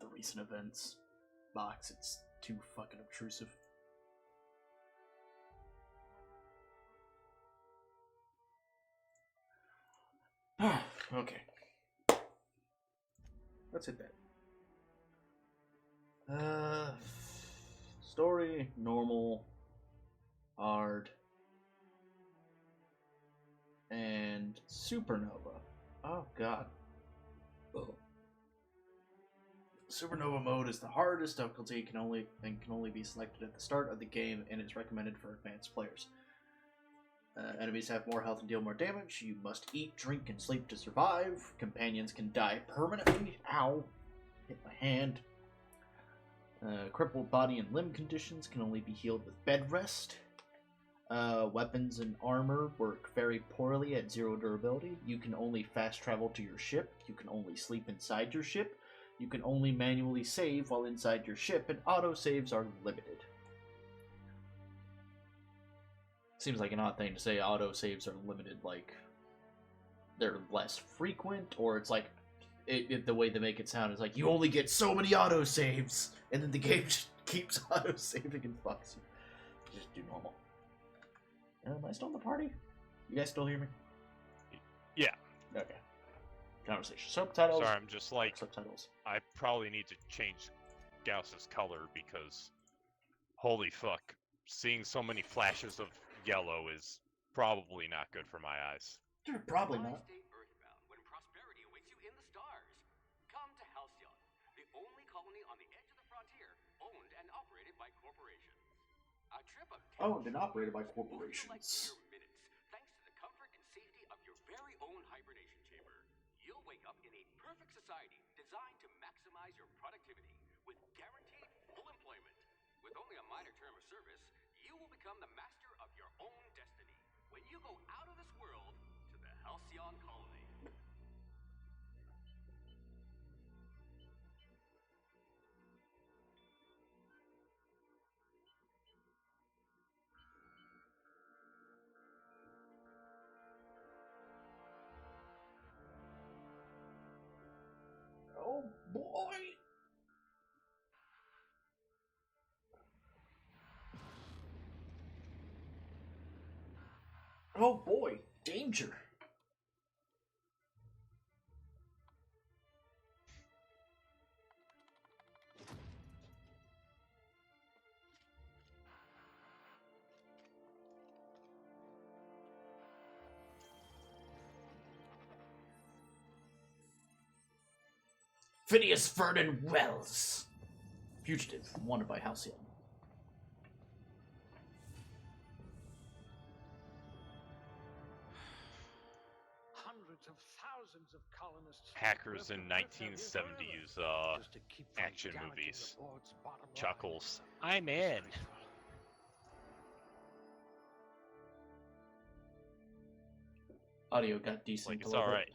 the recent events box. It's too fucking obtrusive. Okay. Let's hit that. Story, normal, hard, and supernova. Oh god. Oh. Supernova mode is the hardest difficulty, can only be selected at the start of the game, and is recommended for advanced players. Enemies have more health and deal more damage. You must eat, drink, and sleep to survive. Companions can die permanently. Ow! Hit my hand. Crippled body and limb conditions can only be healed with bed rest. Weapons and armor work very poorly at 0 durability. You can only fast travel to your ship. You can only sleep inside your ship. You can only manually save while inside your ship, and autosaves are limited. Seems like an odd thing to say. Autosaves are limited, like they're less frequent, or it's like the way they make it sound is like you only get so many autosaves, and then the game just keeps autosaving and fucks you. Just do normal. Am I still in the party? You guys still hear me? Yeah. Okay. Conversation. Subtitles. Sorry, I'm just like subtitles. I probably need to change Gauss's color because holy fuck, seeing so many flashes of yellow is probably not good for my eyes. Dude, probably not. Stay earthbound when prosperity awaits you in the stars. Come to Halcyon, the only colony on the edge of the frontier, owned and operated by corporations. A trip of owned and operated by corporations. Minutes, thanks to the comfort and safety of your very own hibernation chamber. You'll wake up in a perfect society designed to maximize your productivity with guaranteed full employment. With only a minor term of service, you will become the master of your own destiny when you go out of this world to the Halcyon colony. Oh boy! Oh boy, danger! Phineas Vernon Wells. Fugitive, wanted by Halcyon. Hundreds of thousands of colonists. Hackers in 1970s action movies. Chuckles. I'm in. Audio got decent. Like it's all right.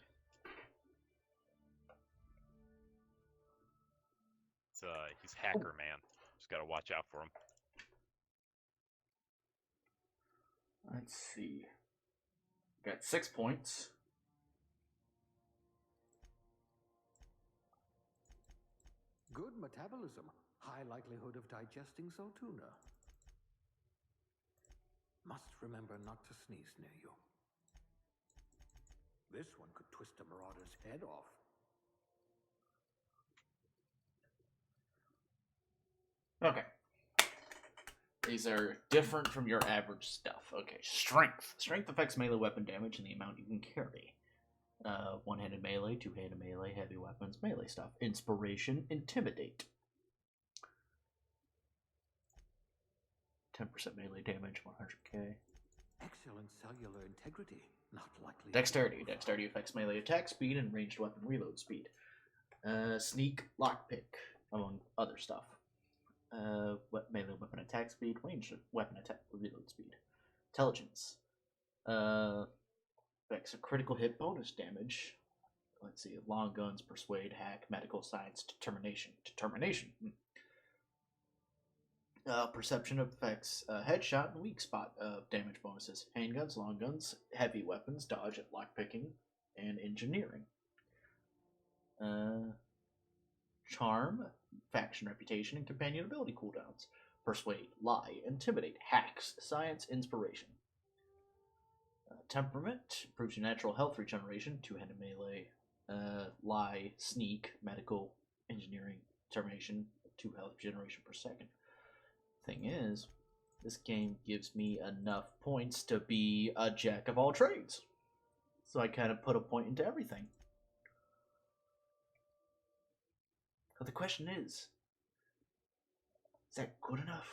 He's hacker, man. Just gotta watch out for him. Let's see. Got 6 points. Good metabolism. High likelihood of digesting Saltuna. Must remember not to sneeze near you. This one could twist a marauder's head off. Okay. These are different from your average stuff. Okay, strength. Strength affects melee weapon damage and the amount you can carry. One-handed melee, two-handed melee, heavy weapons, melee stuff. Inspiration, intimidate. 10% melee damage, 100k. Excellent cellular integrity. Not likely. Dexterity. Dexterity affects melee attack speed and ranged weapon reload speed. Sneak, lockpick, among other stuff. Melee weapon attack speed, ranged weapon attack reload speed. Intelligence. Affects a critical hit bonus damage. Let's see. Long guns, persuade, hack, medical science, determination. Determination. Perception affects headshot and weak spot damage bonuses. Handguns, long guns, heavy weapons, dodge at lockpicking, and engineering. charm, faction reputation, and companion ability cooldowns. Persuade, lie, intimidate, hacks, science, inspiration. Temperament improves your natural health regeneration, two-handed melee, lie, sneak, medical, engineering, determination, 2 health regeneration per second. Thing is, this game gives me enough points to be a jack of all trades. So I kind of put a point into everything. But the question is that good enough?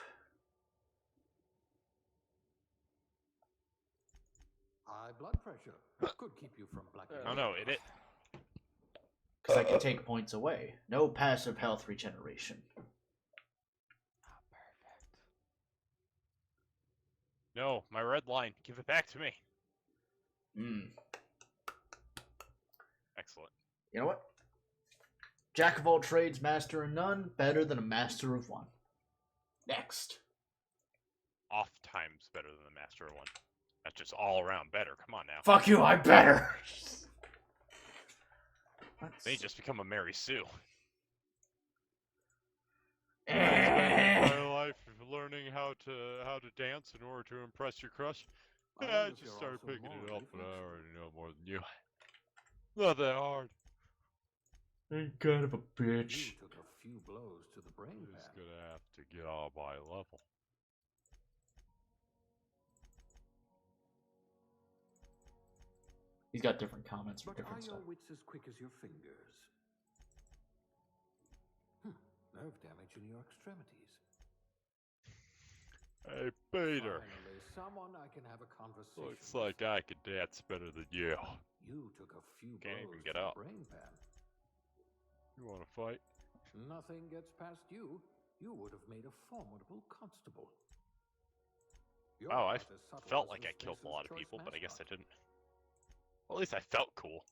High blood pressure could keep you from blacking Oh out. no, it. Because I can take points away. No passive health regeneration. No, my red line. Give it back to me. Excellent. You know what? Jack of all trades, master of none, better than a master of one. Next. Oft times better than the master of one. That's just all around better. Come on now. Fuck you, I'm better! They just become a Mary Sue. Eh. My life learning how to dance in order to impress your crush. I Yeah, I notice just you're started also picking it morally up, but I flexible. already know more than you. Not that hard. Ain't kind of a You bitch. took a few blows to the brain Just pan. gonna have to get on my level. He's got different comments for But different are stuff. your wits as quick as your fingers? Nerve damage in your extremities. Hey, Peter. Finally, someone I can have a conversation Looks with. like I could dance better than you. You took a few Can't blows even get to up. the brain pan. You wanna fight? Nothing gets past you. You would have made a formidable constable. You're Oh, I about as subtle felt as like the I killed a Spacer's lot of Choice people, but I guess I mascot. didn't. Well, at least I felt cool.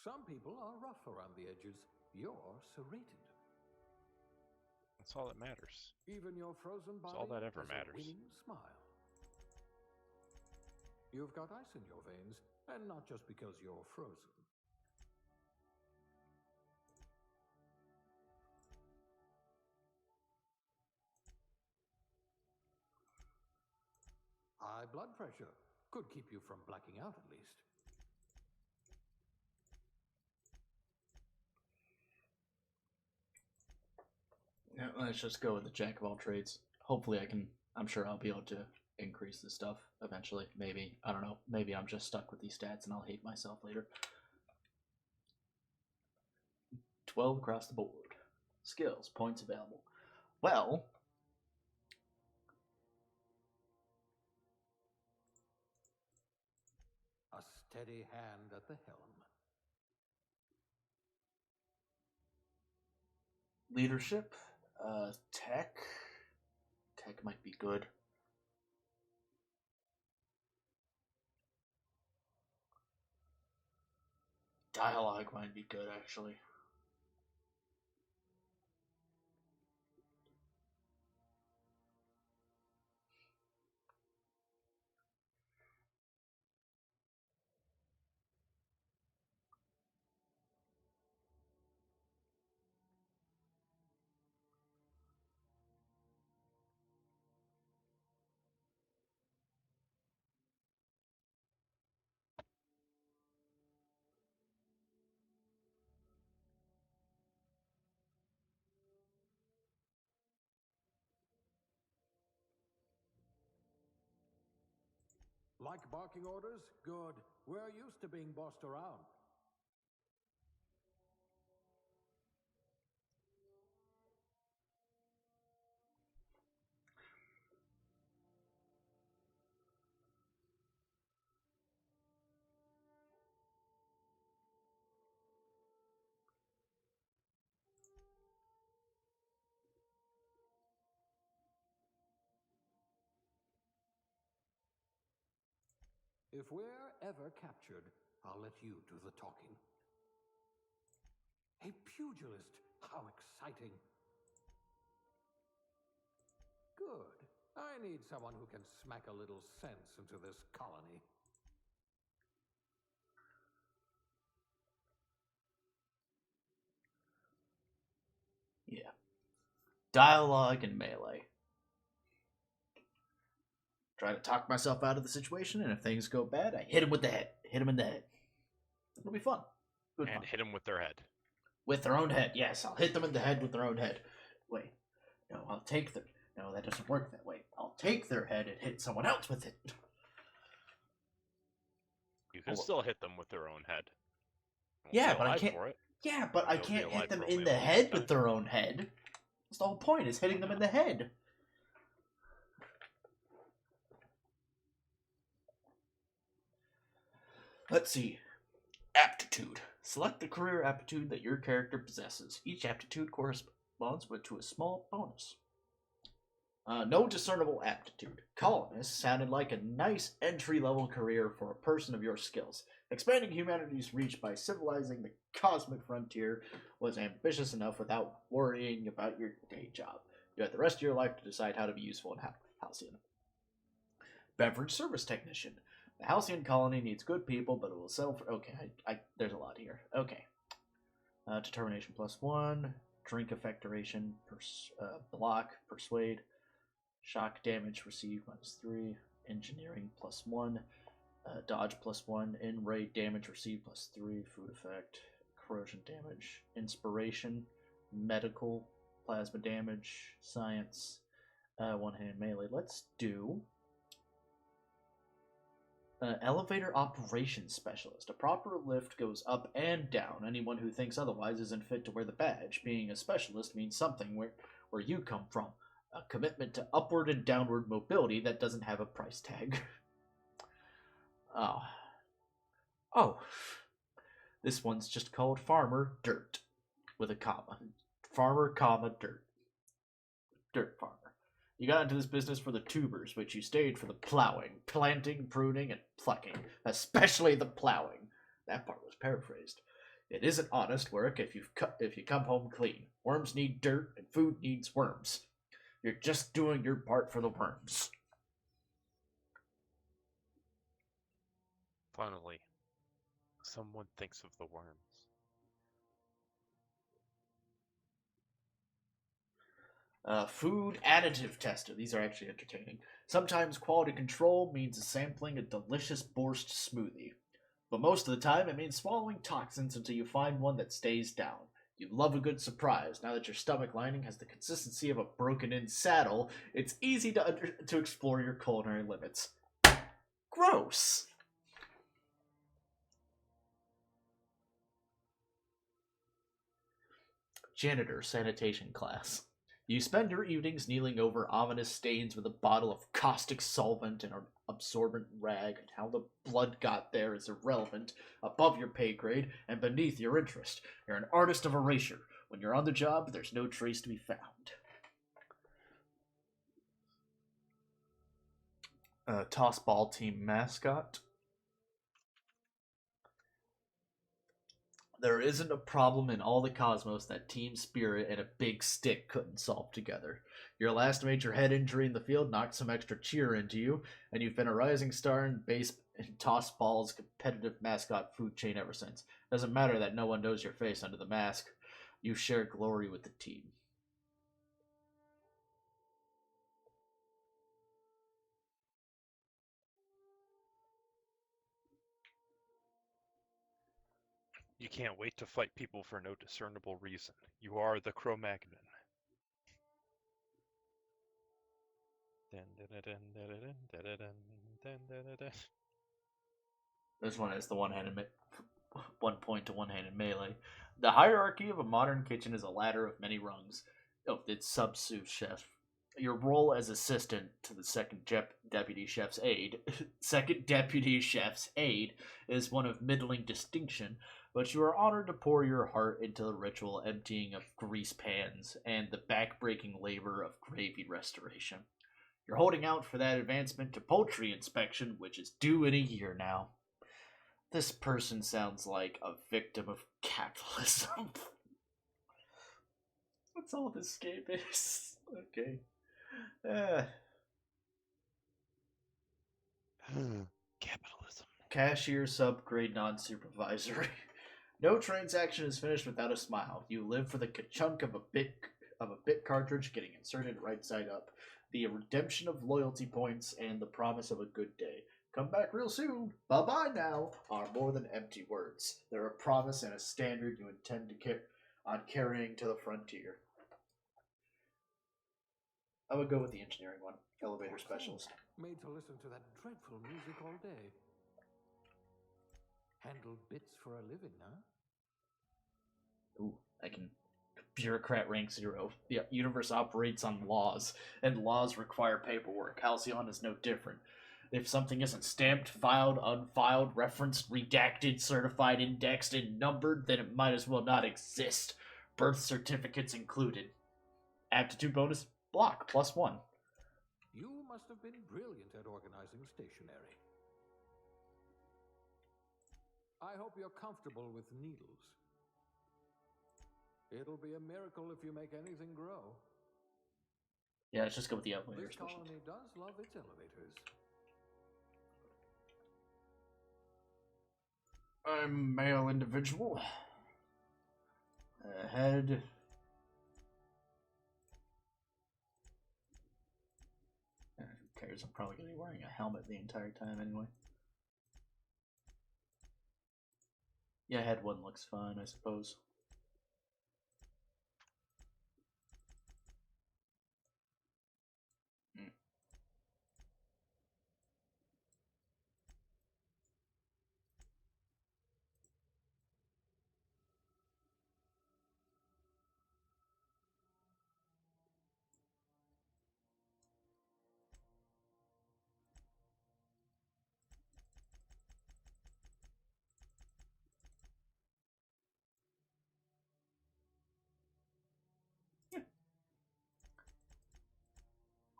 Some people are rough around the edges. You're serrated. That's all that matters. Even your frozen That's body all that ever has matters. a winning smile. You've got ice in your veins, and not just because you're frozen. High blood pressure could keep you from blacking out at least. Yeah, let's just go with the jack of all trades. Hopefully I'm sure I'll be able to increase this stuff eventually. Maybe. I don't know. Maybe I'm just stuck with these stats and I'll hate myself later. 12 across the board. Skills. Points available. Well, A steady hand at the helm. leadership. Tech. Tech might be good. Dialogue might be good, actually. Like barking orders? Good. We're used to being bossed around. If we're ever captured, I'll let you do the talking. A pugilist! How exciting! Good. I need someone who can smack a little sense into this colony. Dialogue and melee. Try to talk myself out of the situation, and if things go bad, I hit him with the head. Hit him in the head. It'll be fun. Good And fun. hit them with their head. With their own head. Yes, I'll hit them in the head with their own head. Wait. No, I'll take their... No, that doesn't work that way. I'll take their head and hit someone else with it. You can Oh. still hit them with their own head. Won't Yeah, be but I alive can't... For it. Yeah, but I They'll be can't alive hit them for in only the a little head bit of with their own head. That's the whole point, is hitting them in the head. Let's see. Aptitude. Select the career aptitude that your character possesses. Each aptitude corresponds to a small bonus. No discernible aptitude. Colonist sounded like a nice entry-level career for a person of your skills. Expanding humanity's reach by civilizing the cosmic frontier was ambitious enough without worrying about your day job. You had the rest of your life to decide how to be useful in Halcyon. Beverage service technician. The Halcyon colony needs good people, but it will settle for... Okay, there's a lot here. Okay. Determination +1. Drink effect duration. Block. Persuade. Shock damage received -3. Engineering +1. Dodge +1. In-raid damage received +3. Food effect. Corrosion damage. Inspiration. Medical. Plasma damage. Science. One-hand melee. Let's do... Elevator Operations Specialist. A proper lift goes up and down. Anyone who thinks otherwise isn't fit to wear the badge. Being a specialist means something where you come from. A commitment to upward and downward mobility that doesn't have a price tag. Oh. This one's just called Farmer Dirt. With a comma. Farmer, comma, dirt. Dirt farmer. You got into this business for the tubers, but you stayed for the plowing, planting, pruning, and plucking, especially the plowing. That part was paraphrased. It isn't honest work if you come home clean. Worms need dirt, and food needs worms. You're just doing your part for the worms. Finally, someone thinks of the worms. Food additive tester. These are actually entertaining. Sometimes quality control means sampling a delicious borscht smoothie. But most of the time, it means swallowing toxins until you find one that stays down. You love a good surprise. Now that your stomach lining has the consistency of a broken-in saddle, it's easy to explore your culinary limits. Gross! Janitor sanitation class. You spend your evenings kneeling over ominous stains with a bottle of caustic solvant and an absorbent rag, and how the blood got there is irrelevant, above your pay grade, and beneath your interest. You're an artist of erasure. When you're on the job, there's no trace to be found. Toss ball team mascot. There isn't a problem in all the cosmos that team spirit and a big stick couldn't solve together. Your last major head injury in the field knocked some extra cheer into you, and you've been a rising star in base and toss ball's competitive mascot food chain ever since. Doesn't matter that no one knows your face under the mask. You share glory with the team. You can't wait to fight people for no discernible reason. You are the Cro-Magnon. This one is the one point to one-handed melee. The hierarchy of a modern kitchen is a ladder of many rungs. Oh, it's sous chef. Your role as assistant to the deputy chef's aide is one of middling distinction, but you are honored to pour your heart into the ritual emptying of grease pans and the back-breaking labor of gravy restoration. You're holding out for that advancement to poultry inspection, which is due in a year now. This person sounds like a victim of capitalism. That's all this game is. Okay. Capitalism. Cashier subgrade non-supervisory. No transaction is finished without a smile. You live for the ka-chunk of a bit of a bit cartridge getting inserted right side up. The redemption of loyalty points and the promise of a good day. Come back real soon. Bye-bye now are more than empty words. They're a promise and a standard you intend to carrying to the frontier. I would go with the engineering one. Elevator specialist. Made to listen to that dreadful music all day. Handle bits for a living, huh? Ooh, I can. Bureaucrat rank 0. The universe operates on laws, and laws require paperwork. Halcyon is no different. If something isn't stamped, filed, unfiled, referenced, redacted, certified, indexed, and numbered, then it might as well not exist. Birth certificates included. Aptitude bonus, block, +1. You must have been brilliant at organizing stationery. I hope you're comfortable with needles. It'll be a miracle if you make anything grow. Yeah, let's just go with the elevator This specialist. colony does love its elevators. I'm male individual. Head. Who cares? I'm probably going to be wearing a helmet the entire time anyway. Yeah, head 1 looks fine, I suppose.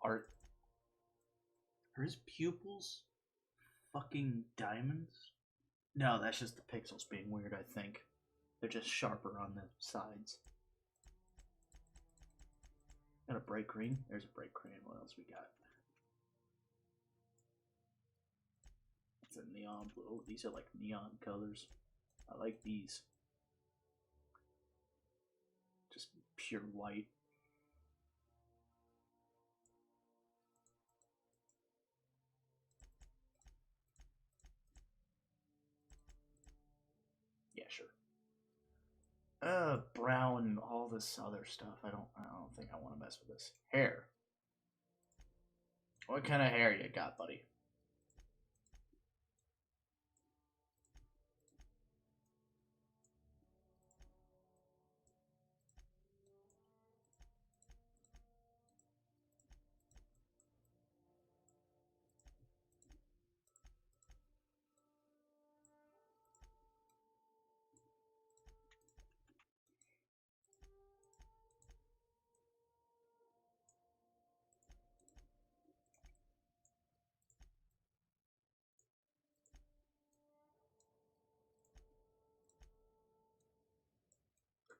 Are his pupils fucking diamonds? No, that's just the pixels being weird, I think. They're just sharper on the sides. Got a bright green. There's a bright green. What else we got? It's a neon blue. Oh, these are like neon colors. I like these. Just pure white. Yeah, sure. Brown, all this other stuff. I don't think I want to mess with this. Hair. What kind of hair you got, buddy?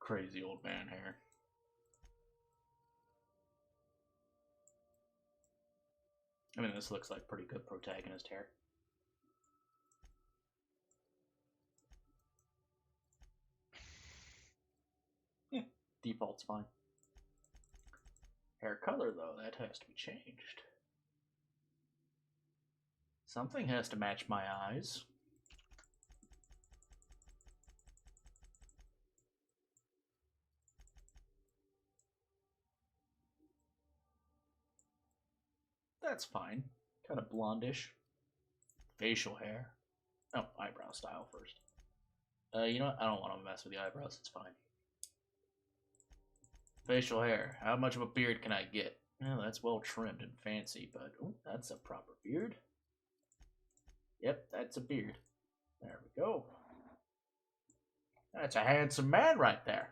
Crazy old man hair. I mean, this looks like pretty good protagonist hair. Yeah, default's fine. Hair color, though, that has to be changed. Something has to match my eyes. That's fine. Kind of blondish. Facial hair. Oh, eyebrow style first. You know what? I don't want to mess with the eyebrows. It's fine. Facial hair. How much of a beard can I get? Well, that's well trimmed and fancy, but ooh, that's a proper beard. Yep, that's a beard. There we go. That's a handsome man right there.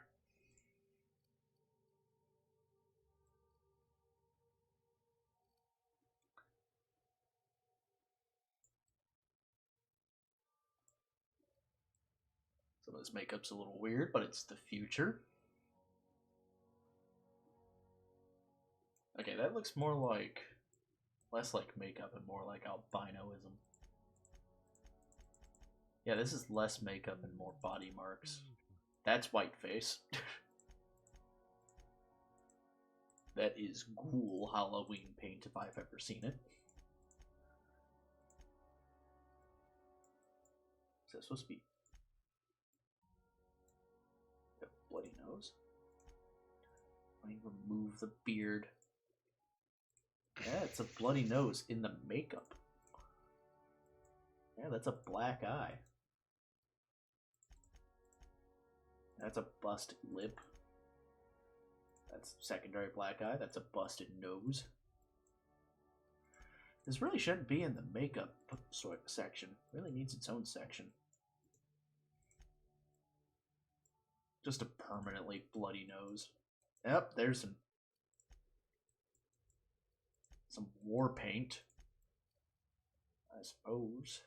Some of this makeup's a little weird, but it's the future. Okay, that looks more like... less like makeup and more like albinoism. Yeah, this is less makeup and more body marks. That's white face. That is ghoul Halloween paint if I've ever seen it. Is that supposed to be a bloody nose? Let me remove the beard. Yeah, it's a bloody nose in the makeup. Yeah, that's a black eye. That's a busted lip. That's secondary black eye. That's a busted nose. This really shouldn't be in the makeup section. It really needs its own section. Just a permanently bloody nose. Yep, there's some war paint, I suppose.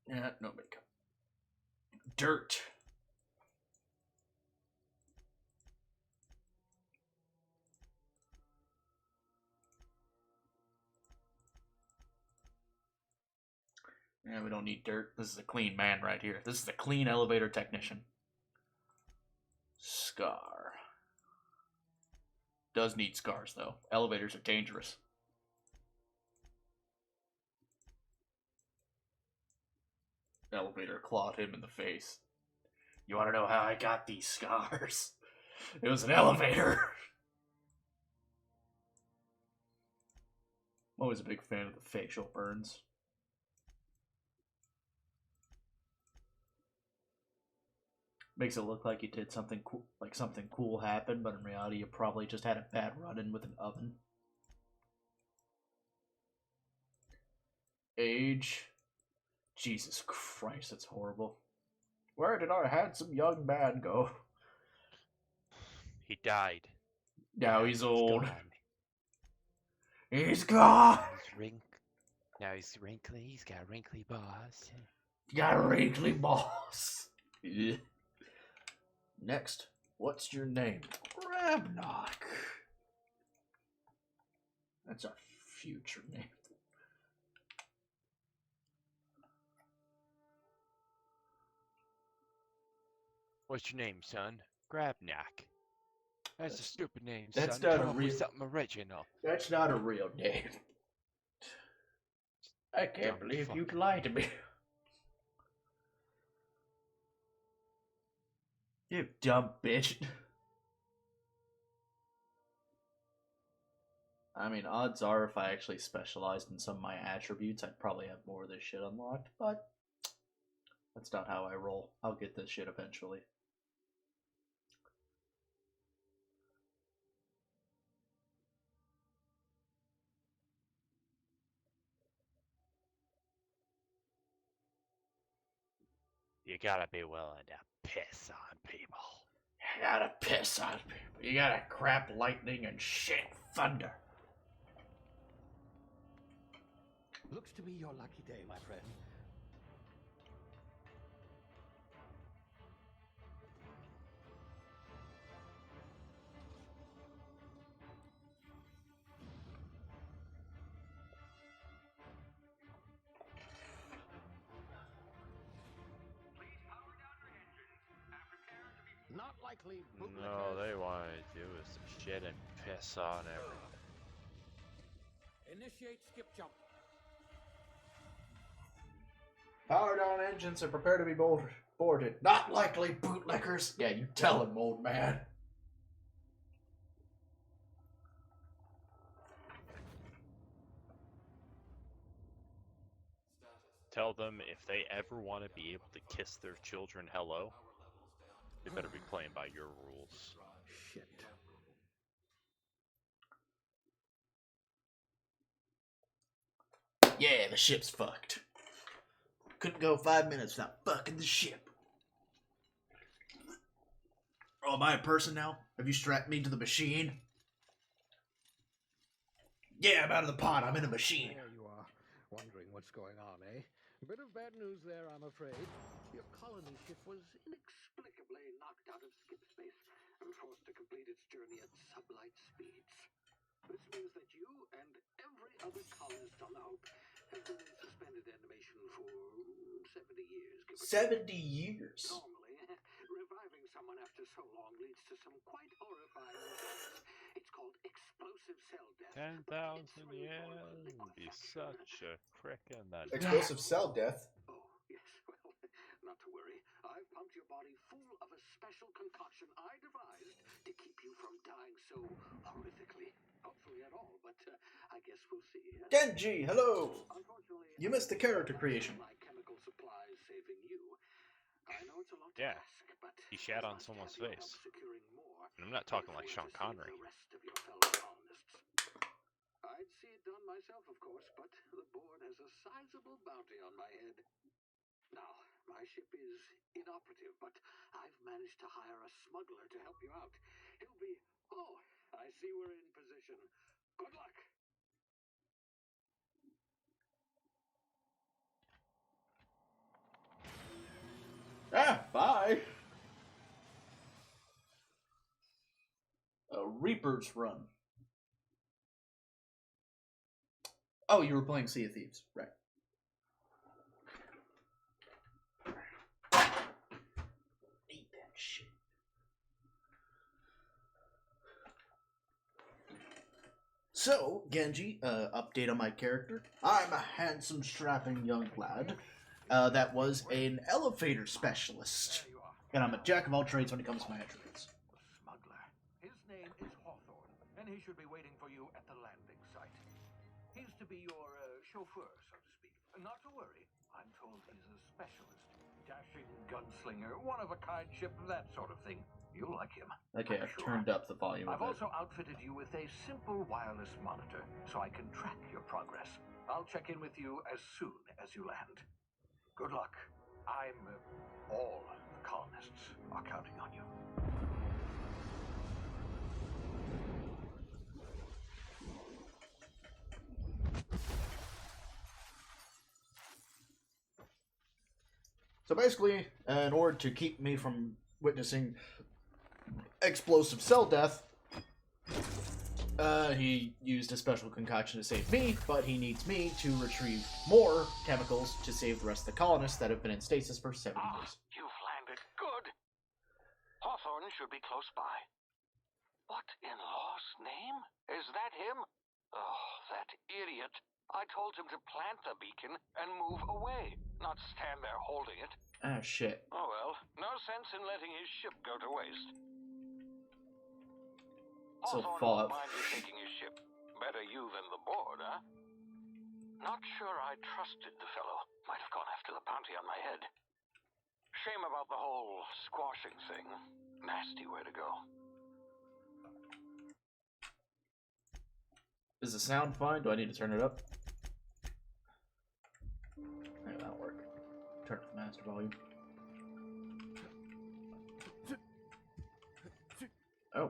Yeah, no makeup. Dirt. Yeah, we don't need dirt. This is a clean man right here. This is a clean elevator technician. Scar. Does need scars, though. Elevators are dangerous. Elevator clawed him in the face. You want to know how I got these scars? It was an elevator. I'm always a big fan of the facial burns. Makes it look like you did something cool, like something cool happened, but in reality, you probably just had a bad run-in with an oven. Age. Jesus Christ, that's horrible. Where did our handsome young man go? He died. Now he's old. Gone. He's gone. Now he's wrinkly. He's got a wrinkly boss. Got a wrinkly boss. Yeah. Next, what's your name? Grabnok. That's our future name. What's your name, son? Grabnok. That's a stupid name, that's son. not Come a up with real- something original. That's not a real name. I can't Dumb believe fuck. you'd lie to me. You dumb bitch. I mean, odds are if I actually specialized in some of my attributes, I'd probably have more of this shit unlocked, but that's not how I roll. I'll get this shit eventually. You gotta be willing to piss on people. You gotta piss on people. You gotta crap lightning and shit thunder. Looks to be your lucky day, my friend. Not likely. No, they want to do is to shit and piss on everything. Initiate skip jump. Power down engines and prepare to be boarded. Not likely, bootlickers. Yeah, you tell him, old man. Tell them if they ever want to be able to kiss their children hello, they better be playing by your rules. Shit. Yeah, the ship's fucked. Couldn't go 5 minutes without fucking the ship. Oh, am I a person now? Have you strapped me to the machine? Yeah, I'm out of the pod. I'm in a machine. There you are, wondering what's going on, eh? Bit of bad news there, I'm afraid. Your colony ship was inexplicably knocked out of skip space and forced to complete its journey at sublight speeds. This means that you and every other colonist on the Hope have been in suspended animation for 70 years. 70 years. Normally, reviving someone after so long leads to some quite horrifying results. It's called explosive cell death. 10,000 years would be such a crick in the Explosive cell death. Oh, yes, well, not to worry. I've pumped your body full of a special concoction I devised to keep you from dying so horrifically. Hopefully at all, but I guess we'll see. Genji, hello! Unfortunately, You missed the character creation. my chemical supplies saving you. I know it's a lot to Yeah. ask, but He shat I'd on like to someone's have your face. help securing more And I'm not talking like if Sean we're to save Connery. the rest of your fellow colonists. I'd see it done myself, of course, but the board has a sizable bounty on my head. Now, my ship is inoperative, but I've managed to hire a smuggler to help you out. He'll be... Oh, I see we're in position. Good luck! Ah, bye! A Reaper's Run. Oh, you were playing Sea of Thieves, right. Eat that shit. So, Genji, update on my character. I'm a handsome, strapping young lad that was an elevator specialist. There you are. And I'm a jack of all trades when it comes to my attributes. The smuggler. His name is Hawthorne, and he should be waiting for you at the landing site. He's to be your chauffeur, so to speak. Not to worry. I'm told he's a specialist. Dashing gunslinger, one-of-a-kind ship, that sort of thing. You'll like him. Okay, I'm I've sure. turned up the volume I've of it. also outfitted you with a simple wireless monitor, so I can track your progress. I'll check in with you as soon as you land. Good luck. All the colonists are counting on you. So basically, in order to keep me from witnessing explosive cell death, he used a special concoction to save me, but he needs me to retrieve more chemicals to save the rest of the colonists that have been in stasis for 70 years. You've landed. Good. Hawthorne should be close by. What in law's name? Is that him? Oh, that idiot. I told him to plant the beacon and move away, not stand there holding it. Ah, shit. Oh well, no sense in letting his ship go to waste. So Hawthorne Fallout. won't mind you taking his ship. Better you than the board, huh? Not sure I trusted the fellow. Might have gone after the bounty on my head. Shame about the whole squashing thing. Nasty way to go. Is the sound fine? Do I need to turn it up? Yeah, that'll work. Turn up the master volume. Oh.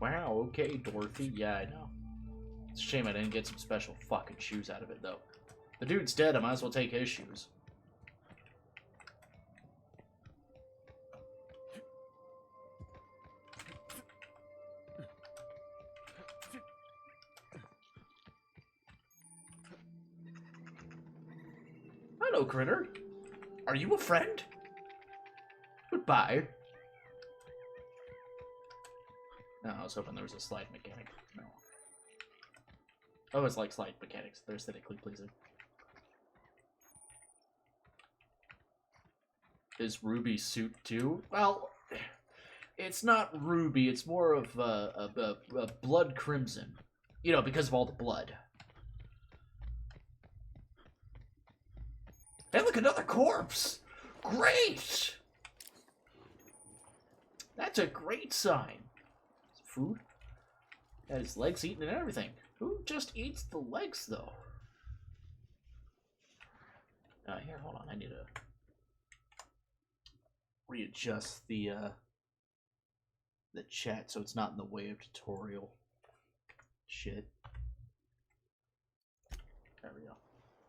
Wow, okay, Dorothy. Yeah, I know. It's a shame I didn't get some special fucking shoes out of it, though. The dude's dead, I might as well take his shoes. Hello, Critter. Are you a friend? Goodbye. No, I was hoping there was a slide mechanic. No. I always like slide mechanics. They're aesthetically pleasing. Is Ruby suit too? Well, it's not ruby. It's more of a blood crimson. You know, because of all the blood. Hey, look, another corpse! Great! That's a great sign. Food? Had his legs eaten and everything. Who just eats the legs, though? Here, hold on. I need to readjust the chat so it's not in the way of tutorial shit. There we go.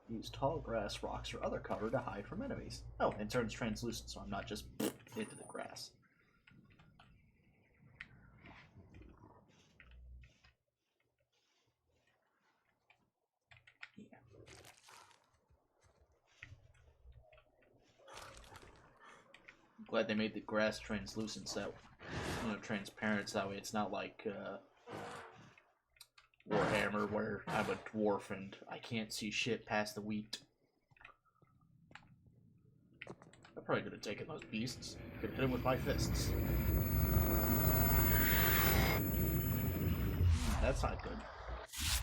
Use tall grass, rocks, or other cover to hide from enemies. Oh, and turns translucent, so I'm not just into the grass. Glad they made the grass translucent, so transparent. So that way it's not like Warhammer, where I'm a dwarf and I can't see shit past the wheat. I probably could have taken those beasts. Could have hit them with my fists. That's not good.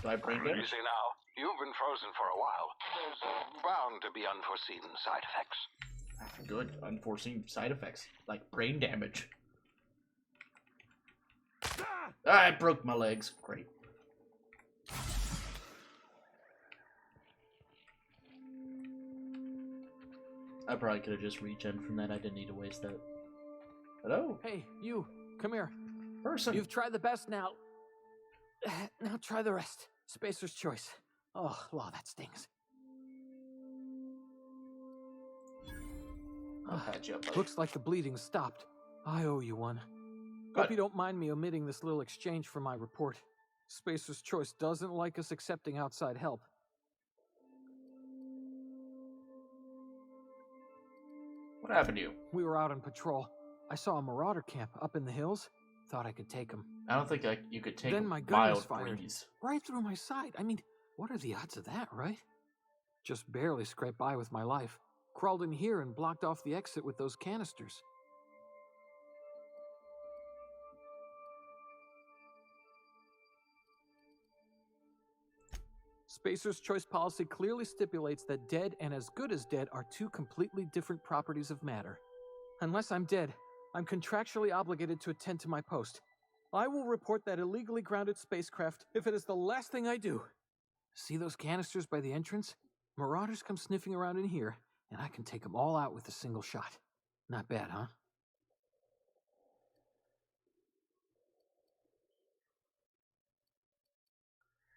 Do I brain damage? Easy now. You've been frozen for a while. There's bound to be unforeseen side effects. Good. Unforeseen side effects. Like brain damage. I broke my legs. Great. I probably could have just regen from that. I didn't need to waste that. Hello? Hey, you. Come here. Person. You've tried the best now. Now try the rest. Spacer's choice. Oh, law, that stings. I'll patch you up, buddy. Looks like the bleeding stopped. I owe you one. Good. Hope you don't mind me omitting this little exchange from my report. Spacer's choice doesn't like us accepting outside help. What happened to you? We were out on patrol. I saw a marauder camp up in the hills. Thought I could take him. I don't think you could take Then a my gun was mild fired. breeze. Right through my side. I mean, what are the odds of that, right? Just barely scraped by with my life. Crawled in here and blocked off the exit with those canisters. Spacer's choice policy clearly stipulates that dead and as good as dead are two completely different properties of matter. Unless I'm dead, I'm contractually obligated to attend to my post. I will report that illegally grounded spacecraft if it is the last thing I do. See those canisters by the entrance? Marauders come sniffing around in here, and I can take them all out with a single shot. Not bad, huh?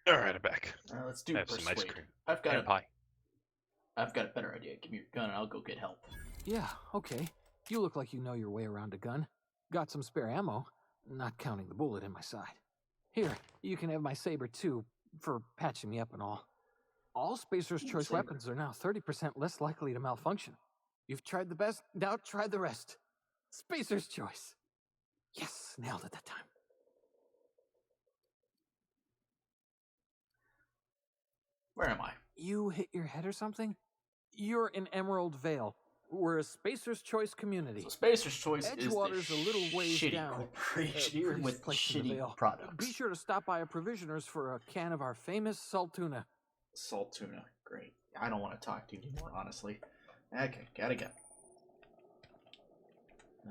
All right, I'm back. Let's do Have some persuade. ice cream I've got and pie. I've got a better idea. Give me your gun and I'll go get help. Yeah, okay. You look like you know your way around a gun. Got some spare ammo, not counting the bullet in my side. Here, you can have my saber too, for patching me up and all. All Spacer's choice Saber. weapons are now 30% less likely to malfunction. You've tried the best, now try the rest. Spacer's choice. Yes, nailed it that time. Where am I? You hit your head or something? You're in Emerald Vale. We're a Spacer's Choice community. So Spacer's Choice Edgewater's is a the little ways shitty down. corporation Prettiest with place in the shitty Vale. products. Be sure to stop by a provisioner's for a can of our famous salt tuna. Salt tuna. Great. I don't want to talk to you anymore, honestly. Okay, gotta go.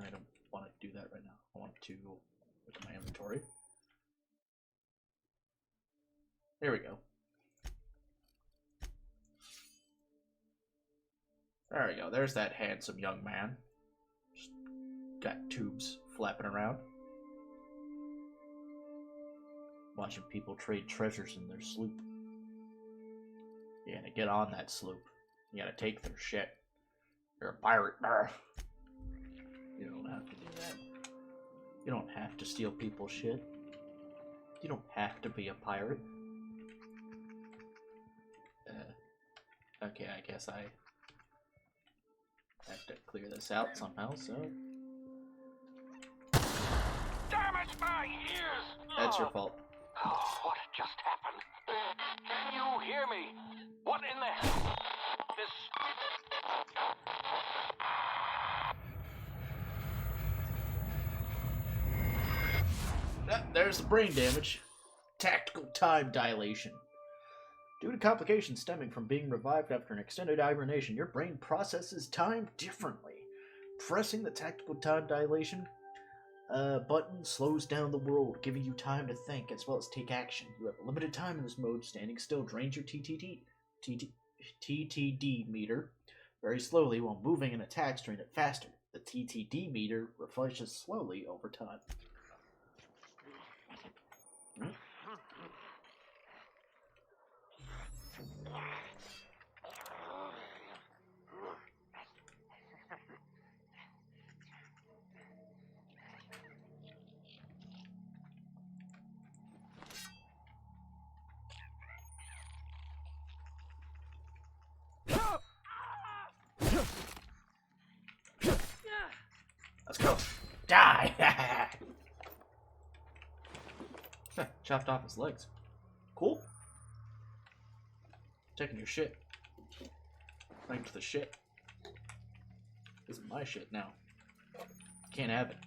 I don't want to do that right now. I want to look at my inventory. There we go. There we go. There's that handsome young man. Just got tubes flapping around. Watching people trade treasures in their sloop. You gotta get on that sloop. You gotta take their shit. You're a pirate. Brr. You don't have to do that. You don't have to steal people's shit. You don't have to be a pirate. Okay, I guess I have to clear this out somehow, so... Damn it, my ears! That's your fault. Oh, what just happened? Can you hear me? What in the hell? There's the brain damage. Tactical time dilation. Due to complications stemming from being revived after an extended hibernation, your brain processes time differently. Pressing the tactical time dilation button slows down the world, giving you time to think as well as take action. You have limited time in this mode. Standing still drains your TTD meter very slowly, while moving and attacks drain it faster. The TTD meter refreshes slowly over time. Chopped off his legs. Cool. Taking your shit. Thanks for the shit. This is my shit now. Can't have it.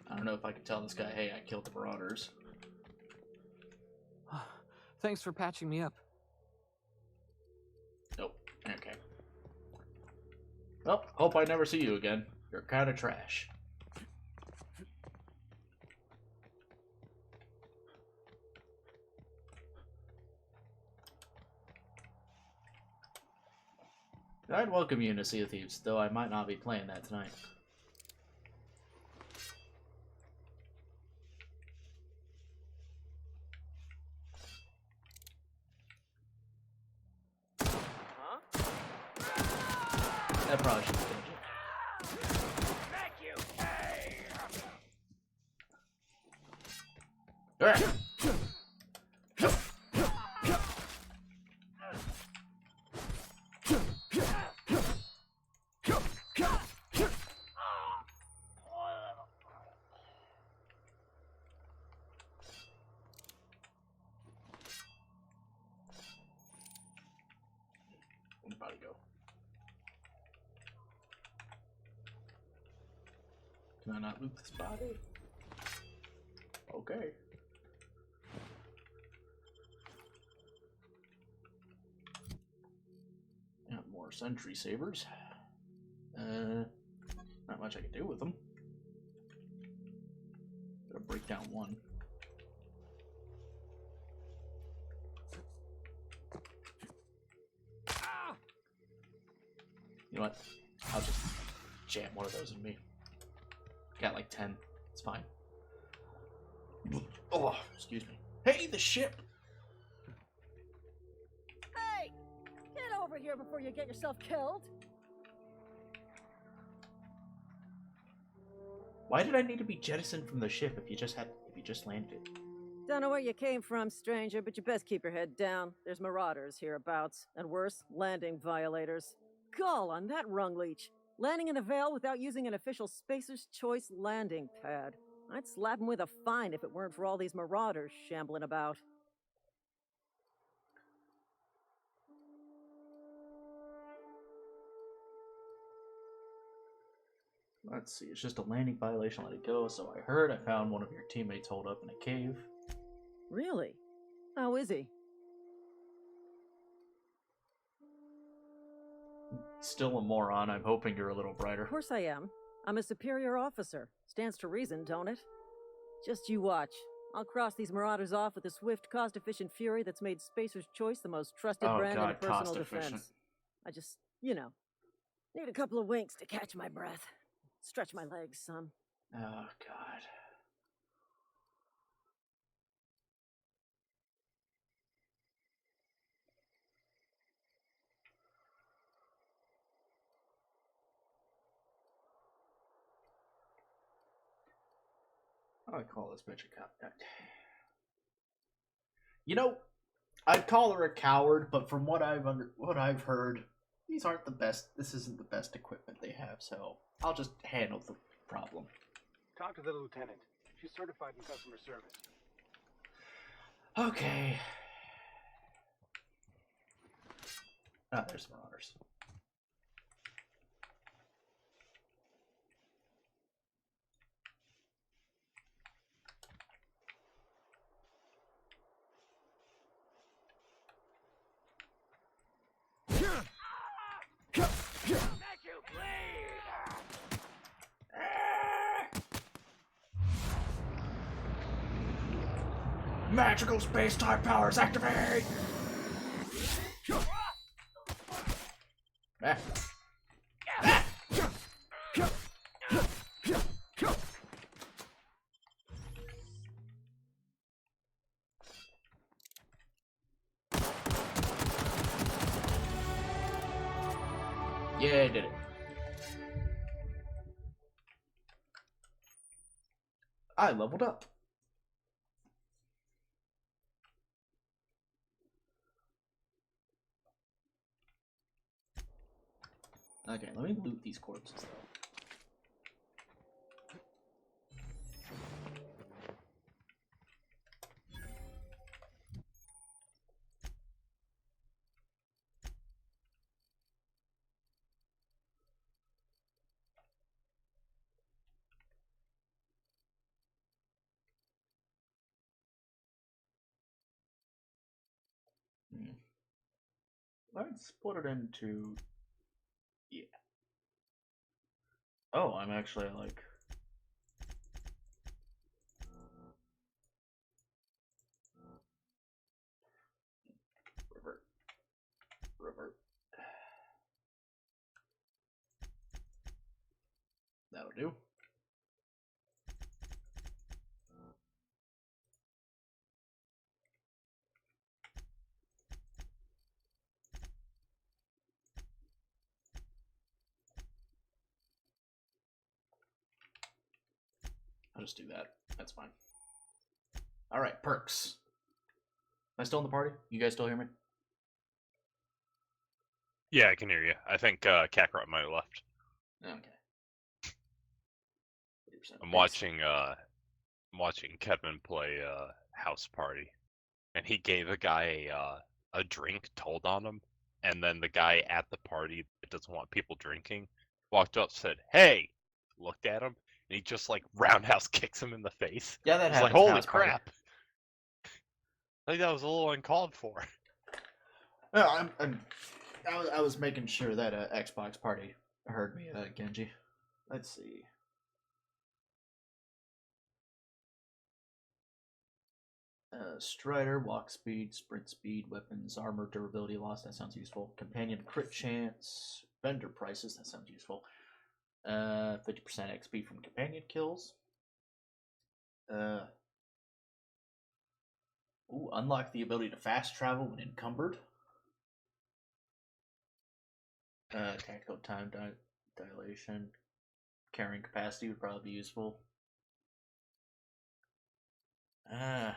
I don't know if I can tell this guy, hey, I killed the Marauders. Thanks for patching me up. Nope. Okay. Well, hope I never see you again. You're kind of trash. I'd welcome you into Sea of Thieves, though I might not be playing that tonight. That probably should change it. Thank you. Hey. Alright. Where'd the body go? Can I not loot this body? Okay. Got more sentry sabers. Not much I can do with them. Gotta break down one. You know what? I'll just jam one of those in me. Got like 10. It's fine. Oh, excuse me. Hey, the ship! Hey! Get over here before you get yourself killed! Why did I need to be jettisoned from the ship if you just landed? Don't know where you came from, stranger, but you best keep your head down. There's marauders hereabouts, and worse, landing violators. Gall on that rung leech! Landing in the Vale without using an official Spacer's Choice landing pad. I'd slap him with a fine if it weren't for all these marauders shambling about. Let's see, it's just a landing violation, let it go. So I heard. I found one of your teammates holed up in a cave. Really? How is he? Still a moron. I'm hoping you're a little brighter. Of course I am. I'm a superior officer. Stands to reason, don't it? Just you watch. I'll cross these marauders off with a swift, cost-efficient fury that's made Spacer's Choice the most trusted Oh, brand in God, personal cost-efficient. defense. I just, you know, need a couple of winks to catch my breath. Stretch my legs some. Oh, God. I call this bitch a coward. You know, I'd call her a coward, but from what I've heard, these aren't the best. This isn't the best equipment they have, so I'll just handle the problem. Talk to the lieutenant. She's certified in customer service. Okay. Ah, there's some marauders. Magical space-time powers activate! Ah. Yeah, I did it. I leveled up. Okay, let me loot these corpses though. Let's split it into... Yeah. Oh, I'm actually like... Revert. Revert. That'll do. I'll just do that. That's fine. Alright, perks. Am I still in the party? You guys still hear me? Yeah, I can hear you. I think Kakarot might have left. Okay. 30% I'm base. watching Kevin play House Party, and he gave a guy a drink told on him, and then the guy at the party that doesn't want people drinking walked up, said, "Hey," looked at him, and he just like roundhouse kicks him in the face. Yeah, that I was like, happens at "Holy house party. crap!" I think that was a little uncalled for. No, I was making sure that Xbox party heard me, Genji. Let's see. Strider, walk speed, sprint speed, weapons, armor, durability loss. That sounds useful. Companion crit chance, vendor prices. That sounds useful. 50% XP from companion kills. Unlock the ability to fast travel when encumbered. Tactical time dilation. Carrying capacity would probably be useful. Hmm.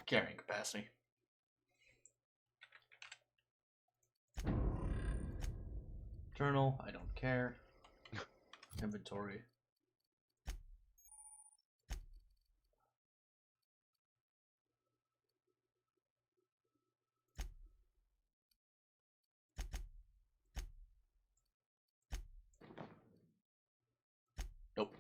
Carrying capacity. Journal, I don't care. Inventory. Nope.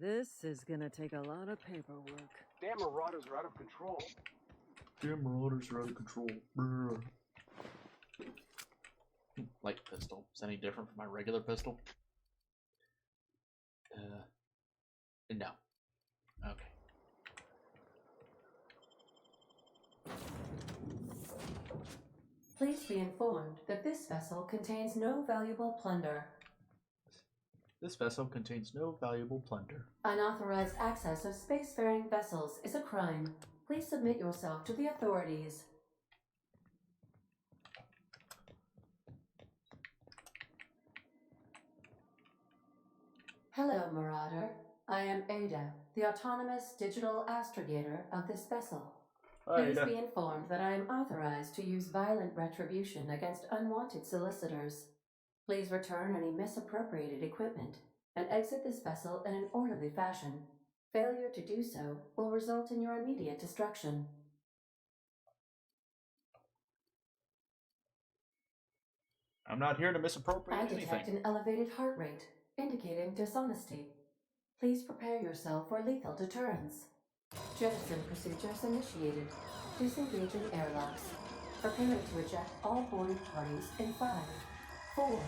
This is gonna take a lot of paperwork. Damn marauders are out of control. Damn marauders are out of control. Brr. Light pistol. Is that any different from my regular pistol? No. Okay. Please be informed that this vessel contains no valuable plunder. This vessel contains no valuable plunder. Unauthorized access of spacefaring vessels is a crime. Please submit yourself to the authorities. Hello, Marauder. I am Ada, the autonomous digital astrogator of this vessel. Please be informed that I am authorized to use violent retribution against unwanted solicitors. Please return any misappropriated equipment and exit this vessel in an orderly fashion. Failure to do so will result in your immediate destruction. I'm not here to misappropriate I detect anything. an elevated heart rate, indicating dishonesty. Please prepare yourself for lethal deterrence. Jettison procedures initiated. Disengaging airlocks. Preparing to eject all boarding parties in 5, 4,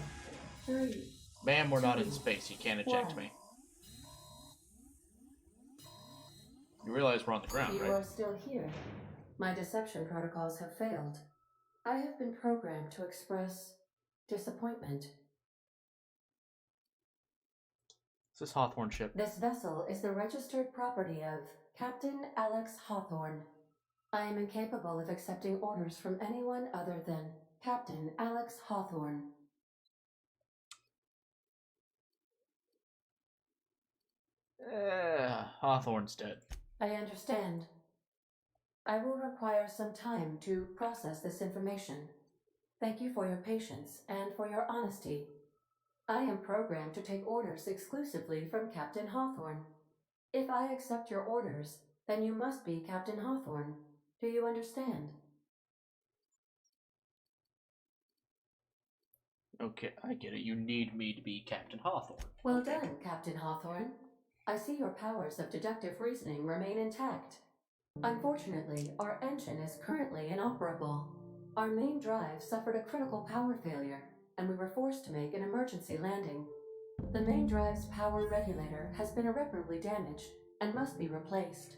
3. Ma'am, we're not in 2, space. You can't eject 1. me. You realize we're on the ground, You right? are still here. My deception protocols have failed. I have been programmed to express disappointment. Is this Hawthorne ship? This vessel is the registered property of Captain Alex Hawthorne. I am incapable of accepting orders from anyone other than Captain Alex Hawthorne. Hawthorne's dead. I understand. I will require some time to process this information. Thank you for your patience and for your honesty. I am programmed to take orders exclusively from Captain Hawthorne. If I accept your orders, then you must be Captain Hawthorne. Do you understand? Okay, I get it. You need me to be Captain Hawthorne. Well Okay. done, Captain Hawthorne. I see your powers of deductive reasoning remain intact. Unfortunately, our engine is currently inoperable. Our main drive suffered a critical power failure, and we were forced to make an emergency landing. The main drive's power regulator has been irreparably damaged and must be replaced.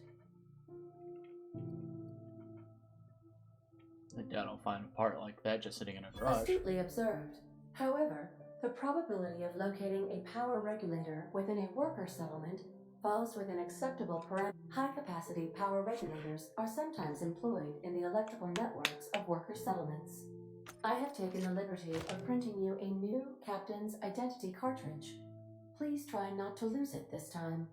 I doubt I'll find a part like that just sitting in a garage. Astutely observed. However, the probability of locating a power regulator within a worker settlement falls within acceptable parameters. High-capacity power regulators are sometimes employed in the electrical networks of worker settlements. I have taken the liberty of printing you a new Captain's Identity cartridge. Please try not to lose it this time.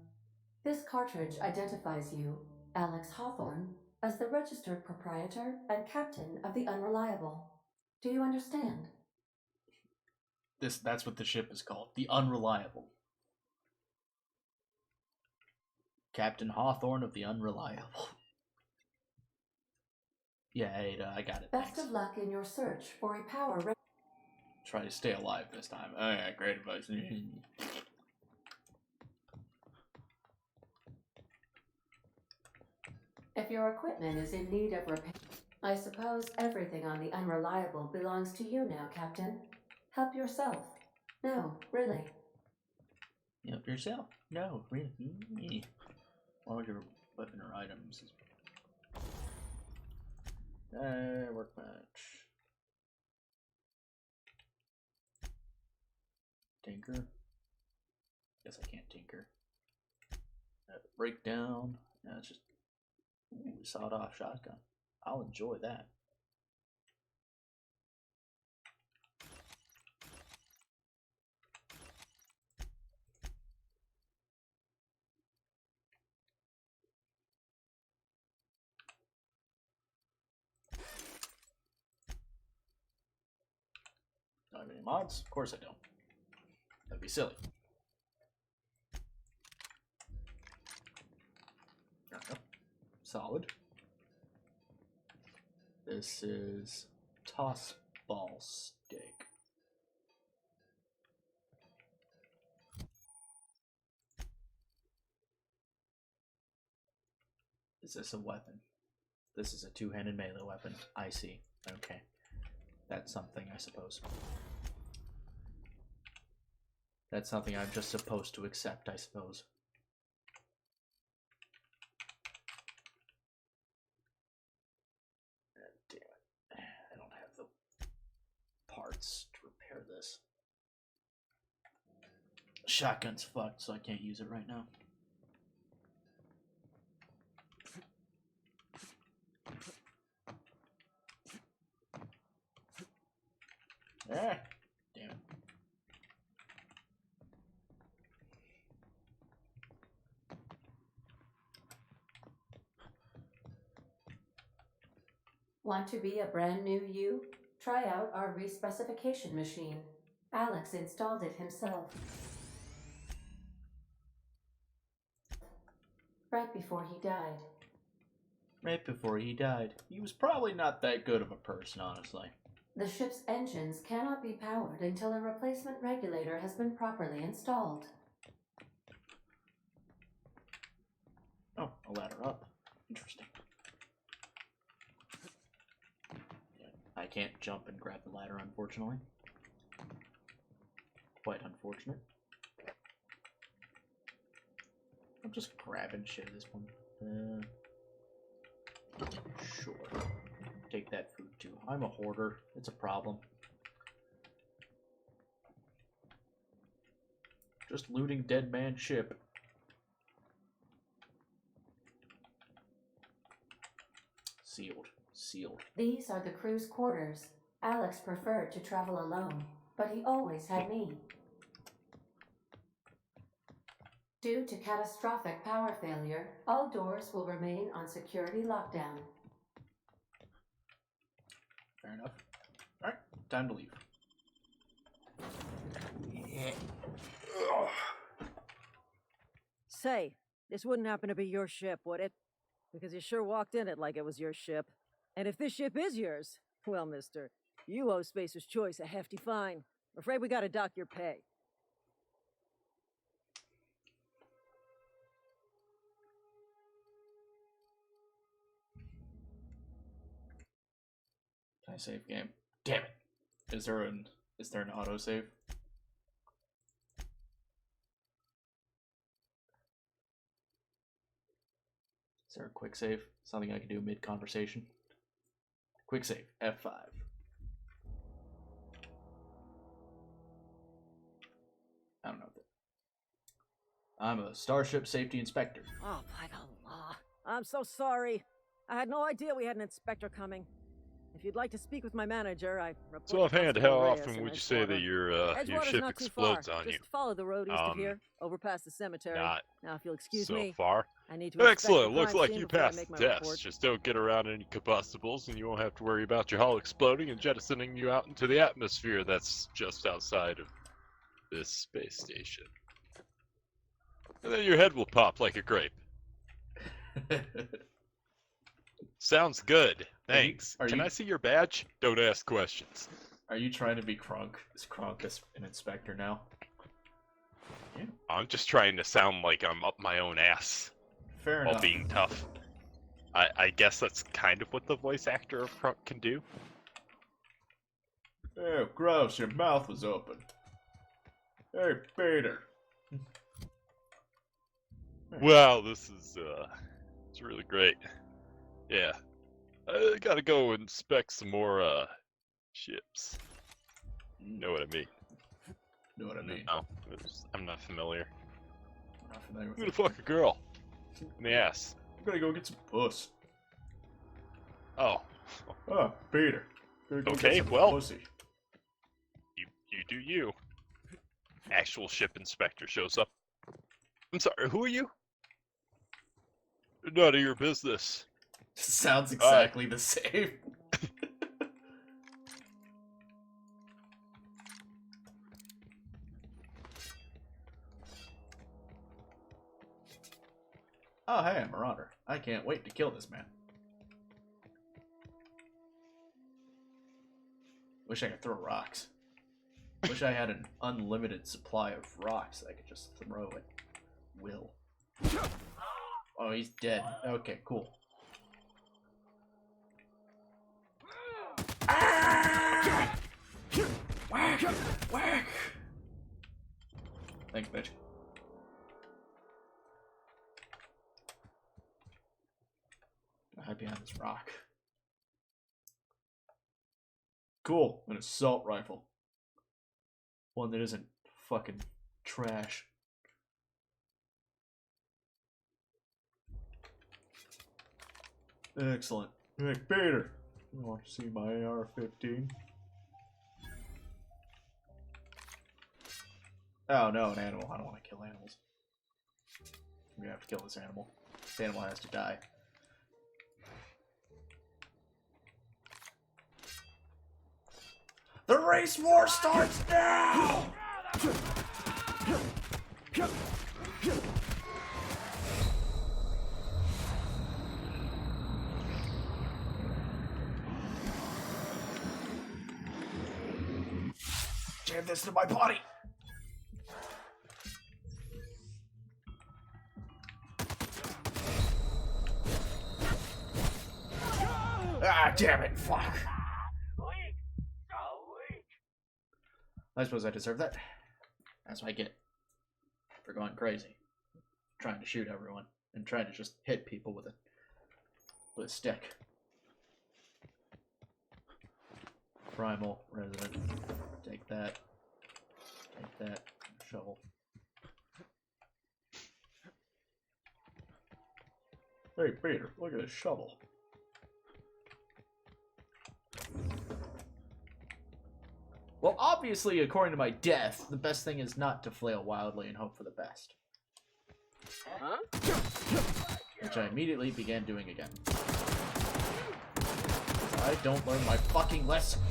This cartridge identifies you, Alex Hawthorne, as the registered proprietor and captain of the Unreliable. Do you understand? That's what the ship is called. The Unreliable. Captain Hawthorne of the Unreliable. Yeah, Ada, I got it. Best Thanks. of luck in your search for a power Try to stay alive this time. Oh yeah, great advice. If your equipment is in need of repair, I suppose everything on the Unreliable belongs to you now, Captain. Help yourself. No, really. Help yourself. No, really. All your weapon or items. Workbench. Tinker. Guess I can't tinker. Breakdown. Yeah, it's just sawed-off shotgun. I'll enjoy that. Don't have any mods? Of course I don't. That'd be silly. There we go. Solid. This is toss ball stick. Is this a weapon? This is a two-handed melee weapon. I see. Okay. That's something, I suppose. That's something I'm just supposed to accept, I suppose. Damn it. I don't have the parts to repair this. Shotgun's fucked, so I can't use it right now. Ah, damn it. Want to be a brand new you? Try out our respecification machine. Alex installed it himself. Right before he died. Right before he died. He was probably not that good of a person, honestly. The ship's engines cannot be powered until a replacement regulator has been properly installed. can't jump and grab the ladder, unfortunately. Quite unfortunate. I'm just grabbing shit at this point. Sure. Take that food too. I'm a hoarder. It's a problem. Just looting dead man's ship. Sealed. Sealed. These are the crew's quarters. Alex preferred to travel alone, but he always had me. Due to catastrophic power failure, all doors will remain on security lockdown. Fair enough. Alright, time to leave. Say, this wouldn't happen to be your ship, would it? Because you sure walked in it like it was your ship. And if this ship is yours, well, mister, you owe Spacer's Choice a hefty fine. I'm afraid we gotta dock your pay. Can I save game? Damn it! Is there an autosave? Is there a quick save? Something I can do mid-conversation? Quick save, F5. I don't know. I'm a Starship Safety Inspector. Oh, by the law. I'm so sorry. I had no idea we had an inspector coming. If you'd like to speak with my manager, I report So offhand, Constable how Reyes often in would you say that Edgewater. your Edgewater's ship not too far. explodes on you? Just follow the road east of here, over past the cemetery. Not Now, if you'll excuse so me, far. I need to inspect Excellent. the Looks crime like scene you before I passed make my the test. report. Just don't get around any combustibles, and you won't have to worry about your hull exploding and jettisoning you out into the atmosphere that's just outside of this space station. And then your head will pop like a grape. Sounds good. Thanks. Can I see your badge? Don't ask questions. Are you trying to be Kronk? Is Kronk an inspector now? Yeah. I'm just trying to sound like I'm up my own ass Fair while enough. being tough. I guess that's kind of what the voice actor of Kronk can do. Oh, gross, your mouth was open. Hey, Peter. Wow, this is, it's really great. Yeah. I gotta go inspect some more, ships. Know what I mean? Know what I mean? No, I'm not familiar. I'm not familiar I'm with gonna it. fuck a girl. In the ass. I'm gonna go get some puss. Oh. Ah, Peter. Gonna go Okay, get some well. pussy. You do you. Actual ship inspector shows up. I'm sorry, who are you? None of your business. Sounds exactly the same. Oh, hey, I'm Marauder. I can't wait to kill this man. Wish I could throw rocks. Wish I had an unlimited supply of rocks that I could just throw at will. Oh, he's dead. Okay, cool. Ah! Whack! Whack! Thanks, bitch. I'll hide behind this rock. Cool, an assault rifle. One that isn't fucking trash. Excellent. Hey, Peter, you want to see my AR-15? Oh no, an animal. I don't want to kill animals. I'm gonna have to kill this animal. This animal has to die. The race war starts now! Jam this to my body! Ah, damn it, fuck. I suppose I deserve that. That's what I get for going crazy. Trying to shoot everyone. And trying to just hit people with a stick. Primal resident. Take that. Take that. Shovel. Hey, Peter, look at this shovel. Well, obviously, according to my death, the best thing is not to flail wildly and hope for the best. Huh? Which I immediately began doing again. I don't learn my fucking lesson.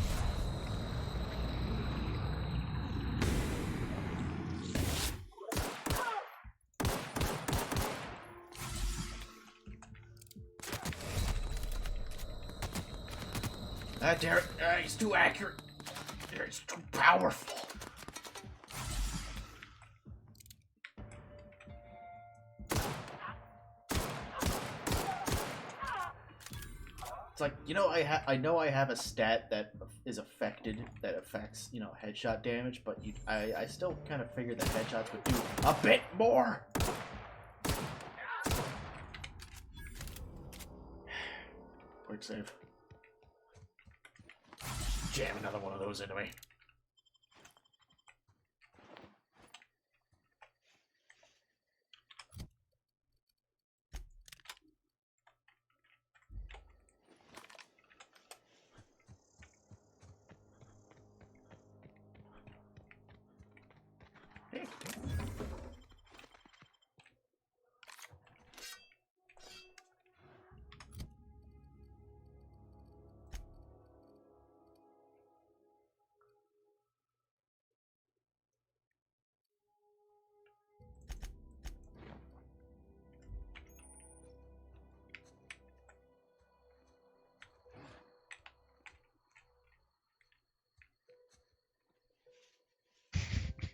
Ah, damn it. He's too accurate. He's too powerful. It's like, you know, I know I have a stat that is affected, that affects, you know, headshot damage, but I still kind of figured that headshots would do a bit more. Quick save. Jam another one of those into me.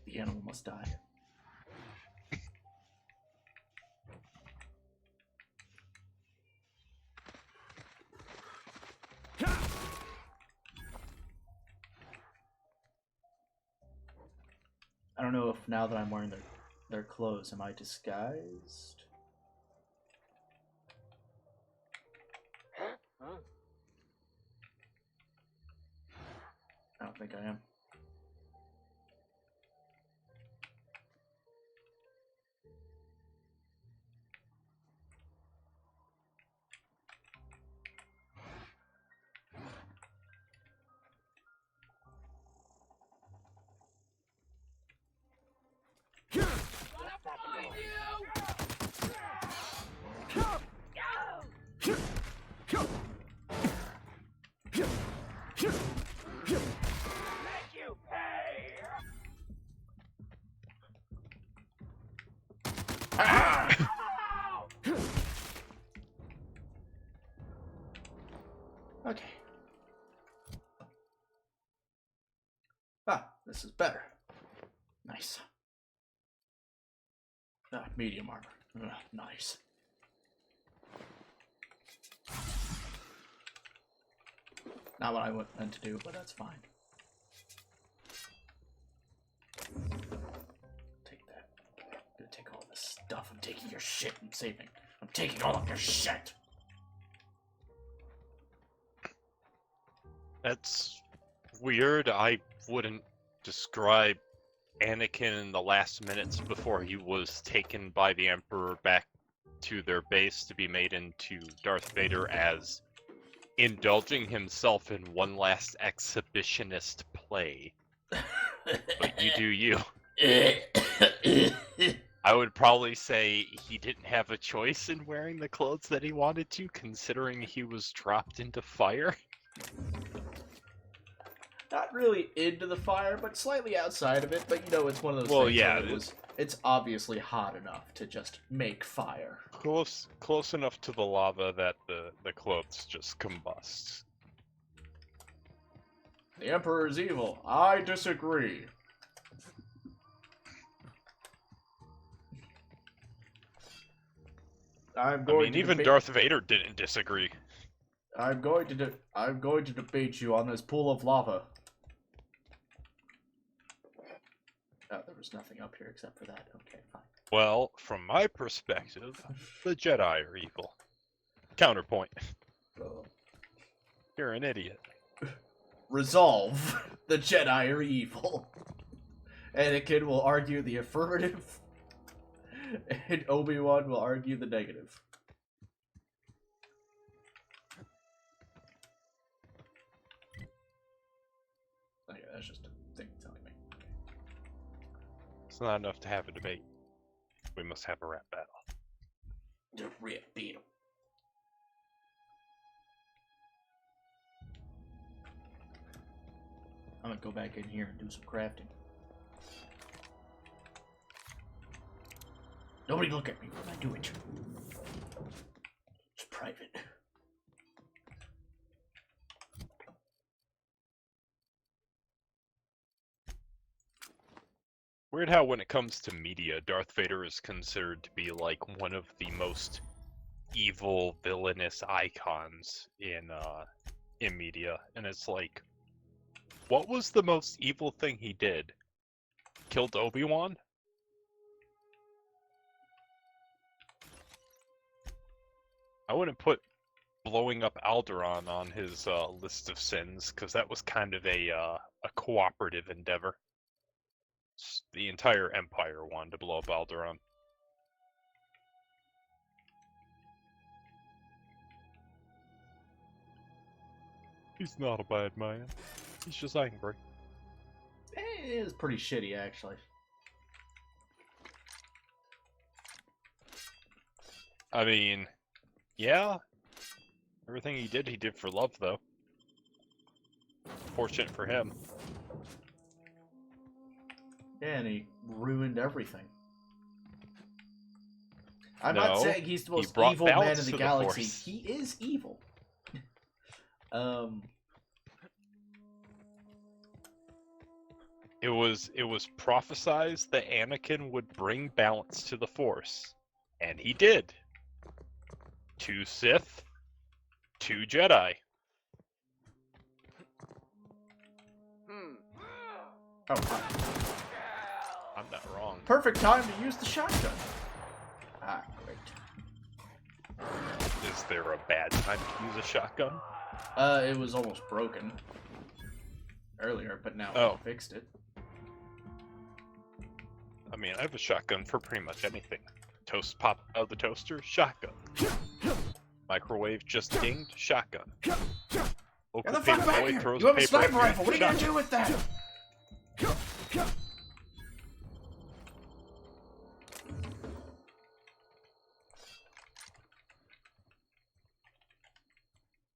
The animal must die. I don't know if now that I'm wearing their clothes, am I disguised? Huh? I don't think I am. Okay. Ah, this is better. Nice. Ah, medium armor. Ugh, nice. Not what I meant to do, but that's fine. Take that. I'm gonna take all this stuff. I'm taking your shit. I'm saving. I'm taking all of your shit. That's weird. I wouldn't describe Anakin in the last minutes before he was taken by the Emperor back to their base to be made into Darth Vader as indulging himself in one last exhibitionist play. But you do you. I would probably say he didn't have a choice in wearing the clothes that he wanted to, considering he was dropped into fire. Not really into the fire, but slightly outside of it. But you know, it's one of those things yeah, where it's obviously hot enough to just make fire. Close enough to the lava that the clothes just combust. The Emperor is evil. I disagree. Even Darth Vader didn't disagree. I'm going to debate you on this pool of lava. Oh, there was nothing up here except for that. Okay, fine. Well, from my perspective, the Jedi are evil. Counterpoint. You're an idiot. Resolve. The Jedi are evil. Anakin will argue the affirmative, and Obi-Wan will argue the negative. Okay, that's just a thing telling me. It's not enough to have a debate. We must have a rap battle. The rap battle. I'm gonna go back in here and do some crafting. Nobody look at me when I do it. It's private. Weird how when it comes to media, Darth Vader is considered to be like one of the most evil, villainous icons in media, and it's like, what was the most evil thing he did? Killed Obi-Wan? I wouldn't put blowing up Alderaan on his list of sins, because that was kind of a cooperative endeavor. The entire Empire wanted to blow up Alderaan. He's not a bad man. He's just angry. It is pretty shitty, actually. I mean, yeah. Everything he did for love, though. Fortunate for him. Yeah, and he ruined everything. I'm No, not saying he's the most brought evil man balance in the to the galaxy. Force. He is evil. It was prophesized that Anakin would bring balance to the Force, and he did. 2 Sith, 2 Jedi. Oh, hi. I'm not wrong. Perfect time to use the shotgun. Ah, great. Is there a bad time to use a shotgun? It was almost broken earlier, but now I fixed it. I mean, I have a shotgun for pretty much anything. Toast pop out of the toaster, shotgun. Microwave just dinged, shotgun. Get Local the fuck paper back boy here! throws You have a paper sniper at you, rifle! What are you gonna shotgun. do with that?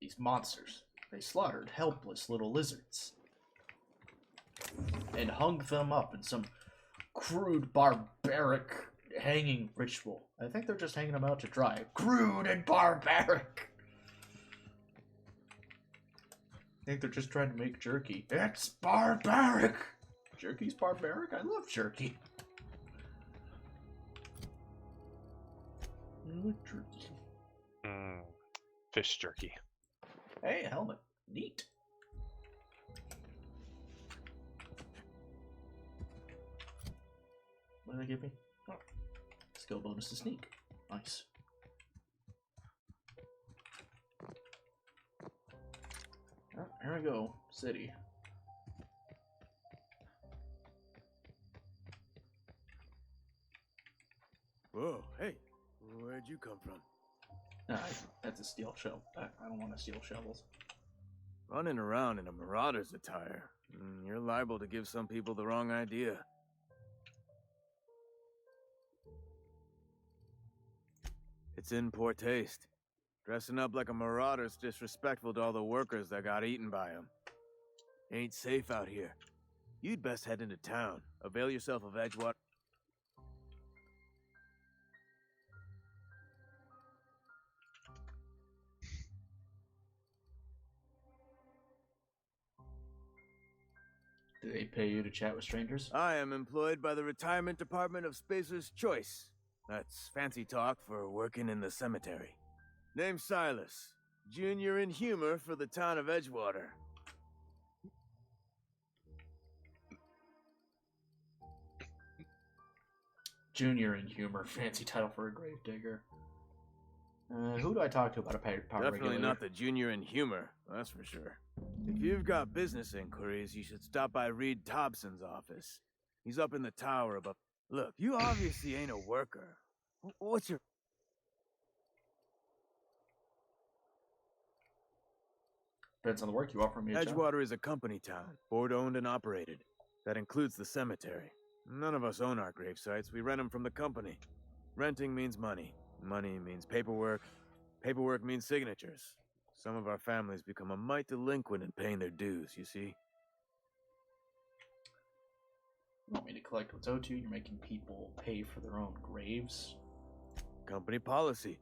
These monsters. They slaughtered helpless little lizards. And hung them up in some crude, barbaric hanging ritual. I think they're just hanging them out to dry. Crude and barbaric! I think they're just trying to make jerky. It's barbaric! Jerky's barbaric? I love jerky. I like jerky. Fish jerky. Hey, a helmet. Neat. What did they give me? Oh. Skill bonus to sneak. Nice. Oh, here we go. City. Whoa, hey, where'd you come from? Nah, that's a steel shell. I don't want to steal shovels. Running around in a marauder's attire. You're liable to give some people the wrong idea. It's in poor taste. Dressing up like a marauder's disrespectful to all the workers that got eaten by them. Ain't safe out here. You'd best head into town. Avail yourself of Edgewater. Do they pay you to chat with strangers? I am employed by the Retirement Department of Spacer's Choice. That's fancy talk for working in the cemetery. Name's Silas. Junior in humor for the town of Edgewater. Junior in humor. Fancy title for a gravedigger. Who do I talk to about a power Definitely regulator? not the junior in humor, that's for sure. If you've got business inquiries, you should stop by Reed Thompson's office. He's up in the tower above. Look, you obviously ain't a worker. What's your... Depends on the work you offer me. Edgewater is a company town, board-owned and operated. That includes the cemetery. None of us own our grave sites. We rent them from the company. Renting means money. Money means paperwork. Paperwork means signatures. Some of our families become a mite delinquent in paying their dues, you see? You want me to collect what's owed to you? You're making people pay for their own graves? Company policy.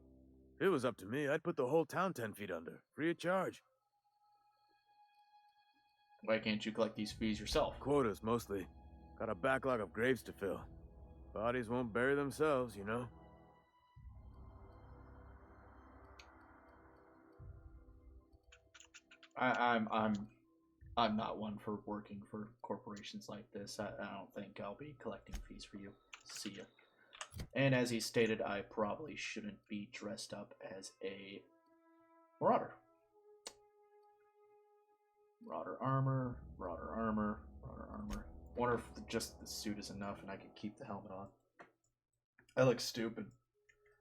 If it was up to me, I'd put the whole town 10 feet under, free of charge. Why can't you collect these fees yourself? Quotas, mostly. Got a backlog of graves to fill. Bodies won't bury themselves, you know? I'm not one for working for corporations like this. I don't think I'll be collecting fees for you. See ya. And as he stated, I probably shouldn't be dressed up as a marauder. Marauder armor, marauder armor, marauder armor. Wonder if just the suit is enough and I can keep the helmet on. I look stupid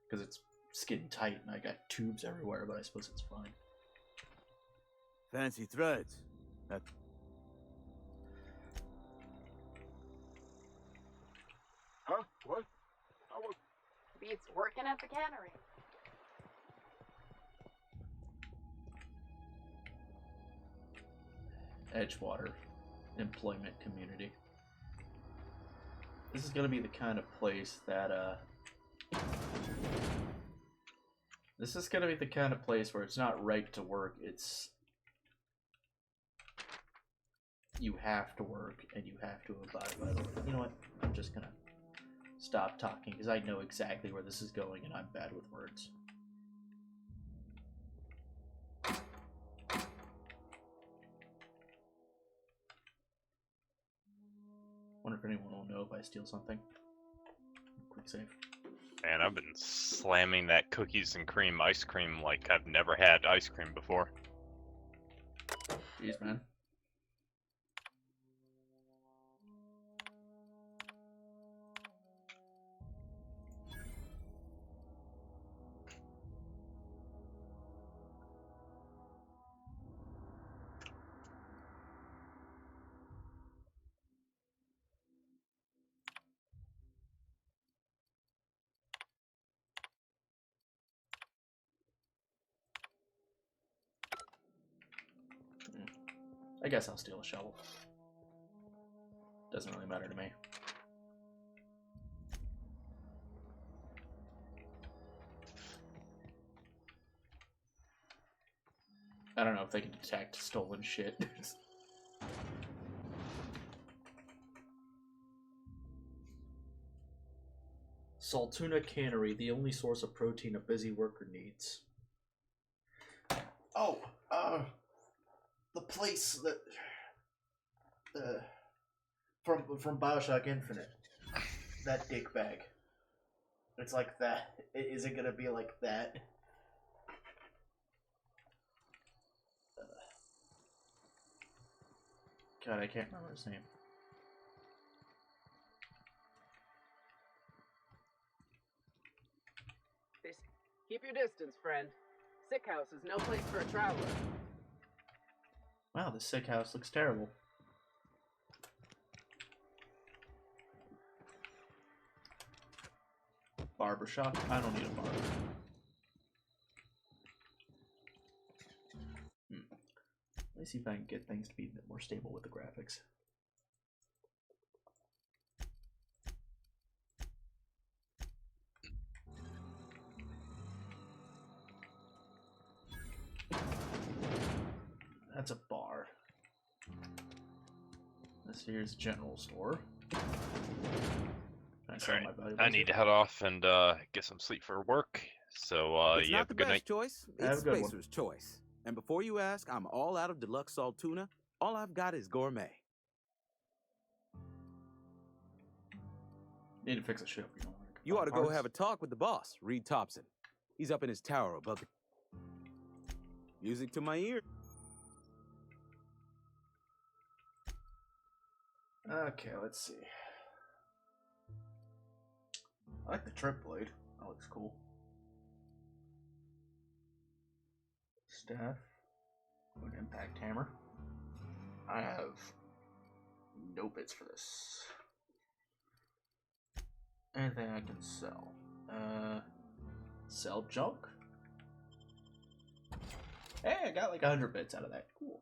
because it's skin tight and I got tubes everywhere, but I suppose it's fine. Fancy threads. That... Huh? What? Beats working at the cannery. Edgewater employment community. This is gonna be the kind of place that this is gonna be the kind of place where it's not right to work, it's you have to work and you have to abide by the... You know what? I'm just gonna stop talking because I know exactly where this is going and I'm bad with words. Wonder if anyone will know if I steal something. Quick save. Man, I've been slamming that cookies and cream ice cream like I've never had ice cream before. Jeez, man. I guess I'll steal a shovel. Doesn't really matter to me. I don't know if they can detect stolen shit. Saltuna Cannery, the only source of protein a busy worker needs. Oh, the place that from BioShock Infinite, that dick bag. It's like that. Is it gonna be like that? God, I can't remember his name. Keep your distance, friend. Sick house is no place for a traveler. Wow, this sick house looks terrible. Barbershop? I don't need a barber. Let me see if I can get things to be a bit more stable with the graphics. That's a bar. This here's a general store. I need to head off and get some sleep for work. So it's you not have the a good best night. choice. Have It's a good one. Spacer's choice. And before you ask, I'm all out of deluxe salt tuna. All I've got is gourmet. Need to fix the ship, you know. You ought to go Parts? have a talk with the boss, Reed Thompson. He's up in his tower above the... Music to my ear. Okay, let's see. I like the trip blade. That looks cool. Staff. An impact hammer. I have no bits for this. Anything I can sell. Sell junk? Hey, I got like 100 bits out of that. Cool.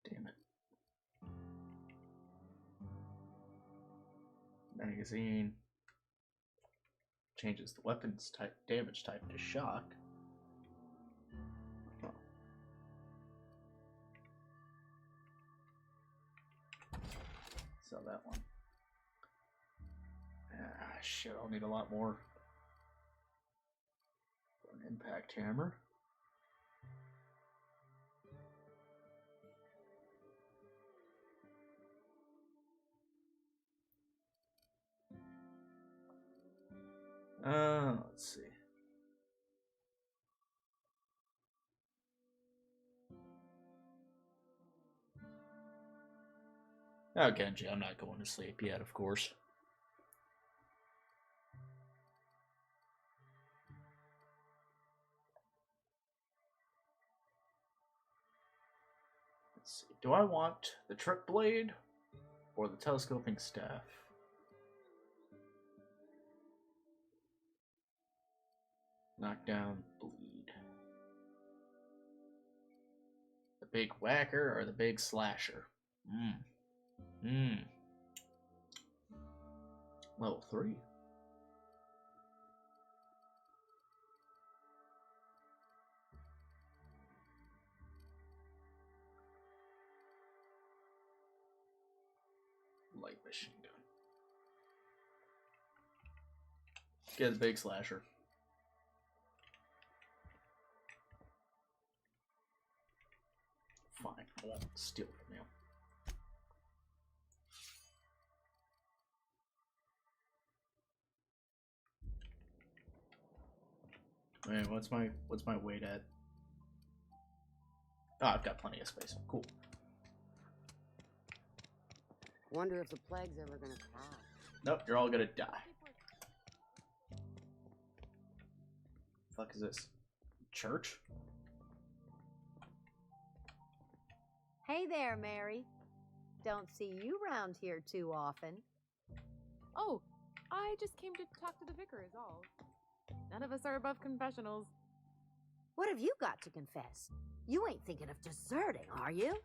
Damn it. Magazine changes the weapon's type, damage type to shock. Oh. Sell that one. Ah, shit, I'll need a lot more. An impact hammer. Let's see. Oh, Genji, I'm not going to sleep yet, of course. Let's see. Do I want the trip blade or the telescoping staff? Knockdown, bleed. The big whacker or the big slasher? Level 3. Light machine gun. Get the big slasher. Fine, I won't steal from you. Man, what's my weight at? Oh, I've got plenty of space. Cool. Wonder if the plague's ever gonna pass. Nope, you're all gonna die. Fuck is this? Church? Hey there, Mary. Don't see you round here too often. Oh, I just came to talk to the vicar is all. None of us are above confessionals. What have you got to confess? You ain't thinking of deserting, are you?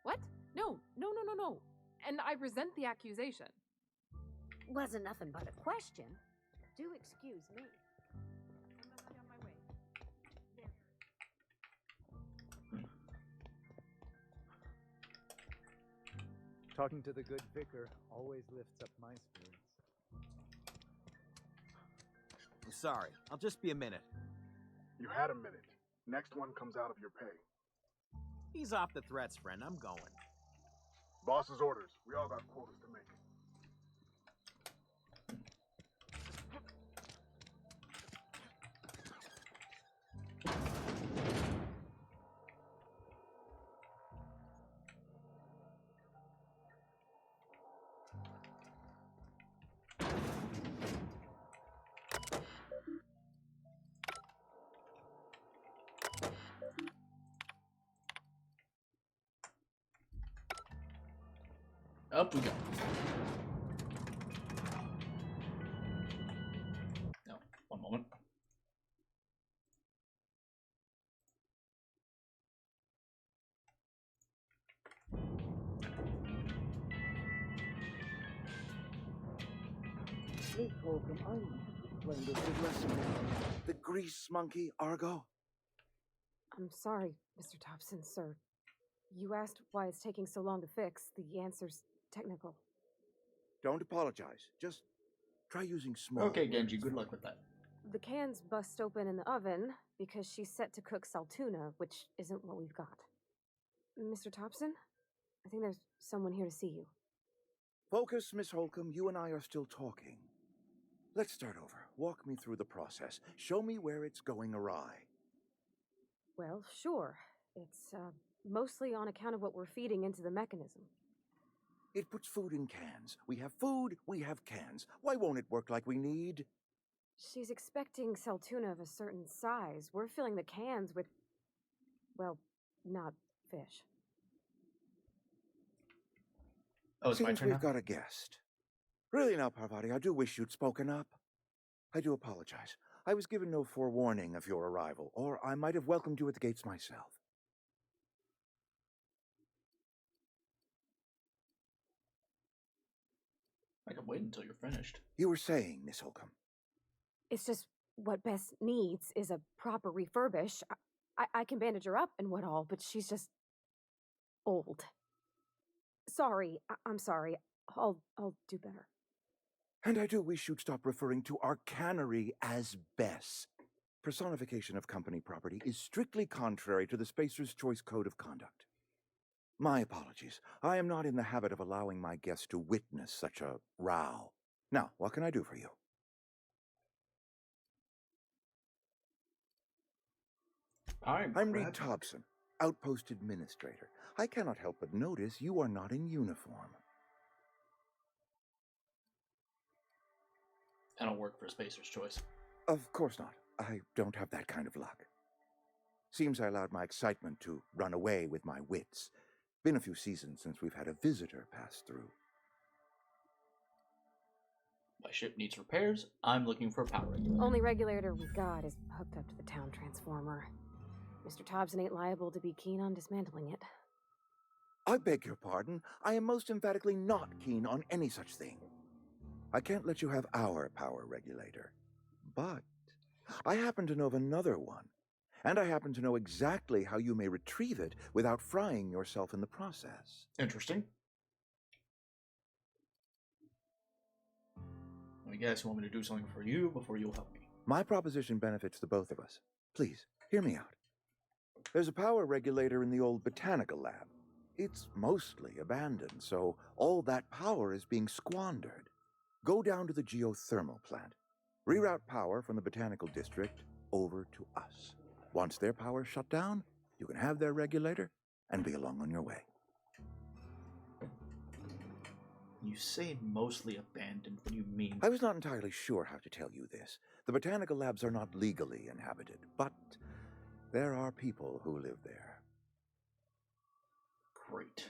What? No. And I resent the accusation. Wasn't nothing but a question. Do excuse me. I must be on my way. Talking to the good vicar always lifts up my spirits. I'm sorry. I'll just be a minute. You had a minute. Next one comes out of your pay. Ease off the threats, friend. I'm going. Boss's orders. We all got quotas to make. Up we go. No, one moment. Miss Holcomb, I want to explain this big lesson. The grease monkey, Argo? I'm sorry, Mr. Thompson, sir. You asked why it's taking so long to fix. The answer's technical. Don't apologize. Just try using small Okay, Genji, words. good luck with that. The cans bust open in the oven because she's set to cook saltuna, which isn't what we've got. Mr. Thompson, I think there's someone here to see you. Focus, Miss Holcomb. You and I are still talking. Let's start over. Walk me through the process. Show me where it's going awry. Well, sure. It's mostly on account of what we're feeding into the mechanism. It puts food in cans. We have food, we have cans. Why won't it work like we need? She's expecting saltuna of a certain size. We're filling the cans with, well, not fish. Oh, it's my Seems turn we've now? got a guest. Really now, Parvati, I do wish you'd spoken up. I do apologize. I was given no forewarning of your arrival, or I might have welcomed you at the gates myself. I can wait until you're finished. You were saying, Miss Holcomb. It's just what Bess needs is a proper refurbish. I can bandage her up and what all, but she's just old. Sorry, I'm sorry. I'll do better. And I do wish you'd stop referring to our cannery as Bess. Personification of company property is strictly contrary to the Spacer's Choice Code of Conduct. My apologies. I am not in the habit of allowing my guests to witness such a row. Now, what can I do for you? I'm Reed Thompson, Outpost Administrator. I cannot help but notice you are not in uniform. I don't work for Spacer's Choice. Of course not. I don't have that kind of luck. Seems I allowed my excitement to run away with my wits. Been a few seasons since we've had a visitor pass through. My ship needs repairs. I'm looking for a power regulator. Only regulator we got is hooked up to the town transformer. Mr. Thompson ain't liable to be keen on dismantling it. I beg your pardon. I am most emphatically not keen on any such thing. I can't let you have our power regulator. But I happen to know of another one. And I happen to know exactly how you may retrieve it without frying yourself in the process. Interesting. I guess you want me to do something for you before you'll help me. My proposition benefits the both of us. Please, hear me out. There's a power regulator in the old botanical lab. It's mostly abandoned, so all that power is being squandered. Go down to the geothermal plant. Reroute power from the botanical district over to us. Once their power's shut down, you can have their regulator and be along on your way. You say mostly abandoned. What do you mean? I was not entirely sure how to tell you this. The botanical labs are not legally inhabited, but there are people who live there. Great.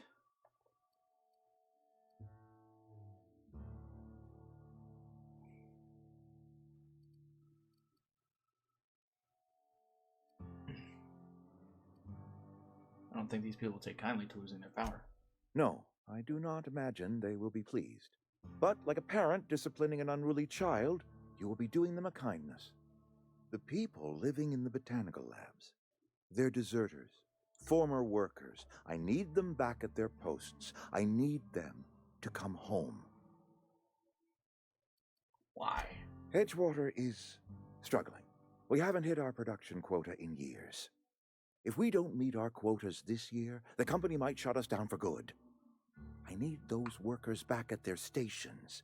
I don't think these people take kindly to losing their power. No, I do not imagine they will be pleased. But like a parent disciplining an unruly child, you will be doing them a kindness. The people living in the botanical labs, they're deserters, former workers. I need them back at their posts. I need them to come home. Why? Edgewater is struggling. We haven't hit our production quota in years. If we don't meet our quotas this year, the company might shut us down for good. I need those workers back at their stations.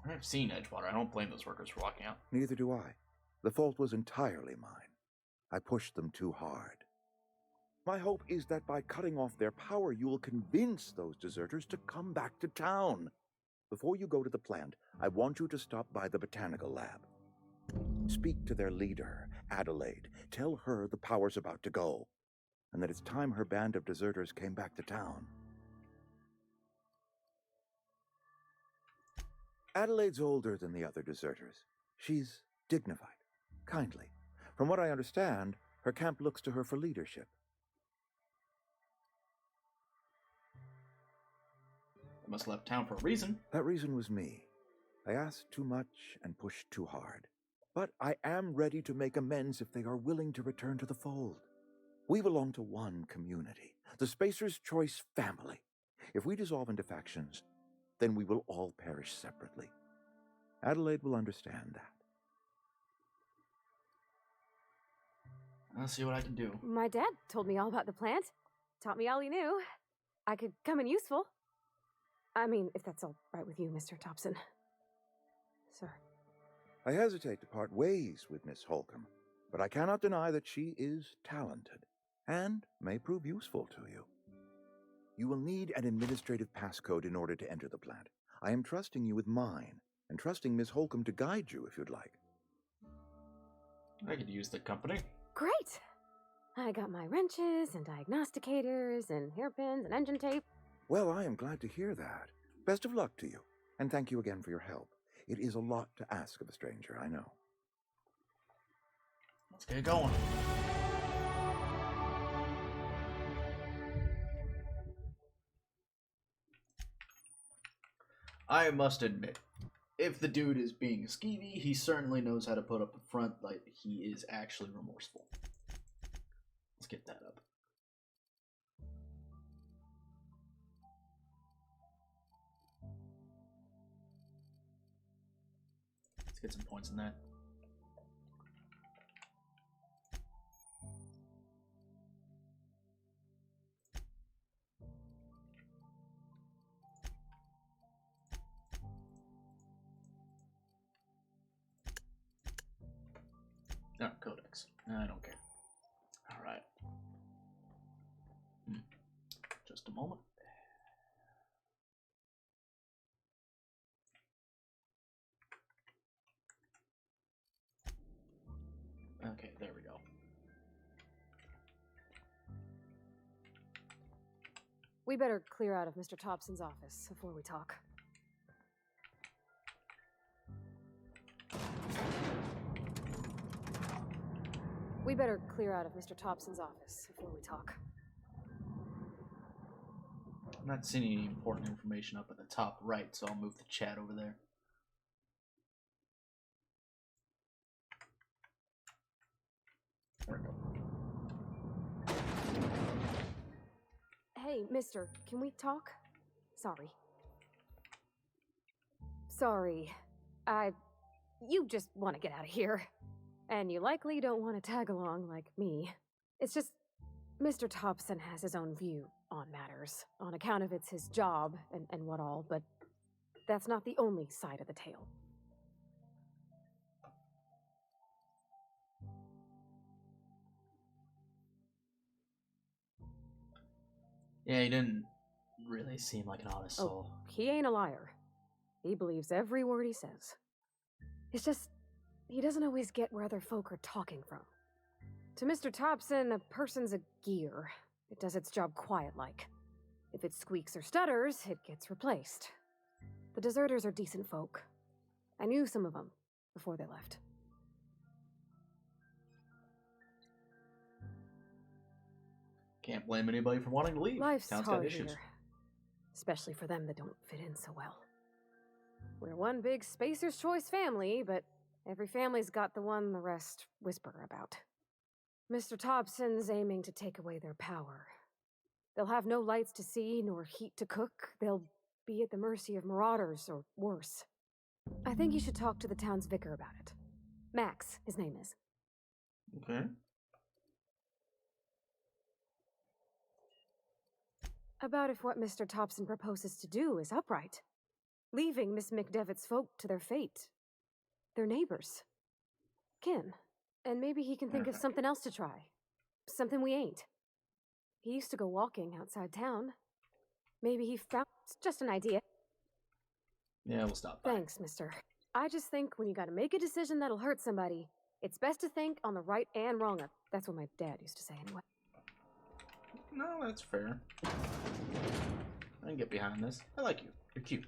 I've seen Edgewater. I don't blame those workers for walking out. Neither do I. The fault was entirely mine. I pushed them too hard. My hope is that by cutting off their power, you will convince those deserters to come back to town. Before you go to the plant, I want you to stop by the botanical lab. Speak to their leader, Adelaide. Tell her the power's about to go. and that it's time her band of deserters came back to town. Adelaide's older than the other deserters. She's dignified, kindly. From what I understand, her camp looks to her for leadership. I must have left town for a reason. That reason was me. I asked too much and pushed too hard. But I am ready to make amends if they are willing to return to the fold. We belong to one community, the Spacer's Choice family. If we dissolve into factions, then we will all perish separately. Adelaide will understand that. I'll see what I can do. My dad told me all about the plant. Taught me all he knew. I could come in useful. I mean, if that's all right with you, Mr. Thompson. Sir. I hesitate to part ways with Miss Holcomb, but I cannot deny that she is talented and may prove useful to you. You will need an administrative passcode in order to enter the plant. I am trusting you with mine, and trusting Miss Holcomb to guide you if you'd like. I could use the company. Great! I got my wrenches and diagnosticators and hairpins and engine tape. Well, I am glad to hear that. Best of luck to you, and thank you again for your help. It is a lot to ask of a stranger, I know. Let's get going. I must admit, if the dude is being skeevy, he certainly knows how to put up a front like he is actually remorseful. Let's get that up. Let's get some points in that. No, codex. I don't care. Alright. Just a moment. Okay, there we go. We better clear out of Mr. Thompson's office before we talk. We better clear out of Mr. Thompson's office before we talk. I'm not seeing any important information up at the top right, so I'll move the chat over there. There we go. Hey, mister, can we talk? Sorry. Sorry. You just want to get out of here. And you likely don't want to tag along like me. It's just, Mr. Thompson has his own view on matters, on account of it's his job and what all, but that's not the only side of the tale. Yeah, he didn't really seem like an honest soul. Oh, he ain't a liar. He believes every word he says. It's just, he doesn't always get where other folk are talking from. To Mr. Thompson, a person's a gear. It does its job quiet-like. If it squeaks or stutters, it gets replaced. The deserters are decent folk. I knew some of them before they left. Can't blame anybody for wanting to leave. Life's Town's got hard issues. here. Especially for them that don't fit in so well. We're one big Spacer's Choice family, but every family's got the one the rest whisper about. Mr. Thompson's aiming to take away their power. They'll have no lights to see, nor heat to cook. They'll be at the mercy of marauders, or worse. I think you should talk to the town's vicar about it. Max, his name is. Okay. About if what Mr. Thompson proposes to do is upright. Leaving Miss McDevitt's folk to their fate. Their neighbors. Kin. And maybe he can think of something else to try. Something we ain't. He used to go walking outside town. Maybe he found... It's just an idea. Yeah, we'll stop by. Thanks, mister. I just think when you gotta make a decision that'll hurt somebody, it's best to think on the right and wrong of. That's what my dad used to say anyway. That's fair. I can get behind this. I like you. You're cute.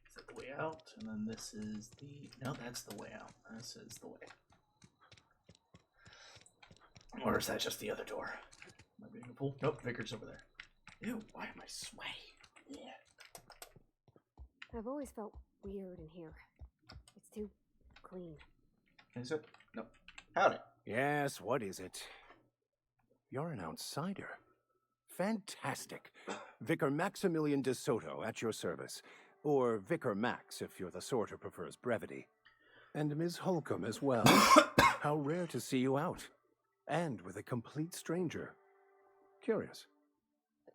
Is that the way out? And then this is the... No, that's the way out. This is the way. Or is that just the other door? Am I being a fool? Nope, Vicar's over there. Ew, why am I sweaty? Yeah. I've always felt weird in here. It's too clean. Is it? No. Howdy. Yes, what is it? You're an outsider. Fantastic. Vicar Maximilian de Soto at your service. Or Vicar Max if you're the sort who prefers brevity. And Ms. Holcomb as well. How rare to see you out. And with a complete stranger. Curious.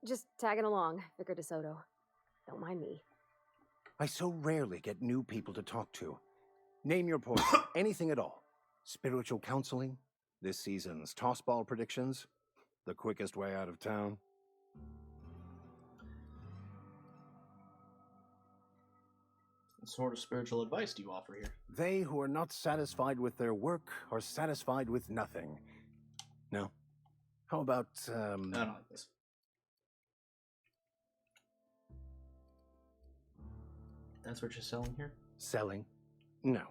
Just tagging along, Vicar de Soto. Don't mind me. I so rarely get new people to talk to. Name your point. Anything at all. Spiritual counseling? This season's tossball predictions? The quickest way out of town? What sort of spiritual advice do you offer here? They who are not satisfied with their work are satisfied with nothing. No? How about, I don't like this. That's what you're selling here? Selling? No.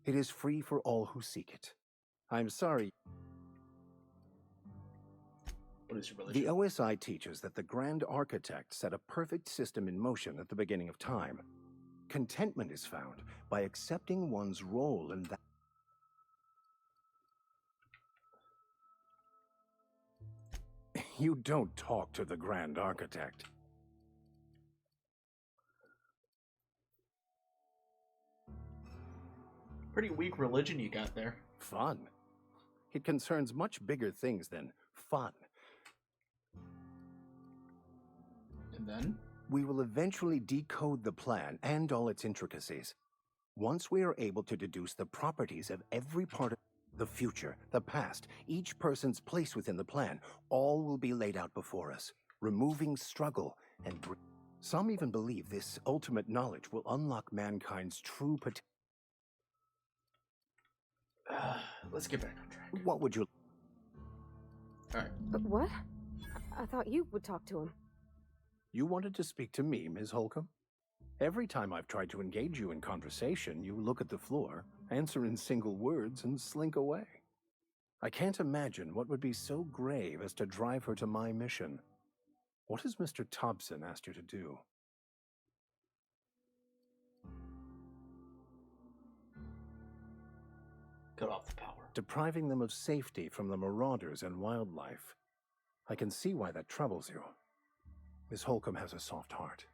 It is free for all who seek it. I'm sorry. What is your religion? The OSI teaches that the Grand Architect set a perfect system in motion at the beginning of time. Contentment is found by accepting one's role in that. You don't talk to the Grand Architect. Pretty weak religion you got there. Fun. It concerns much bigger things than fun. And then? We will eventually decode the plan and all its intricacies. Once we are able to deduce the properties of every part of the future, the past, each person's place within the plan, all will be laid out before us, removing struggle and some even believe this ultimate knowledge will unlock mankind's true potential. Let's get back on track. What would you... Alright. What? I thought you would talk to him. You wanted to speak to me, Ms. Holcomb? Every time I've tried to engage you in conversation, you look at the floor, answer in single words, and slink away. I can't imagine what would be so grave as to drive her to my mission. What has Mr. Thompson asked you to do? Cut off the power. Depriving them of safety from the marauders and wildlife. I can see why that troubles you. Miss Holcomb has a soft heart.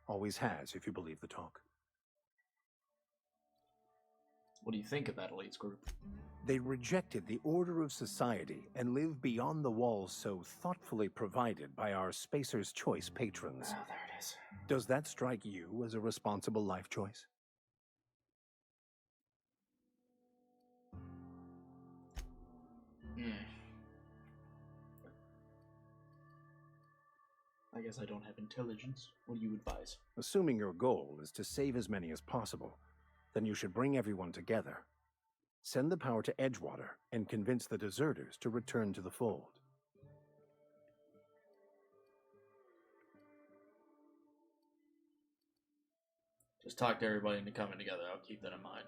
Always has, if you believe the talk. What do you think of that elites group? They rejected the order of society and live beyond the walls so thoughtfully provided by our Spacer's Choice patrons. Oh, there it is. Does that strike you as a responsible life choice? I guess I don't have intelligence. What do you advise? Assuming your goal is to save as many as possible, then you should bring everyone together. Send the power to Edgewater and convince the deserters to return to the fold. Just talk to everybody into coming together. I'll keep that in mind.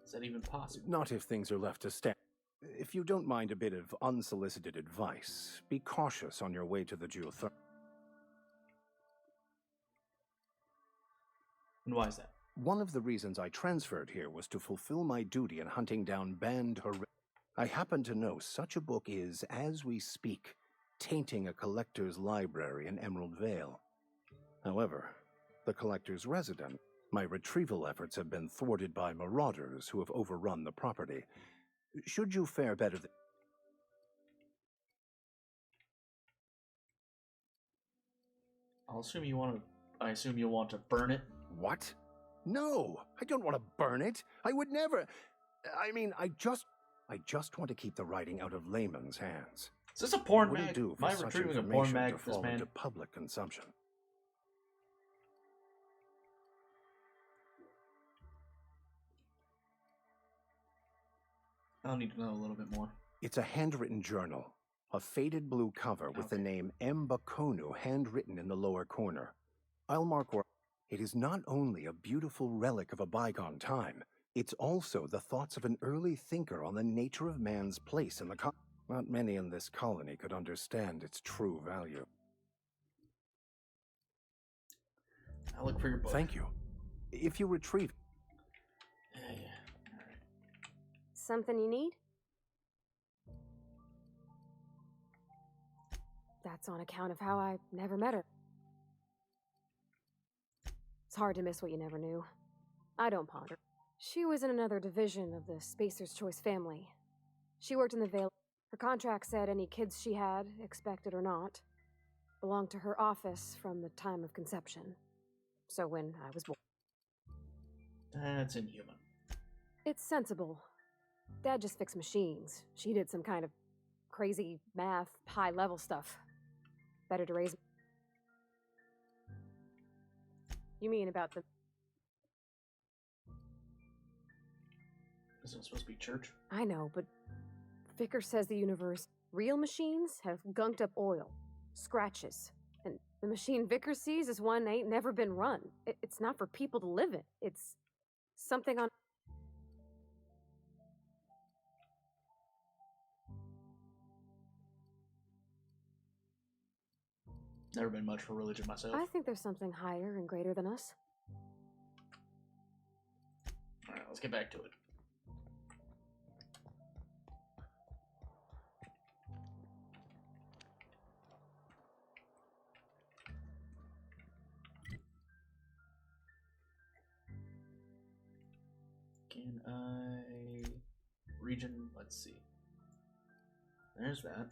Is that even possible? Not if things are left to stand. If you don't mind a bit of unsolicited advice, be cautious on your way to the geothermal. And why is that? One of the reasons I transferred here was to fulfill my duty in hunting down banned I happen to know such a book is, as we speak, tainting a collector's library in Emerald Vale. However, the collector's resident, my retrieval efforts have been thwarted by marauders who have overrun the property. Should you fare better than... I assume you want to burn it? What? No, I don't want to burn it. I would never. I mean, I just want to keep the writing out of layman's hands. Is this a porn mag? mag? Do Am I for such retrieving a porn information mag to for this fall man? into public consumption? I'll need to know a little bit more. It's a handwritten journal. A faded blue cover with the name M. Bakonu handwritten in the lower corner. I'll mark where. It is not only a beautiful relic of a bygone time, it's also the thoughts of an early thinker on the nature of man's place in the Not many in this colony could understand its true value. I'll look for your book. Thank you. If you retrieve... Yeah. All right. Something you need? That's on account of how I never met her. It's hard to miss what you never knew. I don't ponder. She was in another division of the Spacer's Choice family. She worked in the Vale. Her contract said any kids she had, expected or not, belonged to her office from the time of conception. So when I was born. That's inhuman. It's sensible. Dad just fixed machines. She did some kind of crazy math, high-level stuff. Better to raise... You mean about the... Isn't it supposed to be church? I know, but Vicker says the universe... Real machines have gunked up oil, scratches, and the machine Vicker sees is one ain't never been run. It's not for people to live in. It's something on... Never been much for religion myself. I think there's something higher and greater than us. Alright, let's get back to it. Can I... Region, let's see. There's that.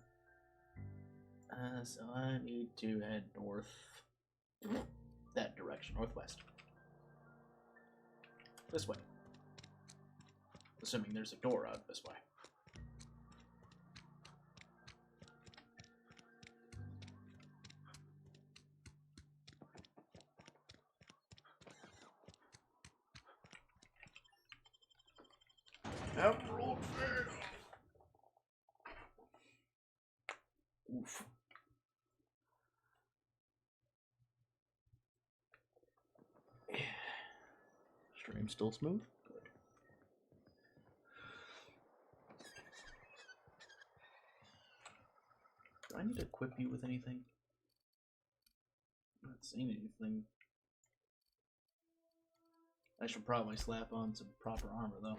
So I need to head north. That direction, northwest. This way. Assuming there's a door out this way. Emerald Vale. Oof. Stream still smooth? Good. Do I need to equip you with anything? I'm not seeing anything. I should probably slap on some proper armor though.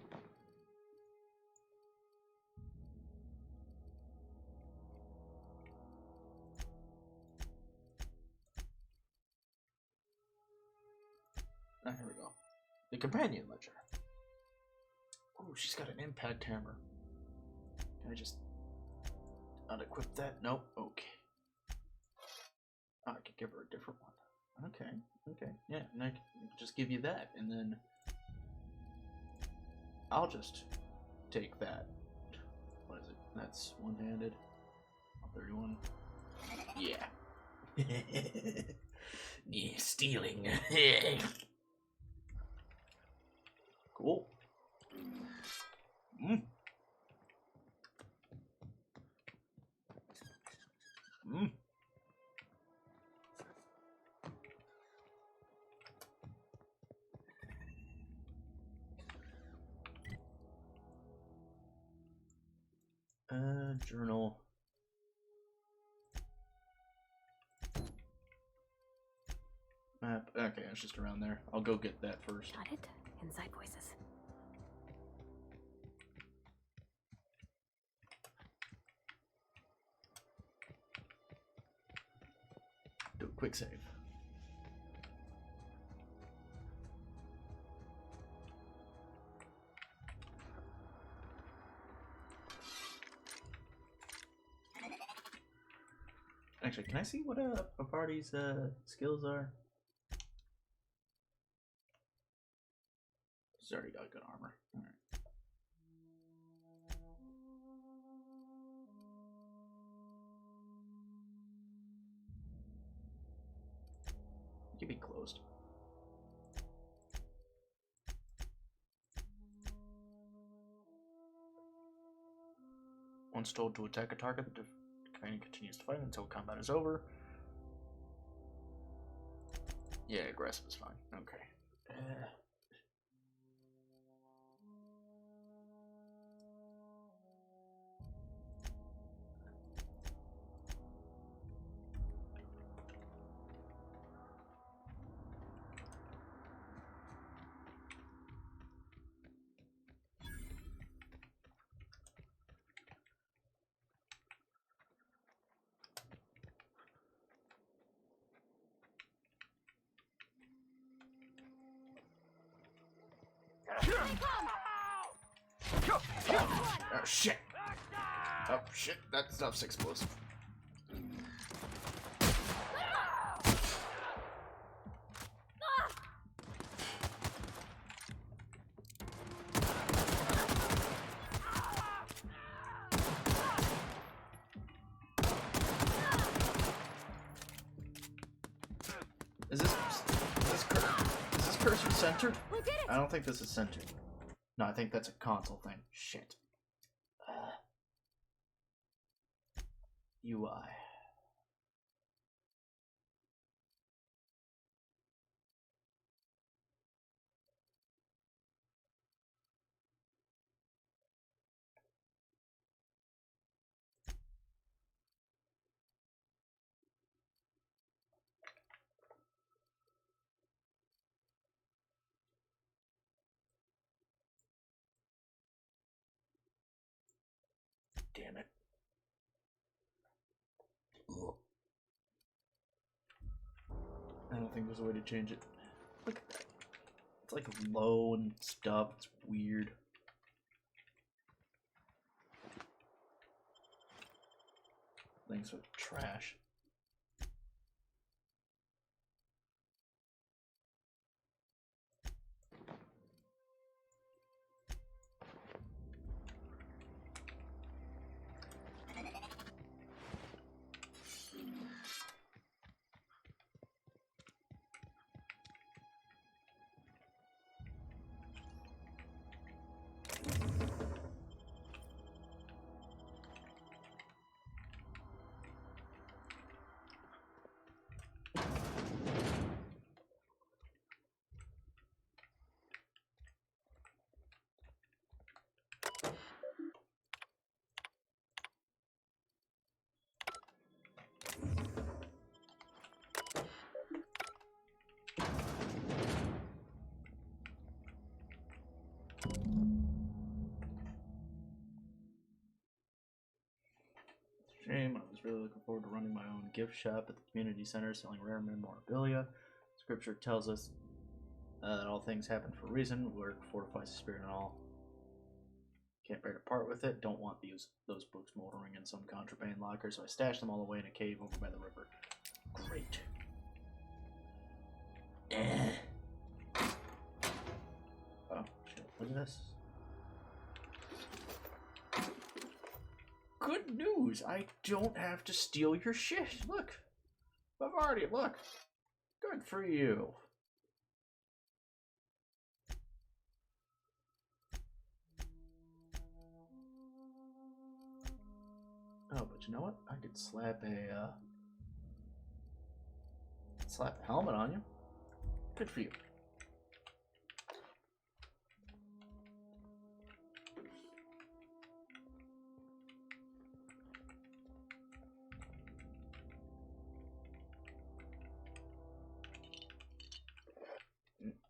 Ah, here we go. The companion ledger. Oh, she's got an impact hammer. Can I just unequip that? Nope. Okay. Oh, I could give her a different one. Okay. Okay. Yeah, and I can just give you that, and then I'll just take that. What is it? That's one-handed. 31. Yeah. Yeah, stealing. Cool. Mm. Mm. Journal. Map. Okay, it's just around there. I'll go get that first. Got it. Inside voices. Do a quick save. Actually, can I see what a party's skills are? She's already got good armor. All right. You can be closed. Once told to attack a target, the companion continues to fight until combat is over. Yeah, aggressive is fine. Okay. Oh shit! Oh shit, that stuff's explosive. Is this cursor centered? I don't think this is centered. No, I think that's a console thing. Shit. UI. Damn it. Ugh. I don't think there's a way to change it. Look at that. It's like low and stuff. It's weird. Things with trash. Shame. I was really looking forward to running my own gift shop at the community center selling rare memorabilia. Scripture tells us that all things happen for a reason. Work fortifies the spirit and all. Can't bear to part with it. Don't want those books moldering in some contraband locker, so I stashed them all away in a cave over by the river. Great. Oh, shit. Look at this. Good news! I don't have to steal your shit. Look. I've already, look. Good for you. Oh, but you know what? I could slap a helmet on you. Good for you.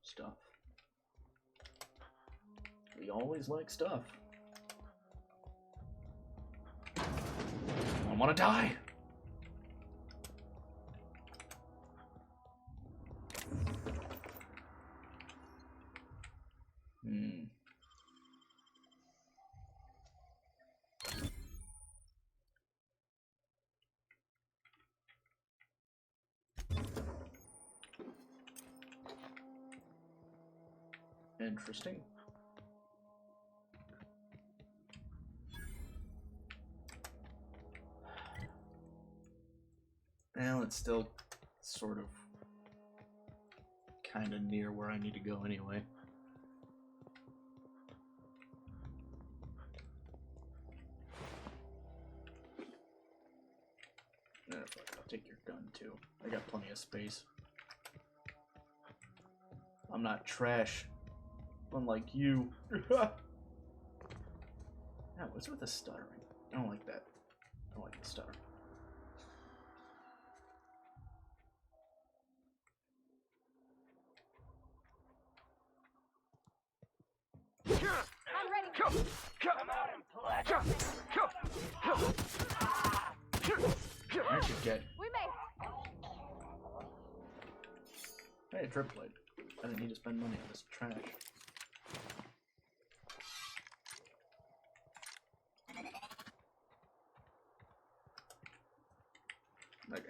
Stuff. We always like stuff. I want to die. Interesting. Well, it's still sort of kind of near where I need to go anyway. Fuck it, I'll take your gun too. I got plenty of space. I'm not trash. Unlike you. Yeah, what's with the stuttering? I don't like that. I don't like the stuttering. I'm ready. Come out and play. I should get. We made Hey, a triplet. I didn't need to spend money on this trash. Okay.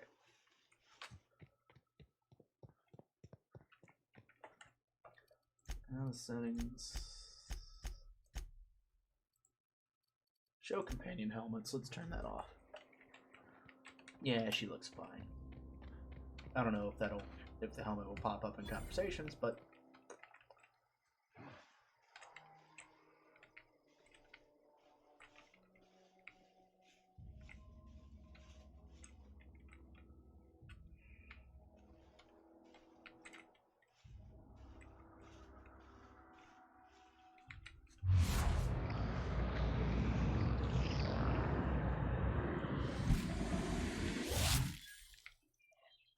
Now the settings. Show companion helmets. Let's turn that off. Yeah, she looks fine. I don't know if the helmet will pop up in conversations, but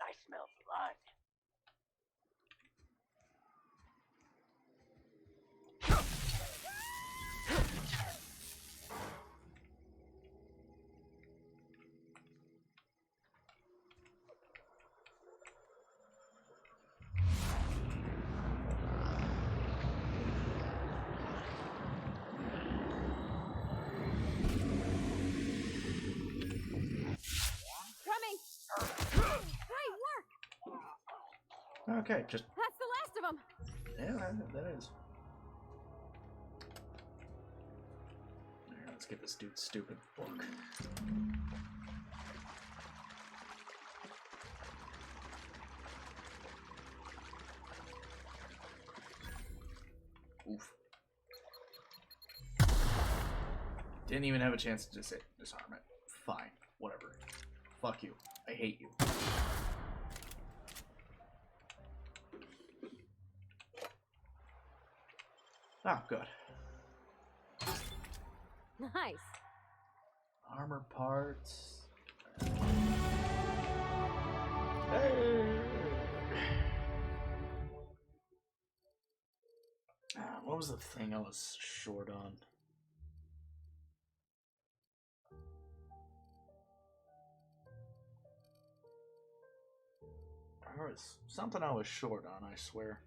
I smell blood. Coming! Great work! okay, just That's the last of them! yeah, that is. Alright, let's get this dude's stupid book. Oof. Didn't even have a chance to disarm it. Fine, whatever. Fuck you. I hate you. Oh, good. Nice. Armor parts. Hey. What was the thing I was short on? There was something I was short on, I swear.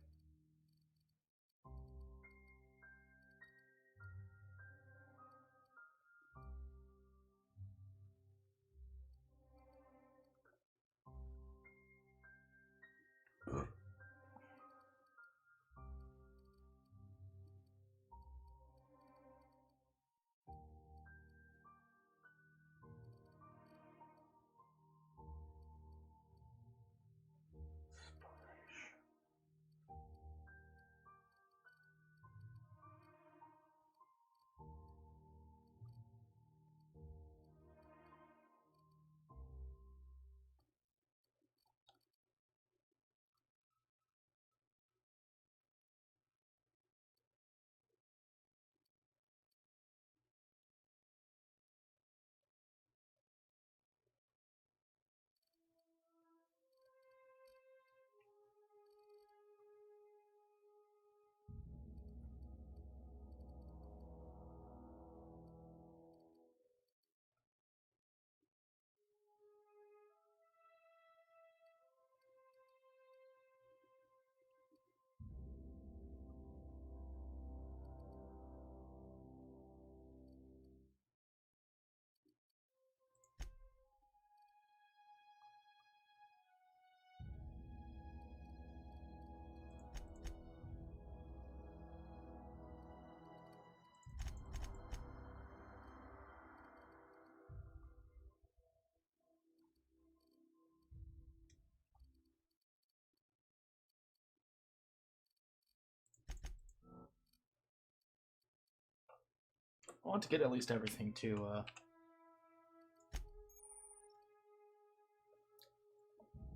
I want to get at least everything to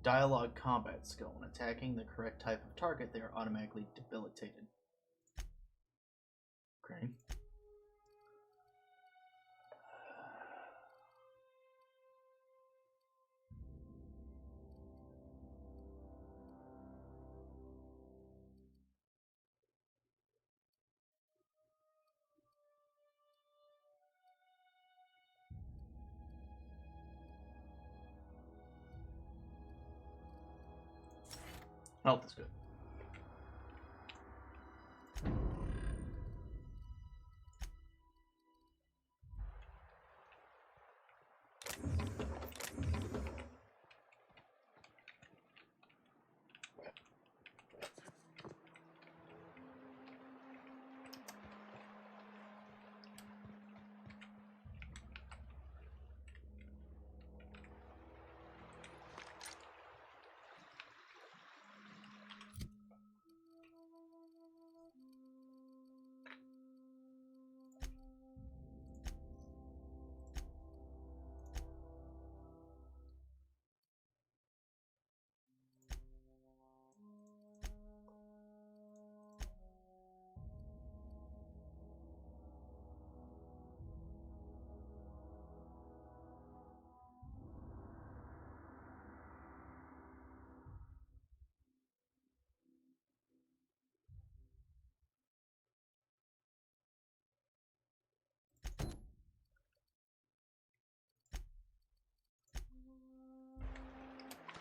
dialogue combat skill. When attacking the correct type of target, they are automatically debilitated. Okay. Health is good.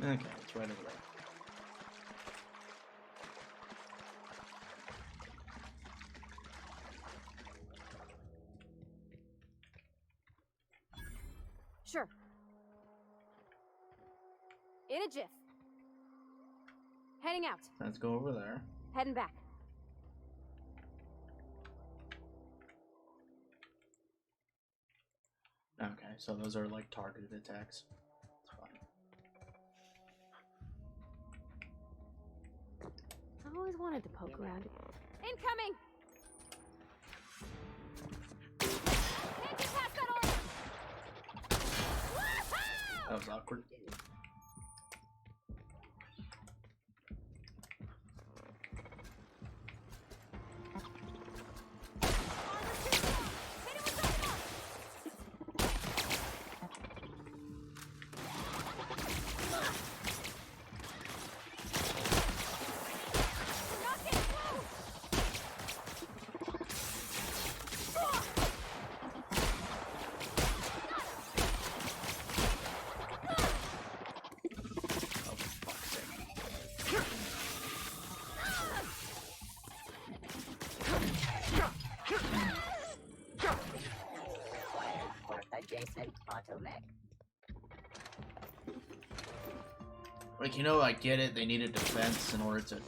Okay, it's right over there. Sure. In a jiff. Heading out. Let's go over there. Heading back. Okay, so those are like targeted attacks. It's fine. I always wanted to poke around. Incoming! Can't get past that order! Woohoo! That was awkward. Like, you know, I get it, they needed defense in order to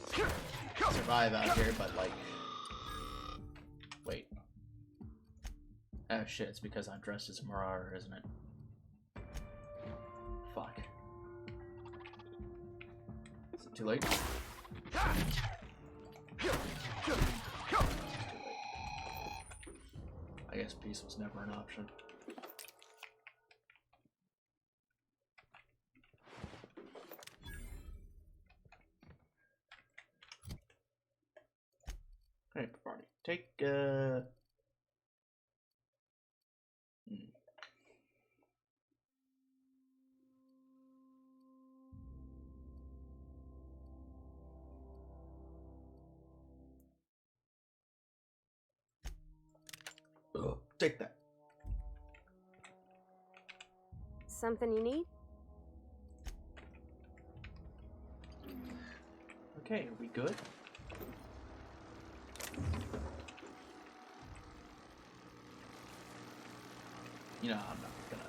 survive out here, but like... Wait. Oh shit, it's because I'm dressed as a marauder, isn't it? Fuck. Is it too late? I guess peace was never an option. Hey, party. Take, take that. Something you need? Okay, are we good? You know, I'm not gonna...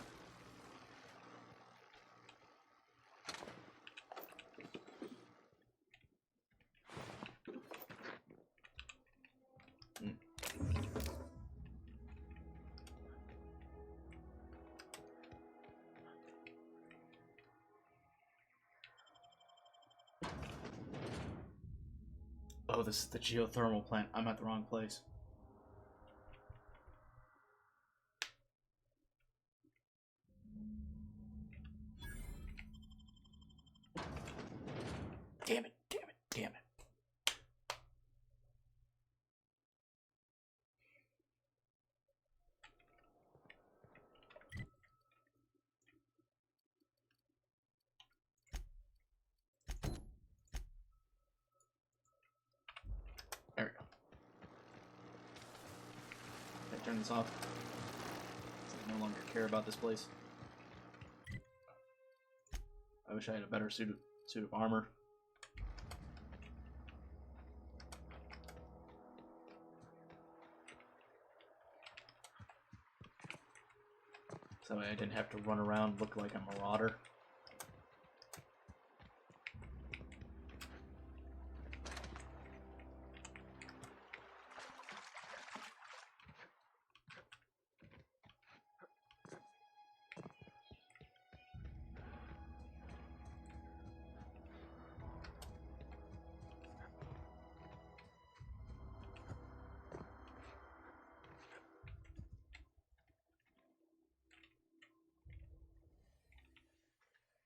Oh, this is the geothermal plant. I'm at the wrong place. Damn it, damn it, damn it. There we go. Can I turn this off? I no longer care about this place. I wish I had a better suit of armor. So I didn't have to run around look like a marauder.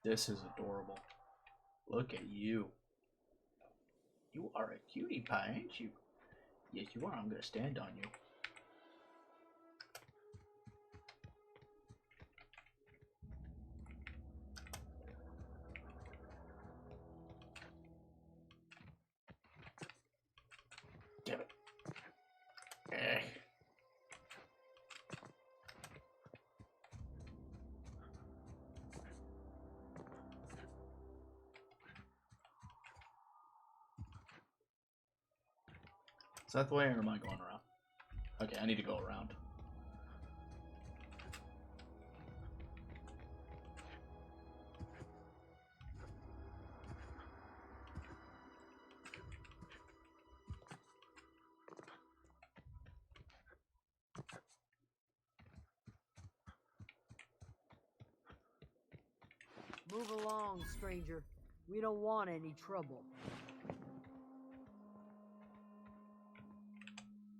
This is adorable. Look at you. You are a cutie pie, ain't you? Yes, you are. I'm gonna stand on you. Damn it. Eh. Is that the way, or am I going around? Okay, I need to go around. Move along, stranger. We don't want any trouble.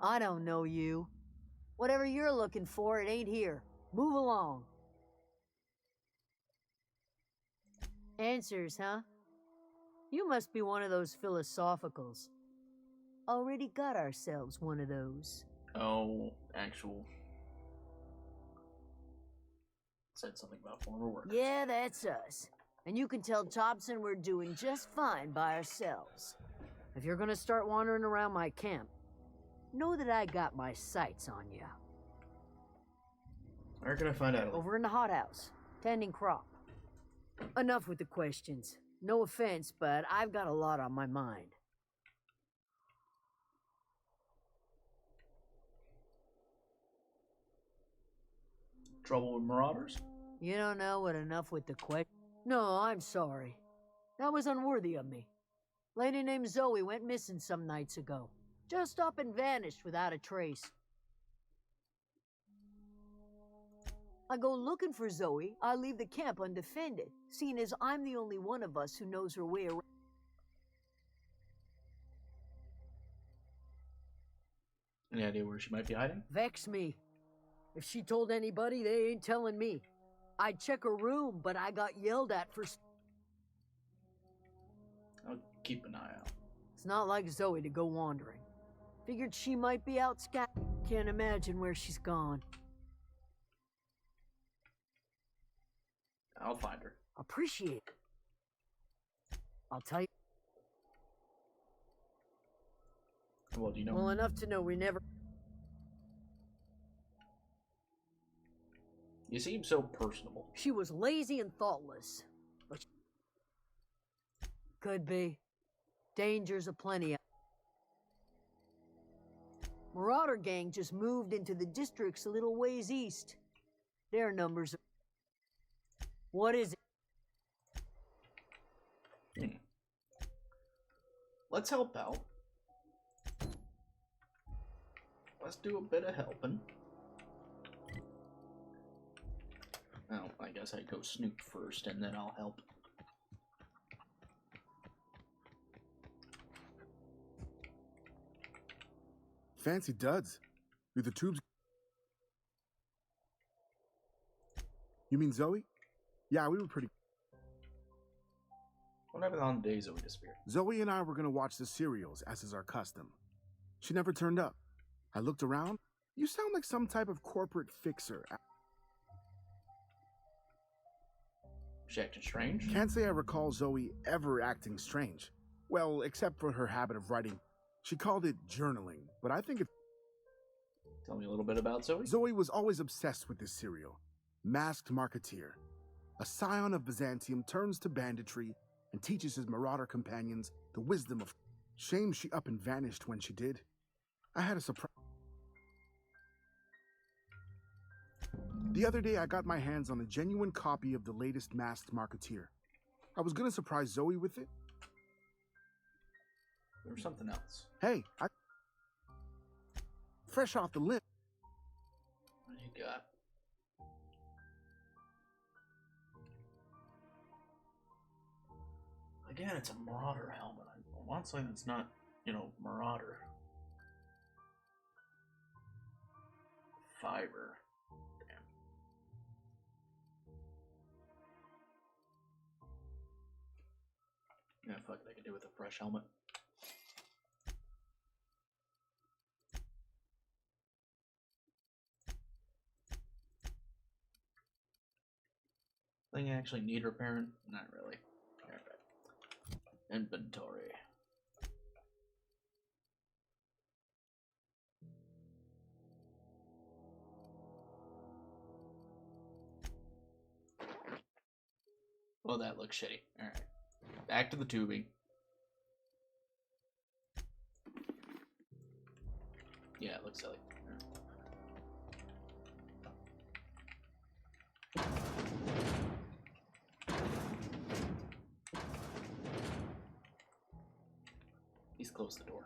I don't know you. Whatever you're looking for, it ain't here. Move along. Answers, huh? You must be one of those philosophicals. Already got ourselves one of those. Oh, actual. Said something about former work. Yeah, that's us. And you can tell Thompson we're doing just fine by ourselves. If you're gonna start wandering around my camp, know that I got my sights on you. Where can I find out? Over in the hothouse, tending crop. Enough with the questions. No offense, but I've got a lot on my mind. Trouble with marauders? You don't know what enough with the question? No, I'm sorry. That was unworthy of me. Lady named Zoe went missing some nights ago. Just up and vanished without a trace. I go looking for Zoe, I leave the camp undefended, seeing as I'm the only one of us who knows her way around. Any idea where she might be hiding? Vex me. If she told anybody, they ain't telling me. I'd check her room, but I got yelled at for... I'll keep an eye out. It's not like Zoe to go wandering. Figured she might be out Can't imagine where she's gone. I'll find her. Appreciate it. I'll tell you. Well, do you know? Well, enough to know we never... You seem so personable. She was lazy and thoughtless. But could be. Dangers aplenty. Marauder gang just moved into the districts a little ways east. Their numbers are... What is it? Let's help out. Let's do a bit of helping. Well, I guess I'd go snoop first, and then I'll help. Fancy duds. Do the tubes... You mean Zoe? Yeah, we were pretty... What happened on the day Zoe disappeared? Zoe and I were gonna watch the serials, as is our custom. She never turned up. I looked around. You sound like some type of corporate fixer. She acting strange? Can't say I recall Zoe ever acting strange. Well, except for her habit of writing. She called it journaling, but I think it... Tell me a little bit about Zoe. Zoe was always obsessed with this serial. Masked Marketeer. A scion of Byzantium turns to banditry and teaches his marauder companions the wisdom of... Shame she up and vanished when she did. I had a surprise. The other day, I got my hands on a genuine copy of the latest Masked Marketeer. I was gonna surprise Zoe with it. There was something else. Hey, fresh off the lip. What do you got? Again, it's a Marauder helmet. I want something that's not, Marauder. Fiber. Damn. Yeah, fuck it, I can do with a fresh helmet. Thing I actually need repairing? Not really. Alright. Inventory. Well, that looks shitty. Alright. Back to the tubing. Yeah, it looks silly. Please close the door.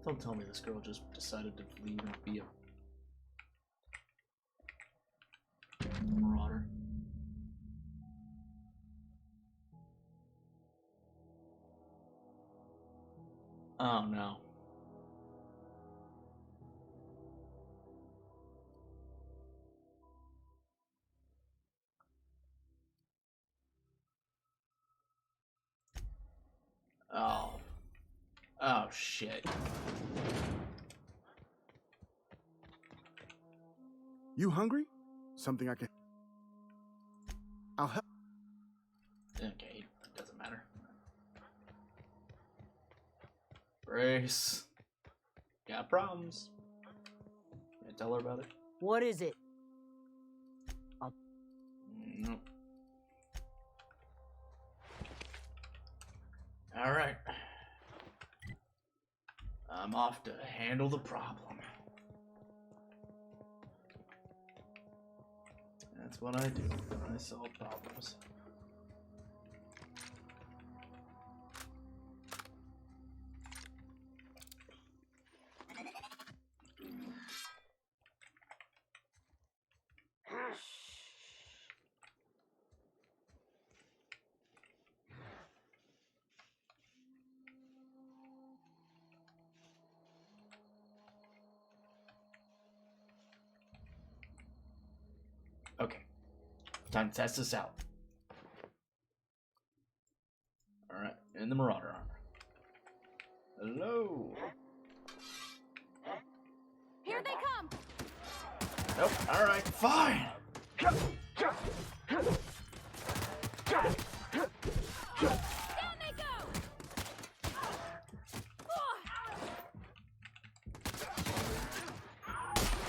Don't tell me this girl just decided to leave and be a marauder. Oh no. Oh. Oh shit. You hungry? Something I can... I'll help. Okay, it doesn't matter. Grace. Got problems. Can I tell her about it? What is it? Nope. Alright. I'm off to handle the problem. That's what I do. I solve problems. Okay, time to test this out. Alright, in the Marauder armor. Hello. Here they come! Nope, alright, fine. Down they go!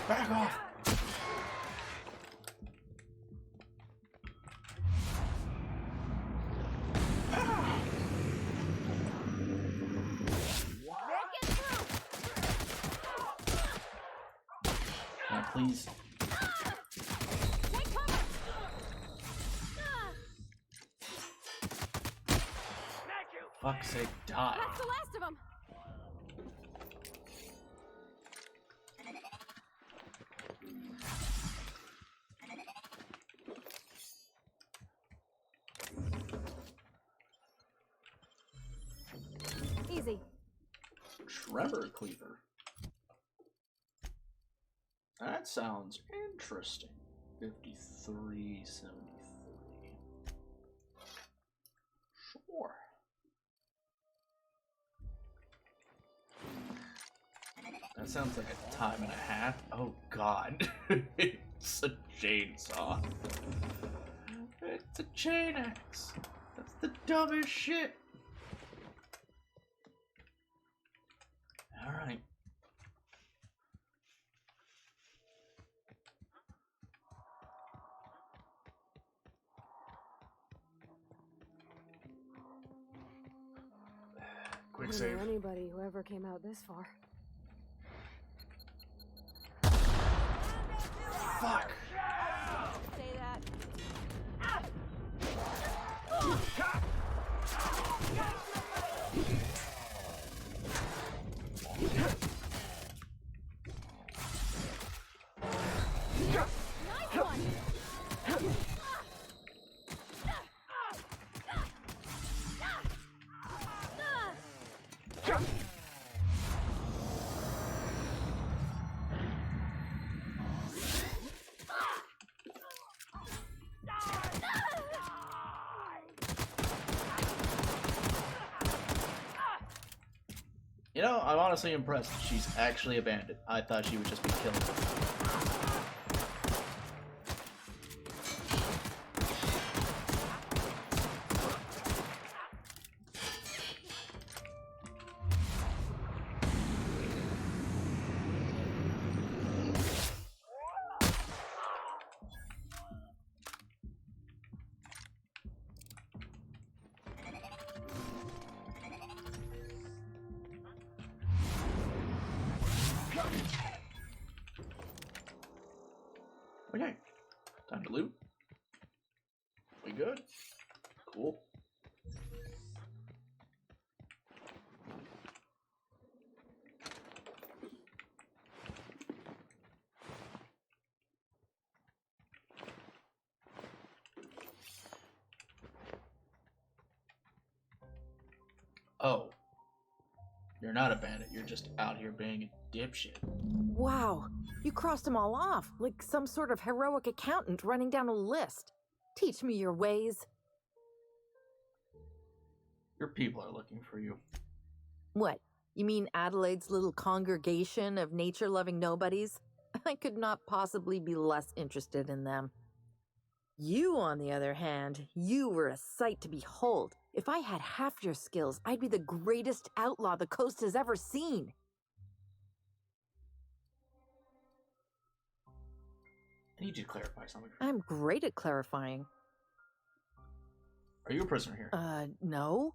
Back off. please. Fuck's sake, die. That's the last of them. Easy. Tremor Cleaver. That sounds interesting. 5373. Sure. That sounds like a time and a half. Oh god. It's a chainsaw. It's a chain axe. That's the dumbest shit. Alright. Quick I save. know anybody who ever came out this far. Fuck. Say that. Nice one. You know, I'm honestly impressed. She's actually a bandit. I thought she would just be killing people. Okay, time to loot. We good? Cool. Oh. You're not a bandit, you're just out here being a dipshit. Wow, you crossed them all off, like some sort of heroic accountant running down a list. Teach me your ways. Your people are looking for you. What? You mean Adelaide's little congregation of nature-loving nobodies? I could not possibly be less interested in them. You, on the other hand, you were a sight to behold. If I had half your skills, I'd be the greatest outlaw the coast has ever seen. I need you to clarify something. I'm great at clarifying. Are you a prisoner here? No.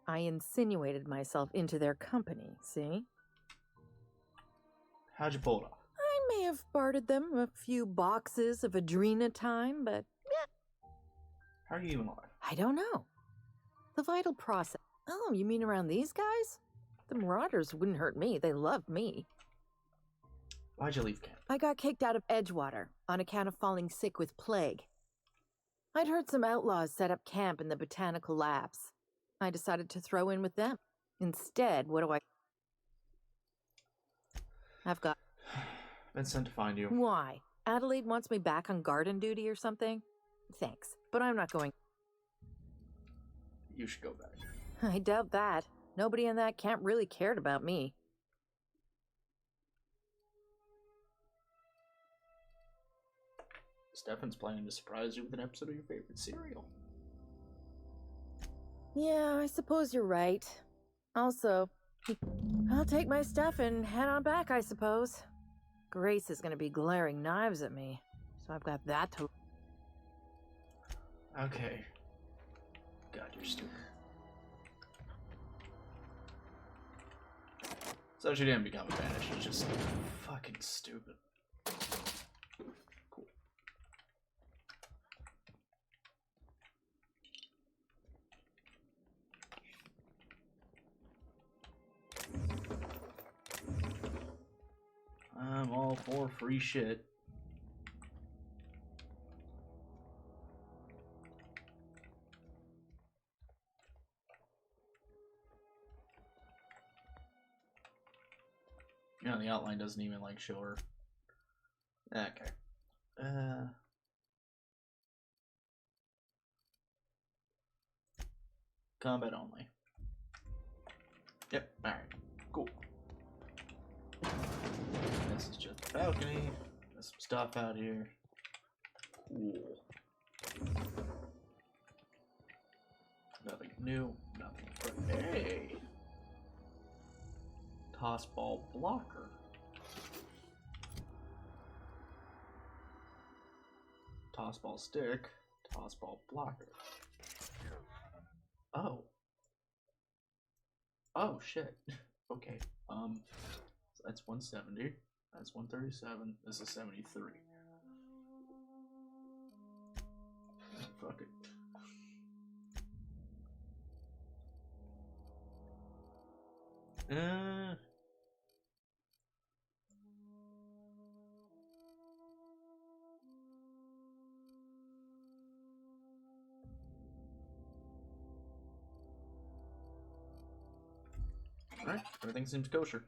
I insinuated myself into their company, see? How'd you pull it off? I may have bartered them a few boxes of Adrena time, but yeah. How are you even alive? I don't know. The vital process. Oh, you mean around these guys? The Marauders wouldn't hurt me. They love me. Why'd you leave camp? I got kicked out of Edgewater on account of falling sick with plague. I'd heard some outlaws set up camp in the botanical labs. I decided to throw in with them. Instead, what do I've got... Been sent to find you. Why? Adelaide wants me back on garden duty or something? Thanks, but I'm not going... You should go back. I doubt that. Nobody in that camp really cared about me. Stefan's planning to surprise you with an episode of your favorite cereal. Yeah, I suppose you're right. Also, I'll take my stuff and head on back, I suppose. Grace is gonna be glaring knives at me, so I've got that to... Okay. God, you're stupid. So she didn't become a bandit, she's just fucking stupid. more free shit. You know, the outline doesn't even like show her. Okay. Combat only. Yep, alright. Cool. This is just the balcony. There's some stuff out here. Cool. Nothing new. Nothing for. Hey! Toss ball blocker. Toss ball stick. Toss ball blocker. Oh. Oh shit. Okay. So that's 170. That's 137. This is 73. Fuck it. Alright, everything seems kosher.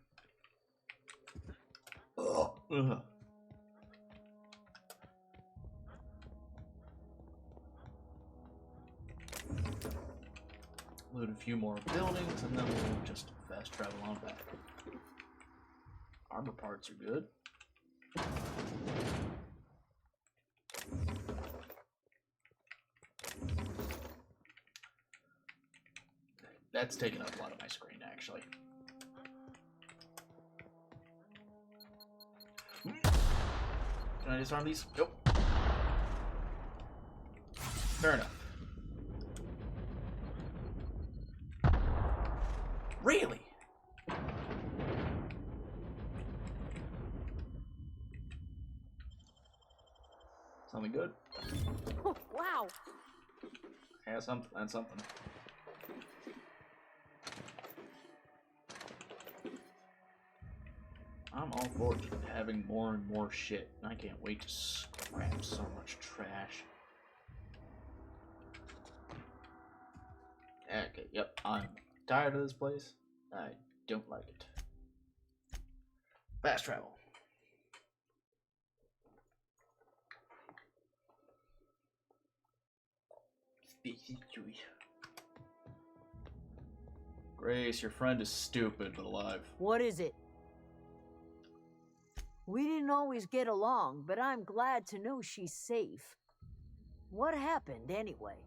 Ugh. Loot a few more buildings and then we'll just fast travel on back. Armor parts are good. That's taking up a lot of my screen, actually. Can I disarm these? Nope. Fair enough. Really? Something good? Oh, wow. Yeah, that's something. I'm all for just having more and more shit. I can't wait to scrap so much trash. Okay, yep, I'm tired of this place. I don't like it. Fast travel. Grace, your friend is stupid but alive. What is it? We didn't always get along, but I'm glad to know she's safe. What happened, anyway?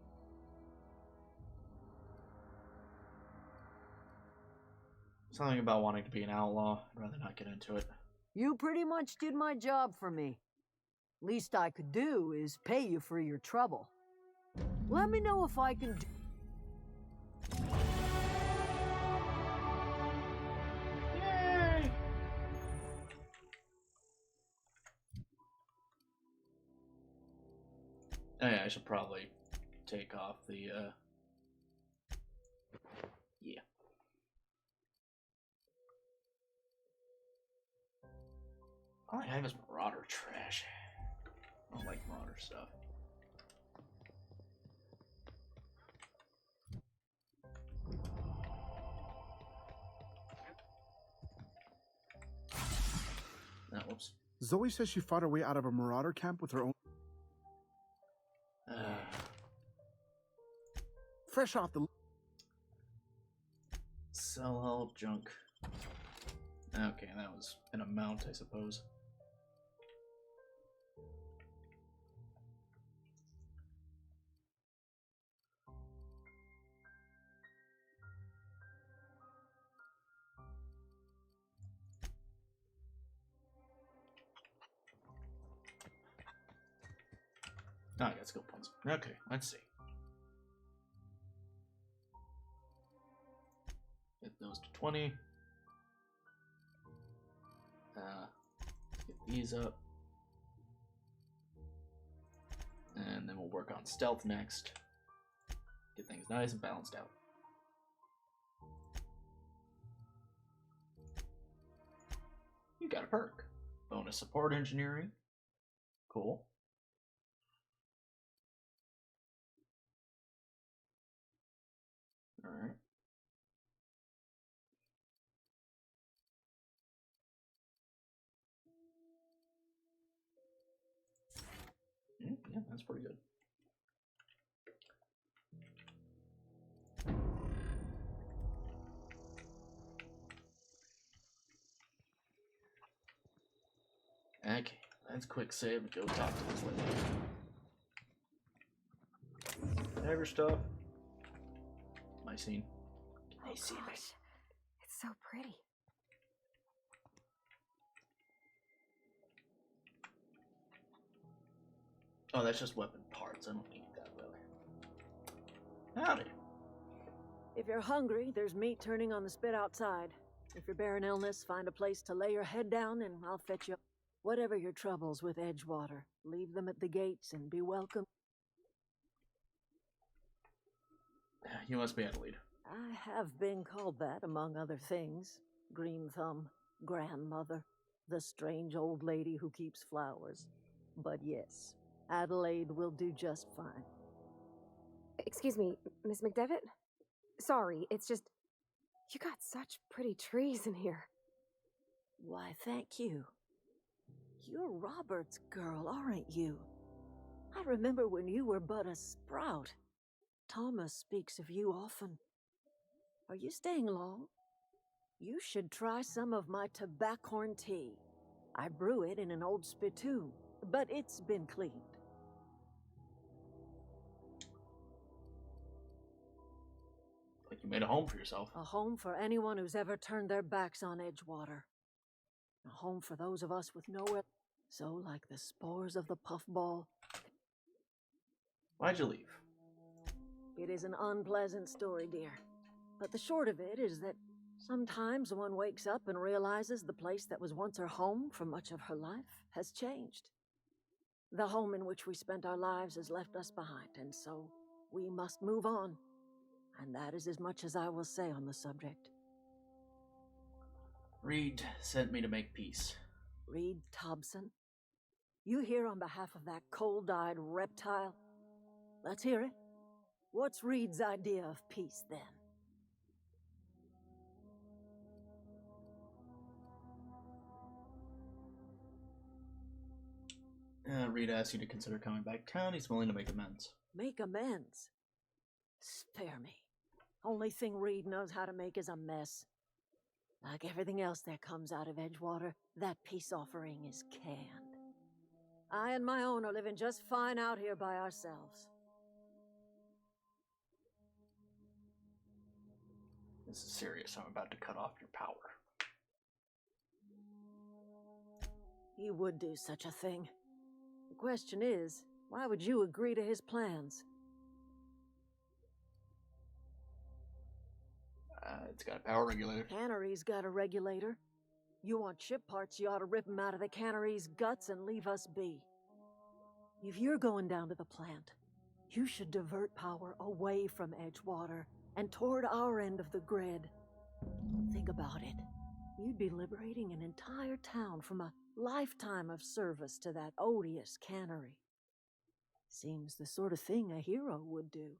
Something about wanting to be an outlaw. I'd rather not get into it. You pretty much did my job for me. Least I could do is pay you for your trouble. Let me know if I can do... Yay! Oh, yeah, I should probably take off the, yeah. All I have is Marauder trash. I don't like Marauder stuff. No, whoops. Zoe says she fought her way out of a marauder camp with her own... Fresh off the... Sell all junk. Okay, that was an amount, I suppose. Oh, I got skill points. Okay, let's see. Get those to 20. Get these up. And then we'll work on stealth next. Get things nice and balanced out. You got a perk. Bonus support engineering. Cool. Alright. Yeah, that's pretty good. Okay, let's quick save and go talk to this lady. Have your stuff. My scene. Oh, gosh. It's so pretty. Oh, that's just weapon parts. I don't need that, really. Howdy. If you're hungry, there's meat turning on the spit outside. If you're bearing illness, find a place to lay your head down and I'll fetch you. Whatever your troubles with Edgewater, leave them at the gates and be welcome. You must be Adelaide. I have been called that, among other things. Green Thumb, grandmother, the strange old lady who keeps flowers. But yes, Adelaide will do just fine. Excuse me, Miss McDevitt? Sorry, it's just... You got such pretty trees in here. Why, thank you. You're Robert's girl, aren't you? I remember when you were but a sprout. Thomas speaks of you often. Are you staying long? You should try some of my tobaccorn tea. I brew it in an old spittoon, but it's been cleaned. Like you made a home for yourself. A home for anyone who's ever turned their backs on Edgewater. A home for those of us with nowhere. So, like the spores of the puffball. Why'd you leave? It is an unpleasant story, dear. But the short of it is that sometimes one wakes up and realizes the place that was once her home for much of her life has changed. The home in which we spent our lives has left us behind, and so we must move on. And that is as much as I will say on the subject. Reed sent me to make peace. Reed Thompson? You here on behalf of that cold-eyed reptile? Let's hear it. What's Reed's idea of peace, then? Reed asked you to consider coming back to town. He's willing to make amends. Make amends? Spare me. Only thing Reed knows how to make is a mess. Like everything else that comes out of Edgewater, that peace offering is canned. I and my own are living just fine out here by ourselves. This is serious. I'm about to cut off your power. He would do such a thing. The question is, why would you agree to his plans? It's got a power regulator. Cannery's got a regulator. You want ship parts, you ought to rip them out of the cannery's guts and leave us be. If you're going down to the plant, you should divert power away from Edgewater and toward our end of the grid. Think about it. You'd be liberating an entire town from a lifetime of service to that odious cannery. Seems the sort of thing a hero would do.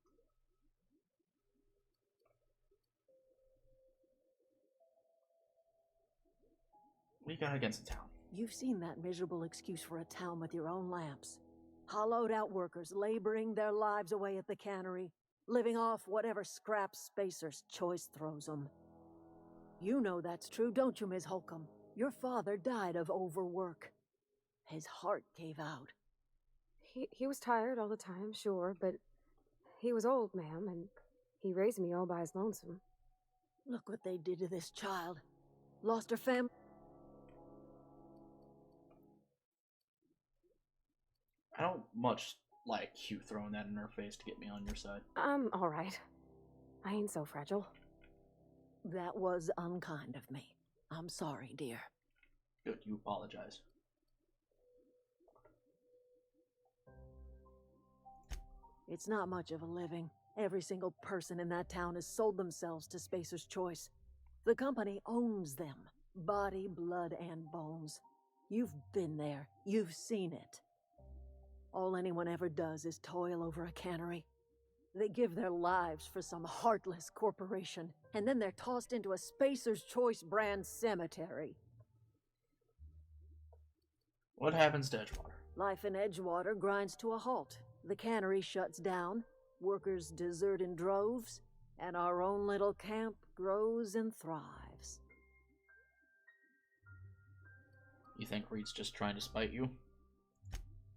What you got against the town? You've seen that miserable excuse for a town with your own lamps. Hollowed out workers laboring their lives away at the cannery, living off whatever scrap Spacer's choice throws them. You know that's true, don't you, Ms. Holcomb? Your father died of overwork. His heart gave out. He was tired all the time, sure, but he was old, ma'am, and he raised me all by his lonesome. Look what they did to this child. Lost her family. I don't much like you throwing that in her face to get me on your side. I'm all right. I ain't so fragile. That was unkind of me. I'm sorry, dear. Good, you apologize. It's not much of a living. Every single person in that town has sold themselves to Spacer's Choice. The company owns them. Body, blood, and bones. You've been there. You've seen it. All anyone ever does is toil over a cannery. They give their lives for some heartless corporation, and then they're tossed into a Spacer's Choice brand cemetery. What happens to Edgewater? Life in Edgewater grinds to a halt. The cannery shuts down, workers desert in droves, and our own little camp grows and thrives. You think Reed's just trying to spite you?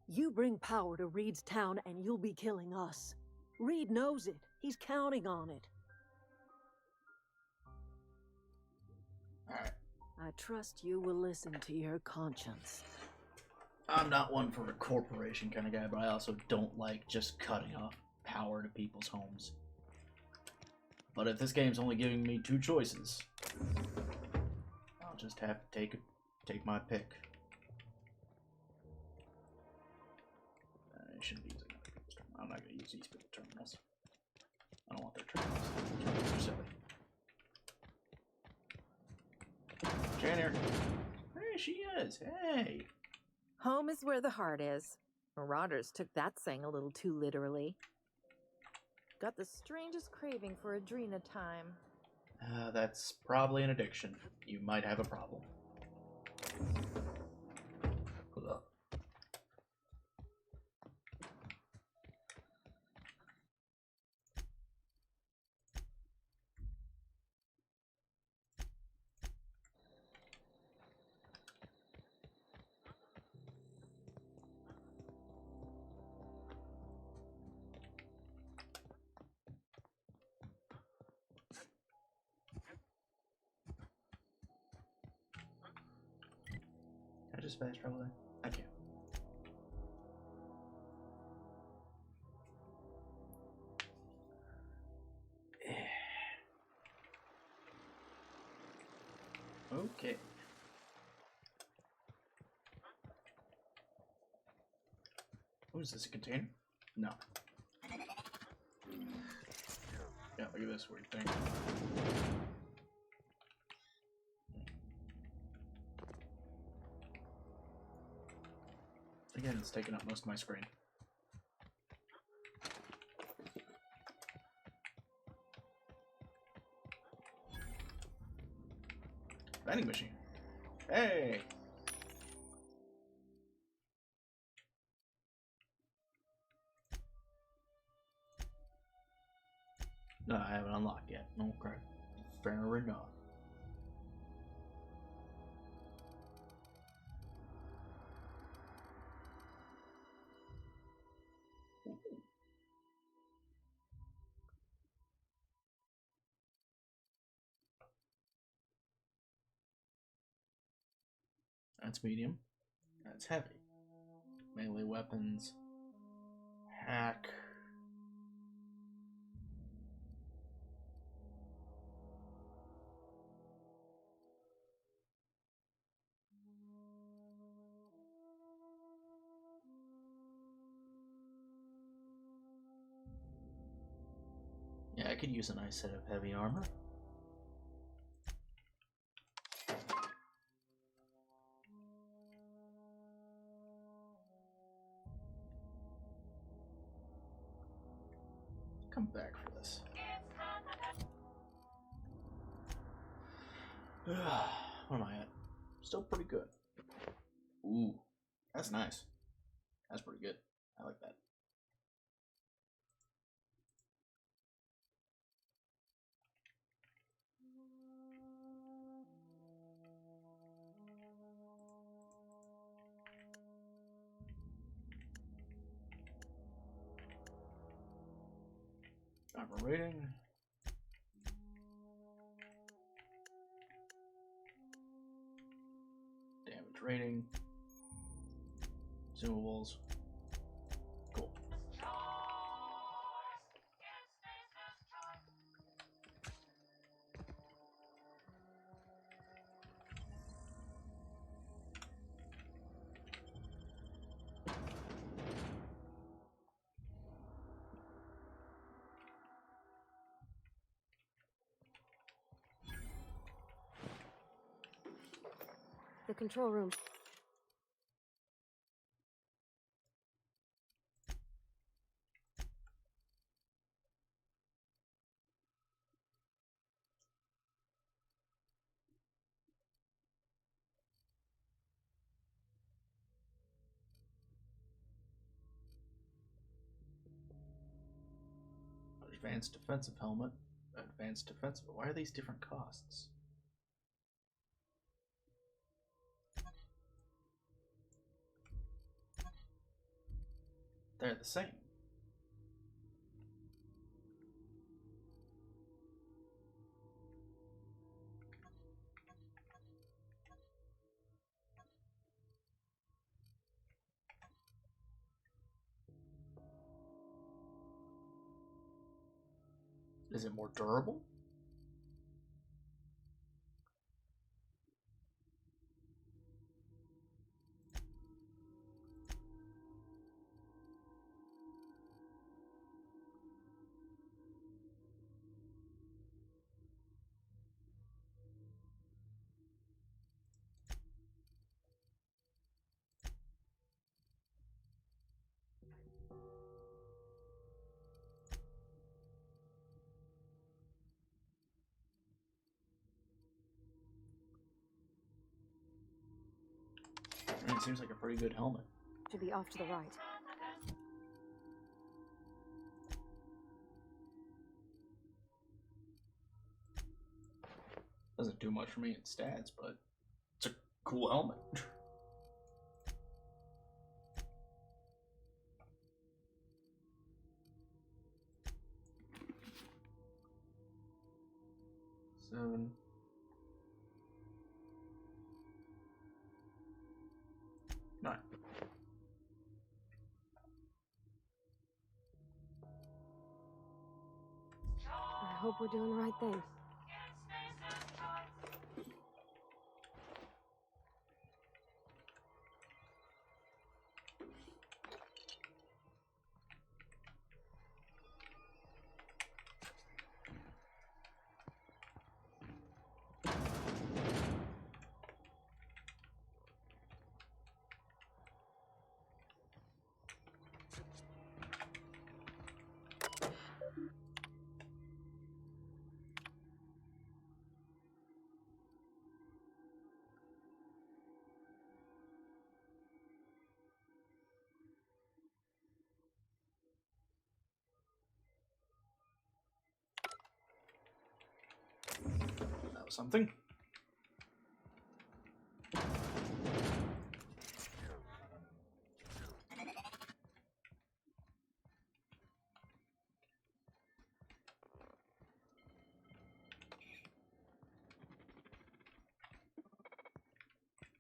You bring power to Reed's town and you'll be killing us. Reed knows it. He's counting on it. Alright. I trust you will listen to your conscience. I'm not one for a corporation kind of guy, but I also don't like just cutting off power to people's homes. But if this game's only giving me 2 choices, I'll just have to take my pick. I shouldn't be using other people's terminals. I'm not going to use these people's terminals. I don't want their terminals. Terminals are silly. Janier. Hey, she is. Hey. Home is where the heart is. Marauders took that saying a little too literally. Got the strangest craving for Adrena time. That's probably an addiction. You might have a problem. Ugh. Can I just fast travel there? I can. Okay. Oh, is this a container? No. Yeah, look at this weird thing. Again, it's taking up most of my screen. Vending machine. Hey! No, I haven't unlocked yet. Okay. Fair enough. That's medium. That's heavy. Melee weapons. Hack. Yeah, I could use a nice set of heavy armor. Come back for this. What am I at? Still pretty good. Ooh, that's nice. That's pretty good. I like that. Armor rating. Damage rating. Consumables. Cool. The control room. Advanced defensive helmet. Advanced defensive. Why are these different costs? They're the same. Is it more durable? It seems like a pretty good helmet. To be off to the right. Doesn't do much for me in stats, but it's a cool helmet. Seven. Nine. I hope we're doing the right thing. That was something.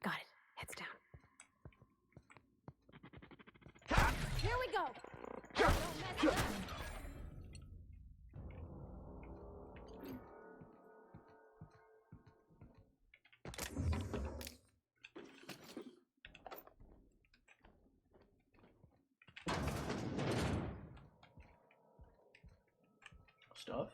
Got it. Heads down. Here we go. Don't mess it up. Stuff.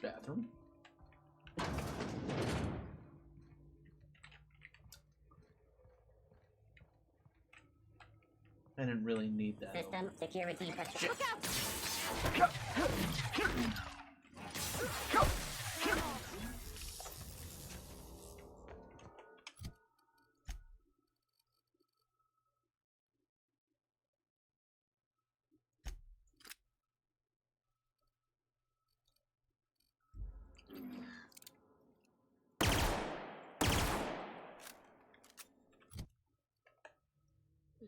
Bathroom. I didn't really need that. System security pressure. Look out!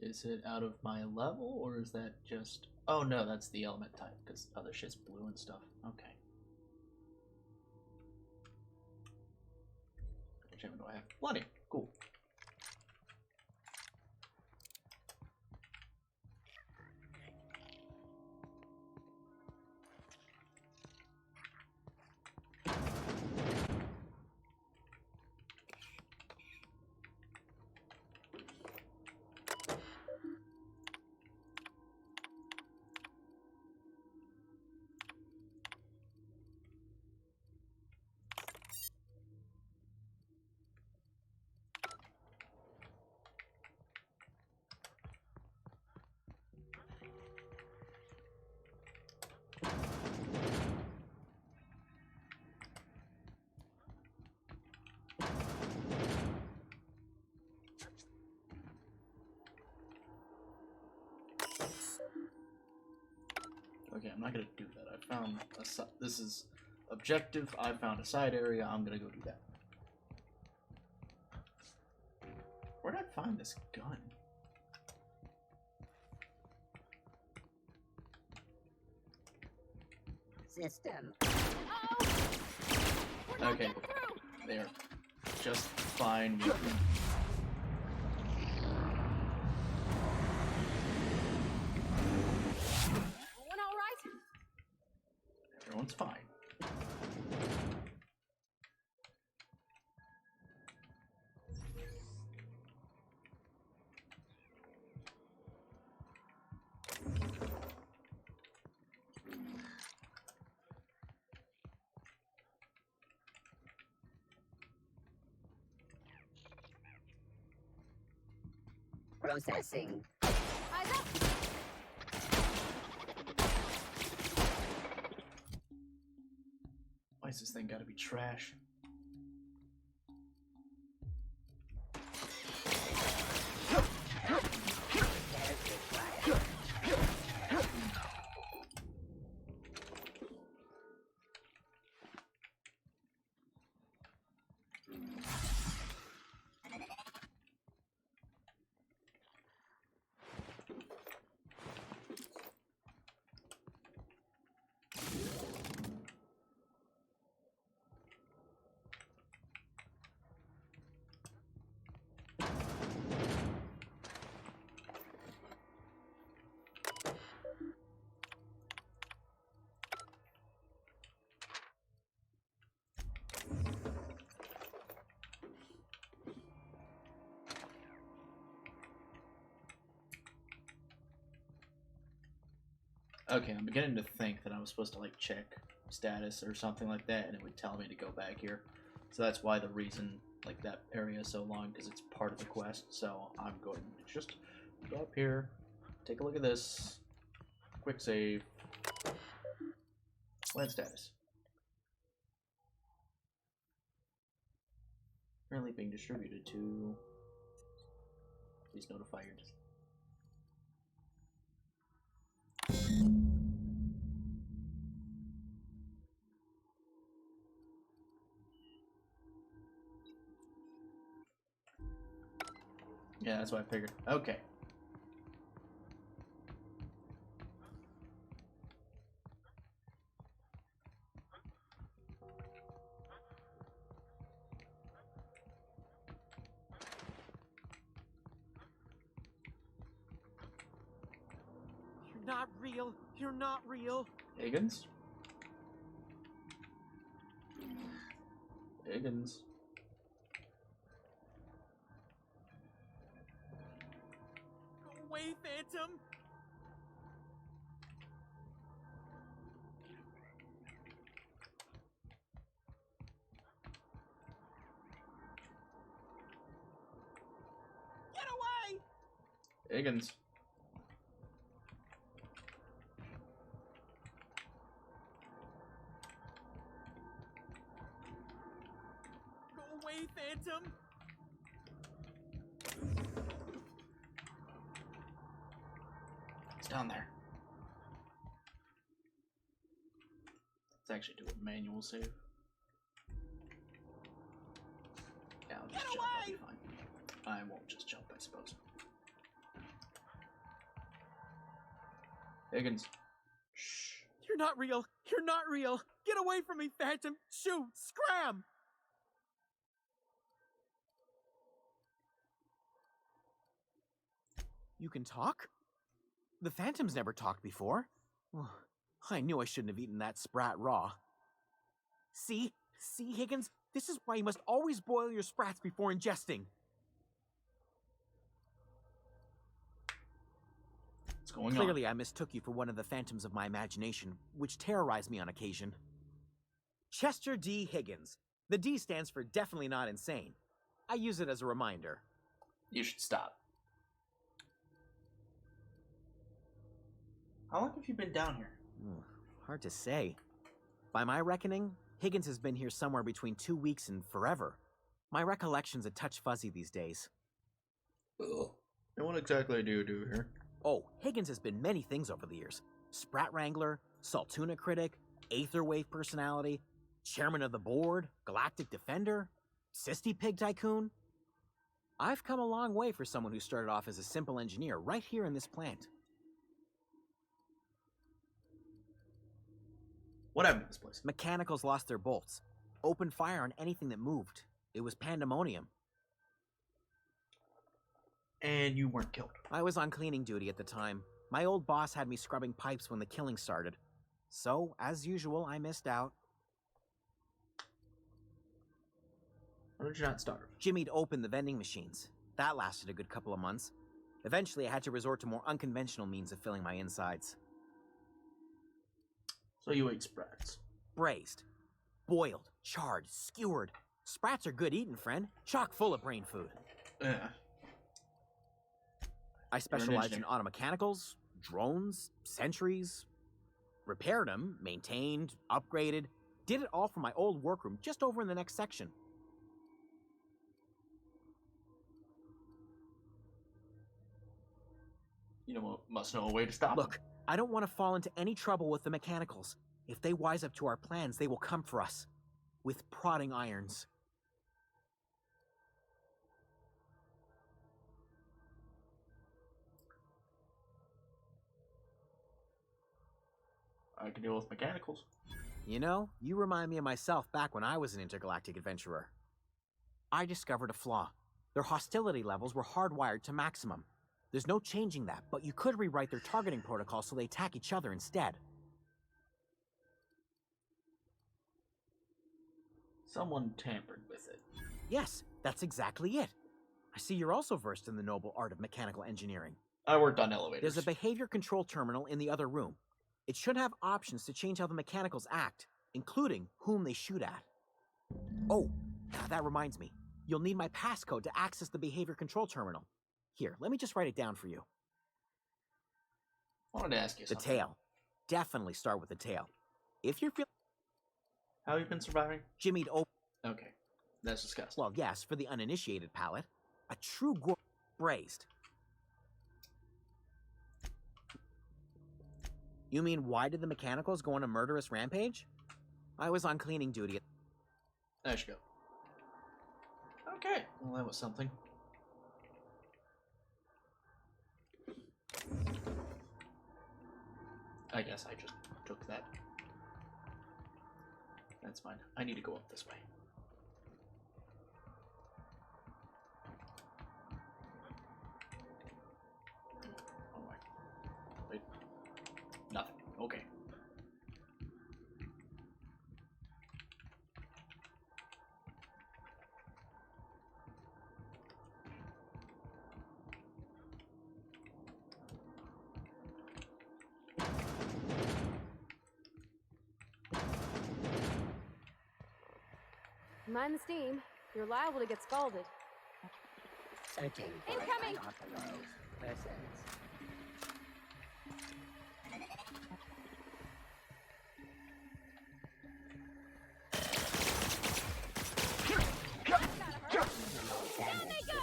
Is it out of my level, or is that just... Oh no, that's the element type, because other shit's blue and stuff. Okay. Which one do I have? Plenty. Cool. Okay, I'm not gonna do that. I found this is objective. I found a side area. I'm gonna go do that. Where'd I find this gun? System. Okay, they're just fine with me. Everyone all right? Everyone's fine. Processing. Why is this thing gotta be trash? Okay, I'm beginning to think that I was supposed to like check status or something like that, and it would tell me to go back here. So that's why the reason like that area is so long, because it's part of the quest. So I'm going to just go up here, take a look at this, quick save, land status. Currently being distributed to. Please notify your. Yeah, that's what I figured. Okay. You're not real. You're not real. Higgins? Higgins. Go away, Phantom. Get away! Higgins. Go away, Phantom. It's down there. Let's actually do a manual save. Yeah, I'll just jump. I'll be fine. I won't just jump, I suppose. Higgins. You're not real. You're not real. Get away from me, Phantom. Shoot. Scram. You can talk? The Phantom's never talked before. I knew I shouldn't have eaten that sprat raw. See, Higgins? This is why you must always boil your sprats before ingesting. What's going on? Clearly, I mistook you for one of the phantoms of my imagination, which terrorized me on occasion. Chester D. Higgins. The D stands for definitely not insane. I use it as a reminder. You should stop. How long have you been down here? Hard to say. By my reckoning, Higgins has been here somewhere between 2 weeks and forever. My recollection's a touch fuzzy these days. Ugh. And what exactly do you do here? Oh, Higgins has been many things over the years. Sprat Wrangler, Saltuna critic, Aetherwave personality, chairman of the board, galactic defender, Sisty Pig tycoon. I've come a long way for someone who started off as a simple engineer right here in this plant. What happened to this place? Mechanicals lost their bolts. Opened fire on anything that moved. It was pandemonium. And you weren't killed. I was on cleaning duty at the time. My old boss had me scrubbing pipes when the killing started. So, as usual, I missed out. Why did you not starve? Jimmy'd opened the vending machines. That lasted a good couple of months. Eventually, I had to resort to more unconventional means of filling my insides. So you ate sprats. Braised. Boiled. Charred. Skewered. Sprats are good eating, friend. Chock full of brain food. Yeah. I specialized in automechanicals, drones, sentries. Repaired them, maintained, upgraded. Did it all from my old workroom just over in the next section. You must know a way to stop Look, I don't want to fall into any trouble with the mechanicals. If they wise up to our plans, they will come for us. With prodding irons. I can deal with mechanicals. You know, you remind me of myself back when I was an intergalactic adventurer. I discovered a flaw. Their hostility levels were hardwired to maximum. There's no changing that, but you could rewrite their targeting protocol so they attack each other instead. Someone tampered with it. Yes, that's exactly it. I see you're also versed in the noble art of mechanical engineering. I worked on elevators. There's a behavior control terminal in the other room. It should have options to change how the mechanicals act, including whom they shoot at. Oh, that reminds me. You'll need my passcode to access the behavior control terminal. Here, let me just write it down for you. I wanted to ask you something. The tail. Definitely start with the tail. If you're feeling... How have you been surviving? Jimmy'd open... Okay, that's disgusting. Well, yes, for the uninitiated palate. A true braised. You mean, why did the mechanicals go on a murderous rampage? I was on cleaning duty. There you go. Okay, well that was something. I guess I just took that. That's fine. I need to go up this way. Oh my. Wait. Nothing. Okay. Mind the steam. You're liable to get scalded. Searching for Incoming! unauthorized persons. Down they go!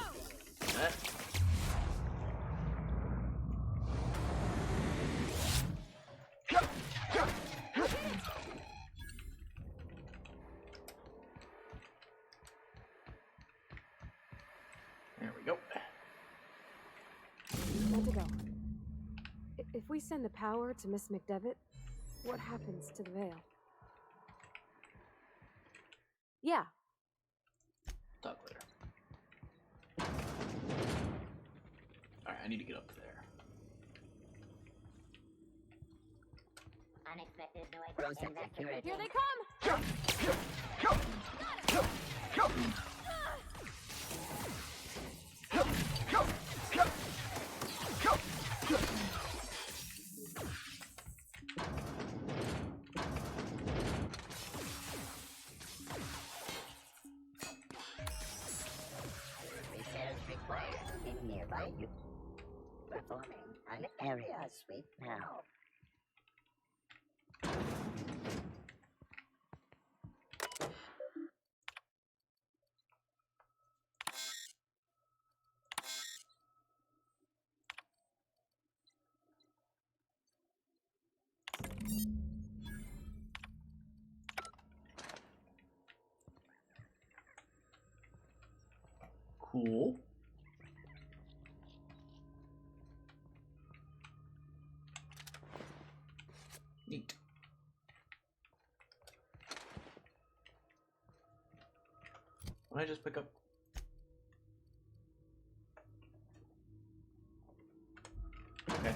There we go. Good to go. If we send the power to Miss McDevitt, what happens to the veil? Yeah. Talk later. Alright, I need to get up there. Unexpected noise in security. Here they come! Repairs required in nearby use. Performing an area sweep now. Cool. Neat. What did I just pick up? Okay.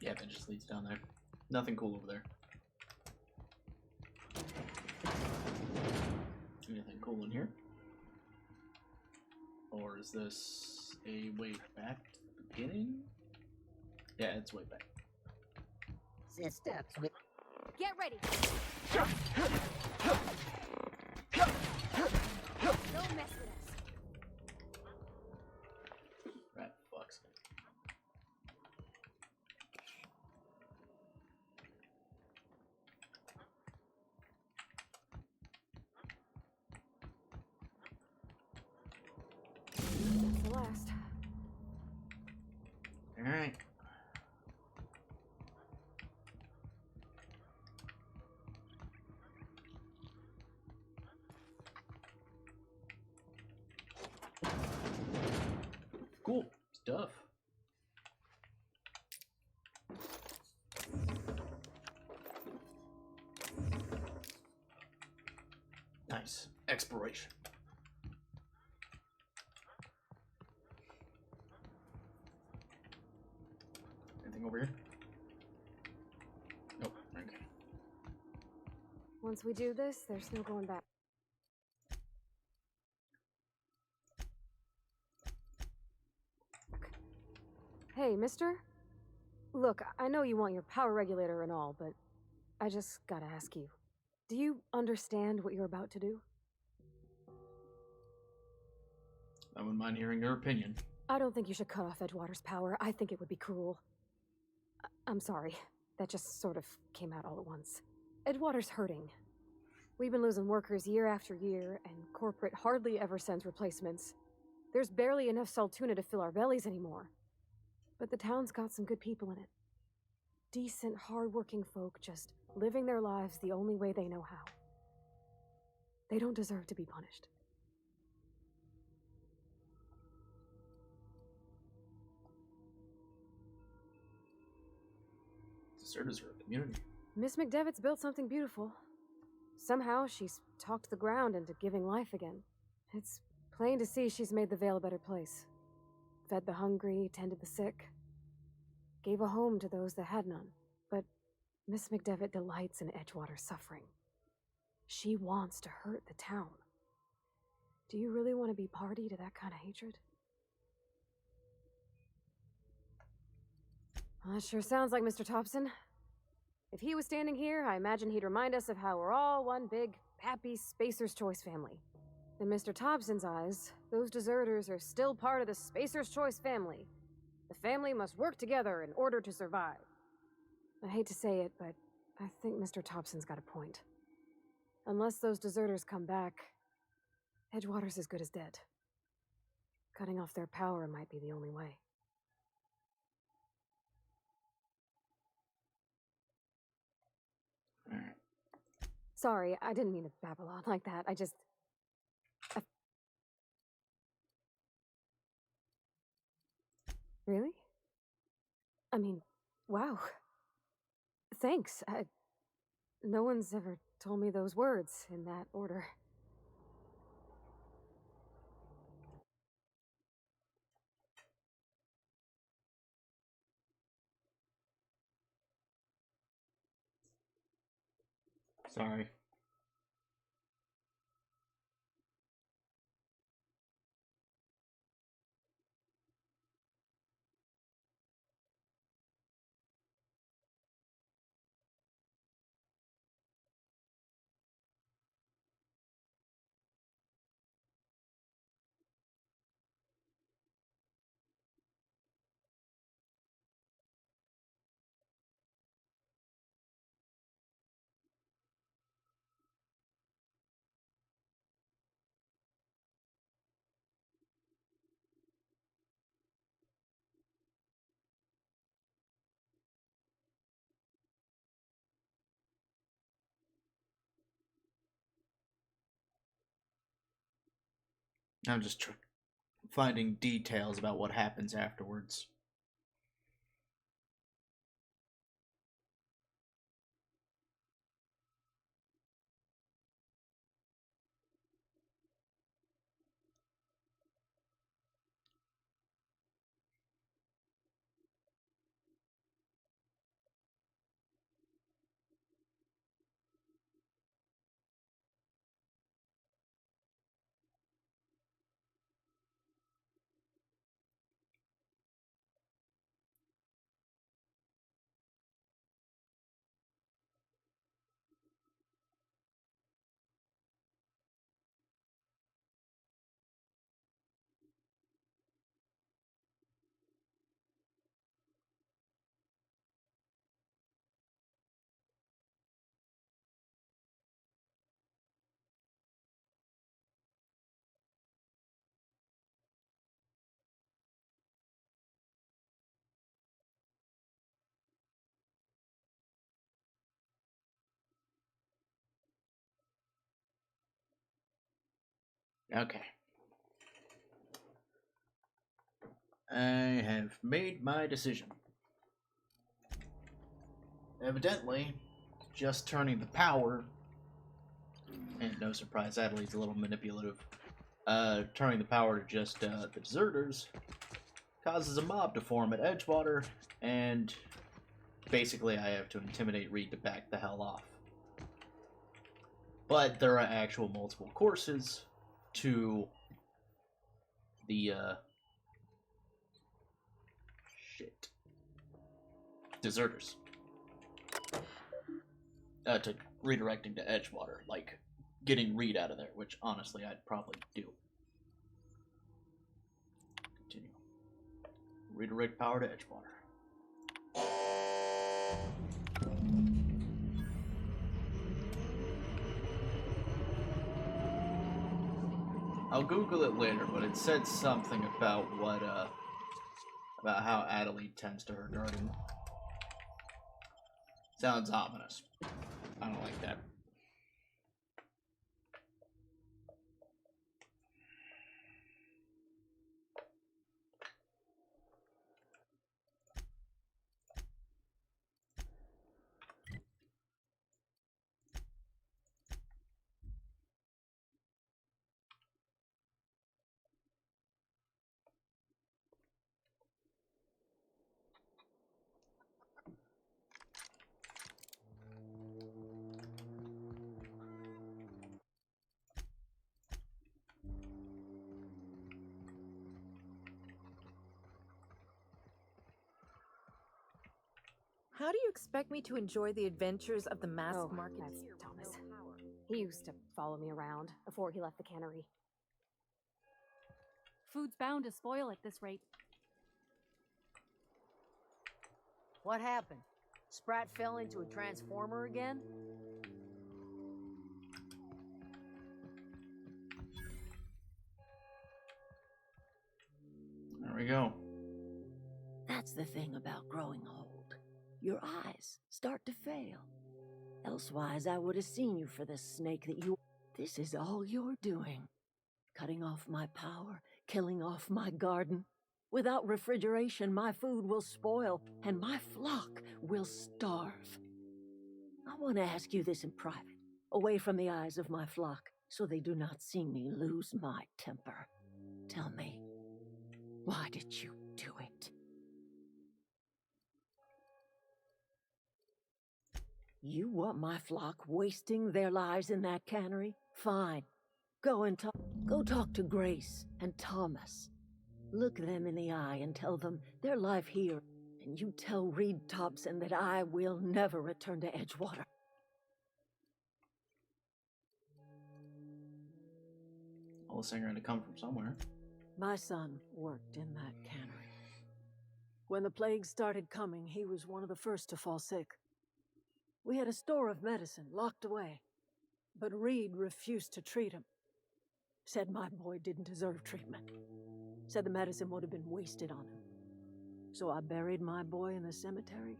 Yeah, that just leads down there. Nothing cool over there. Anything cool in here? Or is this a way back to the beginning? Yeah, it's way back. Sister, Get ready. Don't mess with us. Rat fucks. That's the last. Alright. Cool stuff. Nice. Exploration. Anything over here? Nope. Okay. Once we do this, there's no going back. Hey, mister? Look, I know you want your power regulator and all, but I just gotta ask you. Do you understand what you're about to do? I wouldn't mind hearing your opinion. I don't think you should cut off Edgewater's power. I think it would be cruel. I'm sorry. That just sort of came out all at once. Edgewater's hurting. We've been losing workers year after year, and corporate hardly ever sends replacements. There's barely enough Saltuna to fill our bellies anymore. But the town's got some good people in it. Decent, hard-working folk just living their lives the only way they know how. They don't deserve to be punished. Deserters are a community. Miss McDevitt's built something beautiful. Somehow she's talked the ground into giving life again. It's plain to see she's made the Vale a better place. Fed the hungry, tended the sick. Gave a home to those that had none. But Miss McDevitt delights in Edgewater's suffering. She wants to hurt the town. Do you really want to be party to that kind of hatred? Well, that sure sounds like Mr. Thompson. If he was standing here, I imagine he'd remind us of how we're all one big, happy Spacer's Choice family. In Mr. Thompson's eyes, those deserters are still part of the Spacer's Choice family. The family must work together in order to survive. I hate to say it, but I think Mr. Thompson's got a point. Unless those deserters come back, Edgewater's as good as dead. Cutting off their power might be the only way. Alright. Sorry, I didn't mean to babble on like that. Really? I mean, wow. Thanks. No one's ever told me those words in that order. Sorry. I'm just finding details about what happens afterwards. Okay. I have made my decision. Evidently, just turning the power, and no surprise, Adelaide's a little manipulative, turning the power to just the deserters causes a mob to form at Edgewater, and basically I have to intimidate Reed to back the hell off. But there are actual multiple courses to the deserters. To redirecting to Edgewater, like getting Reed out of there, which honestly I'd probably do. Continue. Redirect power to Edgewater. I'll Google it later, but it said something about what about how Adelaide tends to her garden. Sounds ominous. I don't like that. How do you expect me to enjoy the adventures of the masked marketeer? That's Thomas. He used to follow me around before he left the cannery. Food's bound to spoil at this rate. What happened? Sprat fell into a transformer again? There we go. That's the thing about growing old. Your eyes start to fail. Elsewise, I would have seen you for the snake that you... This is all you're doing. Cutting off my power, killing off my garden. Without refrigeration, my food will spoil, and my flock will starve. I want to ask you this in private, away from the eyes of my flock, so they do not see me lose my temper. Tell me, why did you do it? You want my flock wasting their lives in that cannery? Fine. Go talk to Grace and Thomas. Look them in the eye and tell them their life here. And you tell Reed Thompson that I will never return to Edgewater. All the singer had to come from somewhere. My son worked in that cannery. When the plague started coming, he was one of the first to fall sick. We had a store of medicine locked away, but Reed refused to treat him. Said my boy didn't deserve treatment. Said the medicine would have been wasted on him. So I buried my boy in the cemetery,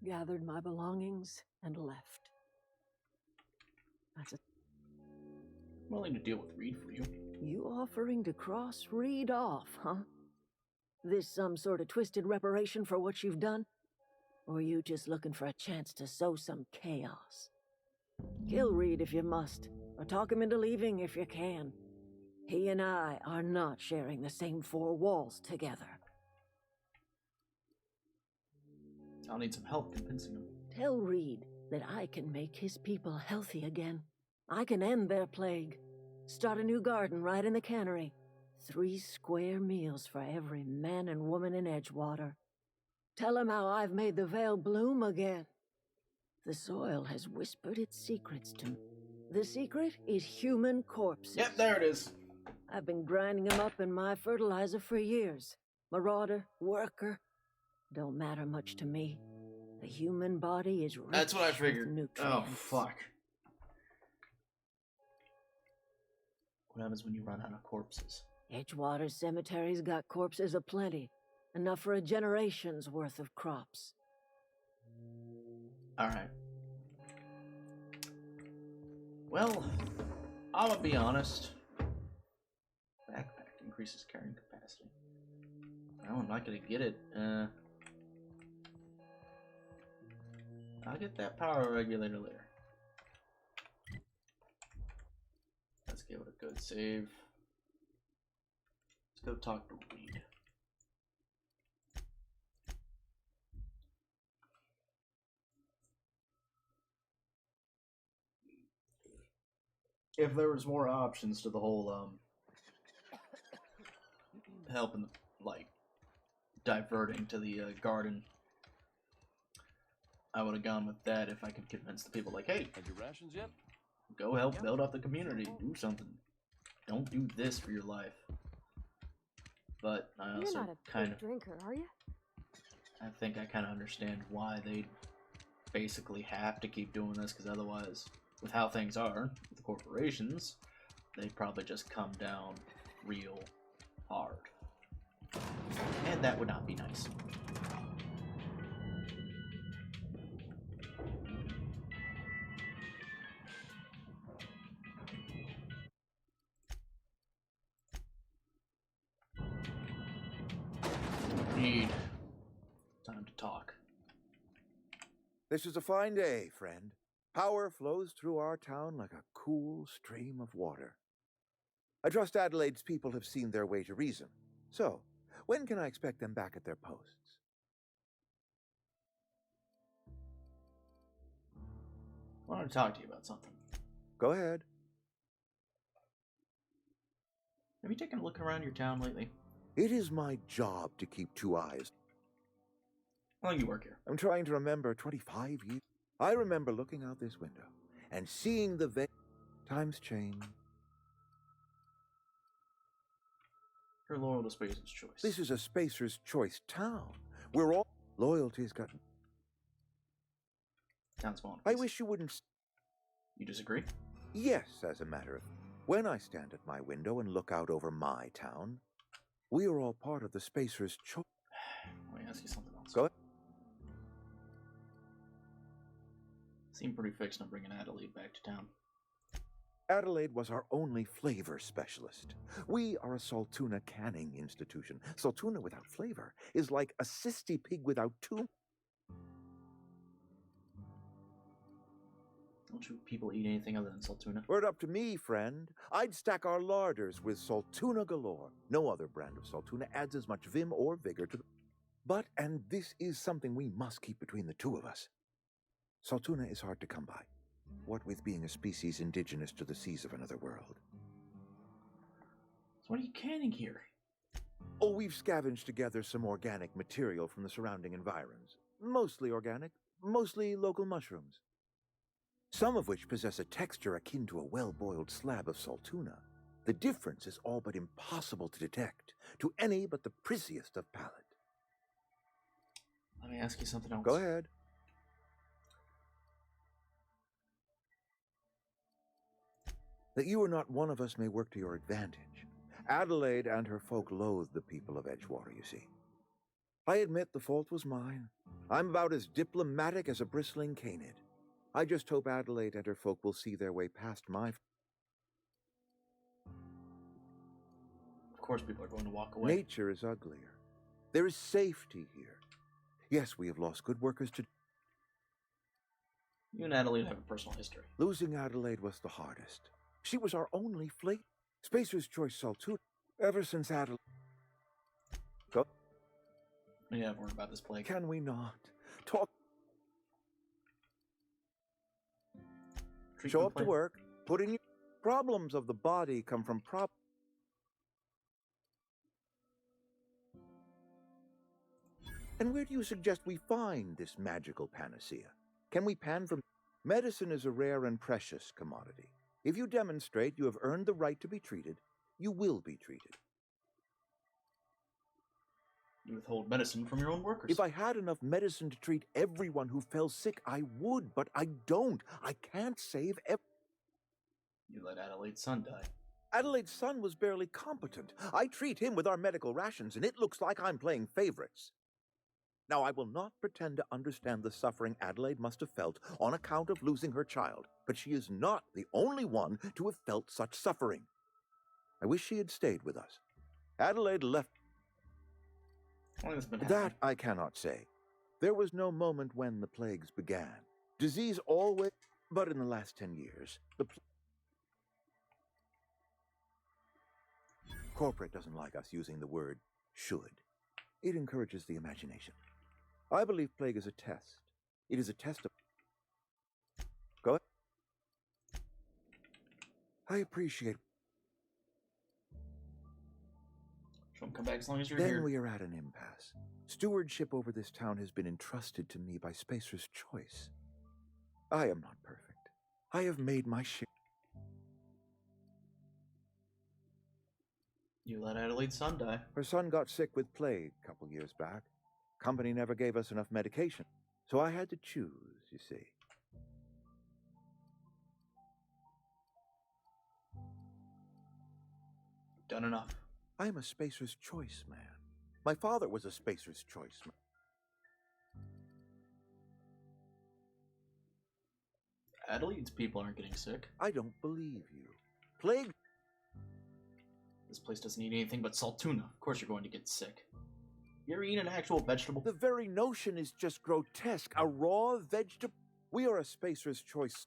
gathered my belongings, and left. That's it. I'm willing to deal with Reed for you. You offering to cross Reed off, huh? This some sort of twisted reparation for what you've done? Or you just looking for a chance to sow some chaos? Kill Reed if you must, or talk him into leaving if you can. He and I are not sharing the same four walls together. I'll need some help convincing him. Tell Reed that I can make his people healthy again. I can end their plague. Start a new garden right in the cannery. 3 square meals for every man and woman in Edgewater. Tell him how I've made the Vale bloom again. The soil has whispered its secrets to me. The secret is human corpses. Yep, there it is. I've been grinding them up in my fertilizer for years. Marauder, worker, don't matter much to me. The human body is rich. That's what I figured. With nutrients. Oh, fuck. What happens when you run out of corpses? Edgewater's cemetery's got corpses aplenty. Enough for a generation's worth of crops. Alright. Well, I'm gonna be honest. Backpack increases carrying capacity. No, I'm not gonna get it. I'll get that power regulator later. Let's give it a good save. Let's go talk to Reed. If there was more options to the whole helping, like, diverting to the garden, I would have gone with that if I could convince the people, like, hey, had your rations yet? Go help build up the community, do something. Don't do this for your life. But I You're also not a kind big of drinker, are you? I think I kind of understand why they basically have to keep doing this, because otherwise, with how things are with the corporations, they'd probably just come down real hard. And that would not be nice. Need time to talk. This is a fine day, friend. Power flows through our town like a cool stream of water. I trust Adelaide's people have seen their way to reason. So, when can I expect them back at their posts? I want to talk to you about something. Go ahead. Have you taken a look around your town lately? It is my job to keep 2 eyes. How long you work here? I'm trying to remember 25 years. I remember looking out this window and seeing the times change. You're loyal to Spacer's Choice. This is a Spacer's Choice town. We're all loyalty's got. Town spawn. I wish you wouldn't. You disagree? Yes, as a matter of. When I stand at my window and look out over my town, we are all part of the Spacer's Choice. Let me ask you something else. Go ahead. Seem pretty fixed on bringing Adelaide back to town. Adelaide was our only flavor specialist. We are a Saltuna canning institution. Saltuna without flavor is like a cysty pig without two. Don't you people eat anything other than Saltuna? Were it up to me, friend, I'd stack our larders with Saltuna galore. No other brand of Saltuna adds as much vim or vigor to the... But, and this is something we must keep between the two of us, Saltuna is hard to come by. What with being a species indigenous to the seas of another world. So what are you canning here? Oh, we've scavenged together some organic material from the surrounding environs. Mostly organic, mostly local mushrooms. Some of which possess a texture akin to a well-boiled slab of Saltuna. The difference is all but impossible to detect to any but the prissiest of palate. Let me ask you something else. Go ahead. That you are not one of us may work to your advantage. Adelaide and her folk loathe the people of Edgewater, you see. I admit the fault was mine. I'm about as diplomatic as a bristling canid. I just hope Adelaide and her folk will see their way past my... course people are going to walk away. Nature is uglier. There is safety here. Yes, we have lost good workers to... You and Adelaide have a personal history. Losing Adelaide was the hardest. She was our only fleet. Spacer's Choice sold two. Ever since Adelaide... Go. Yeah, I've worried about this plague. Can we not talk? Show up to work, put in your... Problems of the body come from And where do you suggest we find this magical panacea? Can we pan from... Medicine is a rare and precious commodity. If you demonstrate you have earned the right to be treated, you will be treated. You withhold medicine from your own workers. If I had enough medicine to treat everyone who fell sick, I would, but I don't. I can't save You let Adelaide's son die. Adelaide's son was barely competent. I treat him with our medical rations, and it looks like I'm playing favorites. Now, I will not pretend to understand the suffering Adelaide must have felt on account of losing her child, but she is not the only one to have felt such suffering. I wish she had stayed with us. Adelaide left... That I cannot say. There was no moment when the plagues began. Disease always... But in the last 10 years, Corporate doesn't like us using the word should. It encourages the imagination. I believe plague is a test. It is a test of... Go ahead. I appreciate... She'll come back as long as you're Then here. we are at an impasse. Stewardship over this town has been entrusted to me by Spacer's Choice. I am not perfect. I have made my share. You let Adelaide's son die. Her son got sick with plague a couple years back. Company never gave us enough medication, so I had to choose, you see. Done enough. I am a Spacer's Choice man. My father was a Spacer's Choice man. Adelaide's people aren't getting sick. I don't believe you. Plague... This place doesn't eat anything but salt tuna. Of course you're going to get sick. You ever eat an actual vegetable? The very notion is just grotesque. A raw vegetable... We are a Spacer's Choice.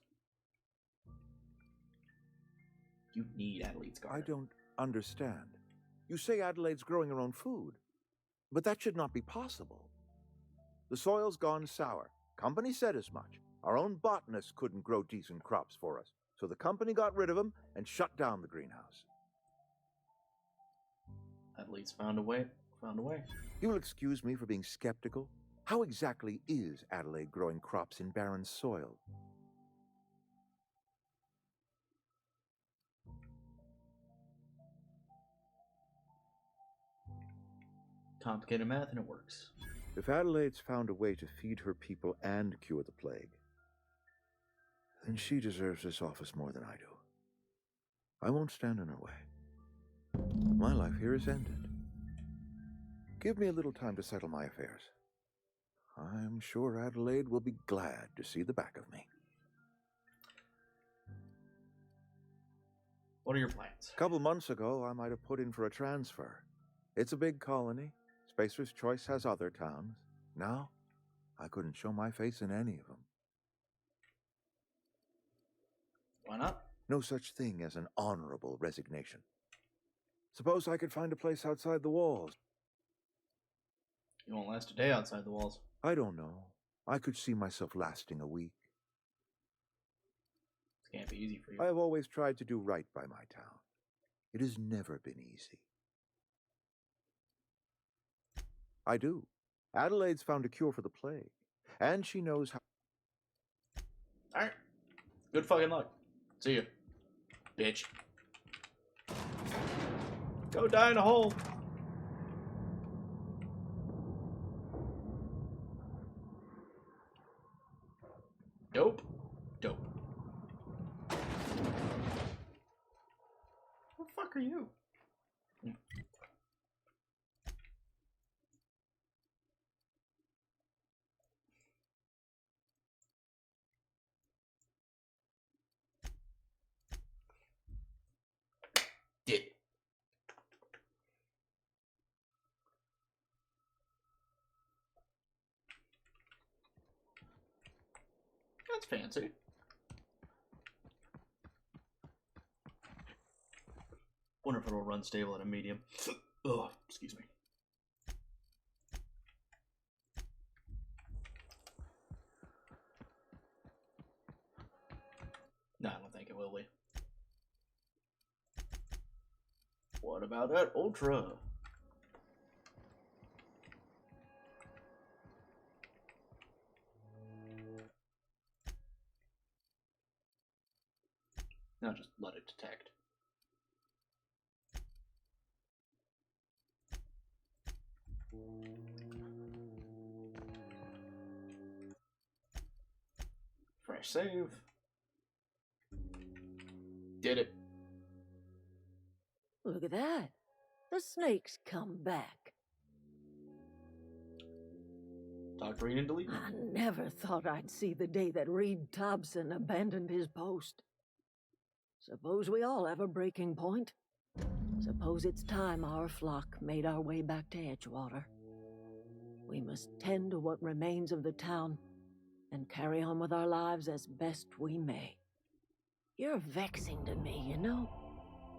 You need Adelaide's garden. I don't understand. You say Adelaide's growing her own food, but that should not be possible. The soil's gone sour. Company said as much. Our own botanists couldn't grow decent crops for us, so the company got rid of them and shut down the greenhouse. Adelaide's found a way. You will excuse me for being skeptical. How exactly is Adelaide growing crops in barren soil? Complicated math and it works. If Adelaide's found a way to feed her people and cure the plague, then she deserves this office more than I do. I won't stand in her way. My life here is ended. Give me a little time to settle my affairs. I'm sure Adelaide will be glad to see the back of me. What are your plans? A couple months ago, I might have put in for a transfer. It's a big colony. Spacer's Choice has other towns. Now, I couldn't show my face in any of them. Why not? No such thing as an honorable resignation. Suppose I could find a place outside the walls. You won't last a day outside the walls. I don't know. I could see myself lasting a week. It can't be easy for you. I have always tried to do right by my town. It has never been easy. I do. Adelaide's found a cure for the plague, and she knows how... Alright. Good fucking luck. See you, bitch. Go die in a hole. Dope. Dope. What the fuck are you? Did. That's fancy. Wonder if it'll run stable at a medium. Ugh, excuse me. No, I don't think it will be. What about that Ultra? No, just let it detect. Fresh save. Did it. Look at that. The snake's come back. Dr. Reed and delete. I never thought I'd see the day that Reed Thompson abandoned his post. Suppose we all have a breaking point. Suppose it's time our flock made our way back to Edgewater. We must tend to what remains of the town and carry on with our lives as best we may. You're vexing to me, you know?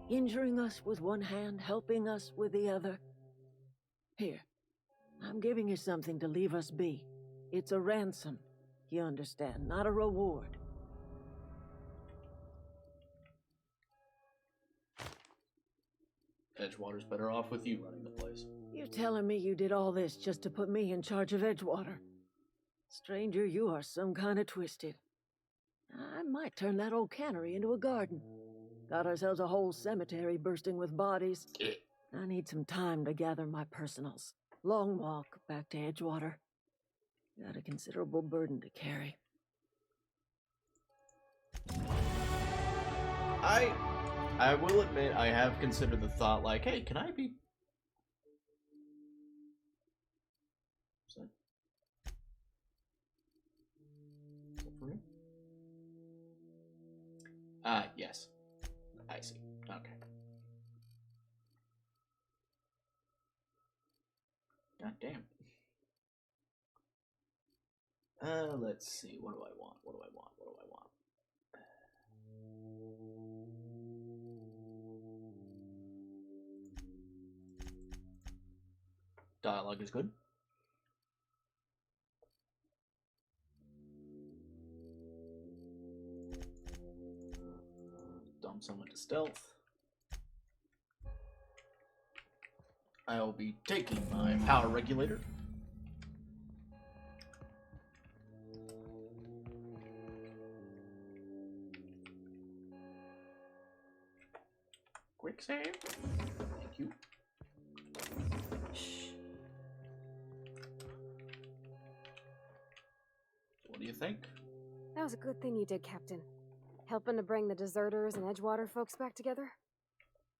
Injuring us with one hand, helping us with the other. Here, I'm giving you something to leave us be. It's a ransom, you understand, not a reward. Edgewater's better off with you running the place. You're telling me you did all this just to put me in charge of Edgewater? Stranger, you are some kind of twisted. I might turn that old cannery into a garden. Got ourselves a whole cemetery bursting with bodies. I need some time to gather my personals. Long walk back to Edgewater. Got a considerable burden to carry. I will admit I have considered the thought like, hey, can I be... Is that for me? Yes. I see. Okay. God damn. Let's see. What do I want? What do I want? What do I want? Dialogue is good. Dump someone to stealth. I'll be taking my power regulator. Quick save. Thank you. Shh. What do you think? That was a good thing you did, Captain. Helping to bring the deserters and Edgewater folks back together.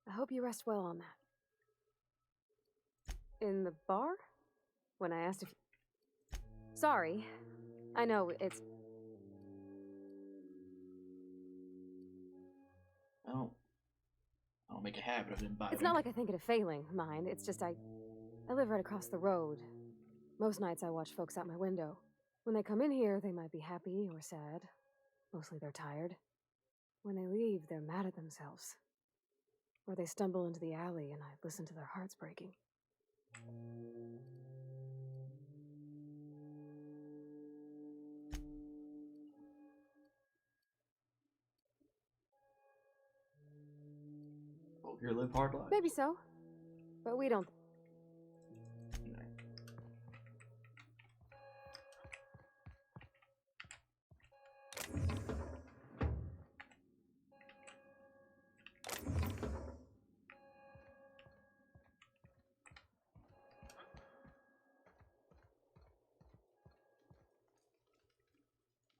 I hope you rest well on that. In the bar? When I asked if... Sorry. I know, it's... I don't make a habit of imbibing. It's not like I think it a failing, mind. It's just I live right across the road. Most nights I watch folks out my window. When they come in here, they might be happy or sad. Mostly they're tired. When they leave, they're mad at themselves. Or they stumble into the alley and I listen to their hearts breaking. Hope you live hard lives. Maybe so. But we don't.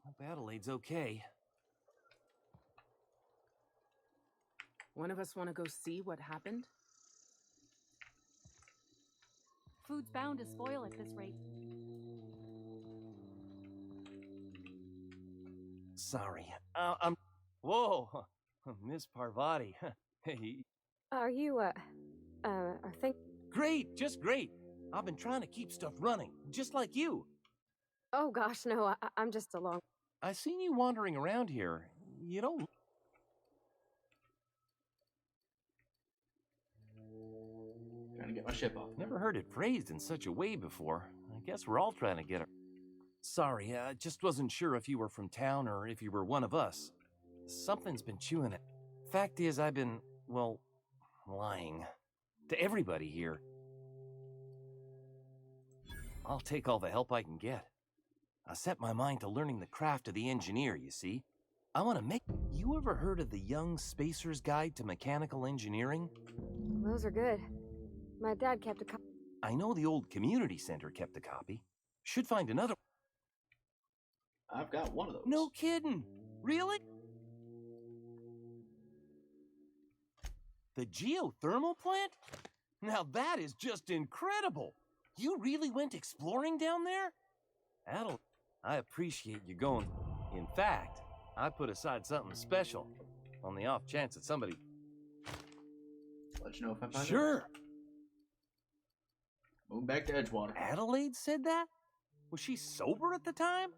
Hope Adelaide's okay. One of us want to go see what happened? Food's bound to spoil at this rate. Sorry. I'm... Whoa! Miss Parvati. Hey. Are you, Great! Just great! I've been trying to keep stuff running, just like you. Oh gosh, no, I'm just along. I seen you wandering around here. You don't... Trying to get my ship off. Never heard it phrased in such a way before. I guess we're all trying to get her. Sorry, I just wasn't sure if you were from town or if you were one of us. Something's been chewing it. Fact is, I've been, well, lying. To everybody here. I'll take all the help I can get. I set my mind to learning the craft of the engineer, you see. I want to make... You ever heard of the Young Spacer's Guide to Mechanical Engineering? Those are good. My dad kept a copy. I know the old community center kept a copy. Should find another. I've got one of those. No kidding. Really? The geothermal plant? Now that is just incredible. You really went exploring down there? I appreciate you going. In fact, I put aside something special on the off chance that somebody... Let you know if I find it. Sure. Move back to Edgewater. Adelaide said that? Was she sober at the time?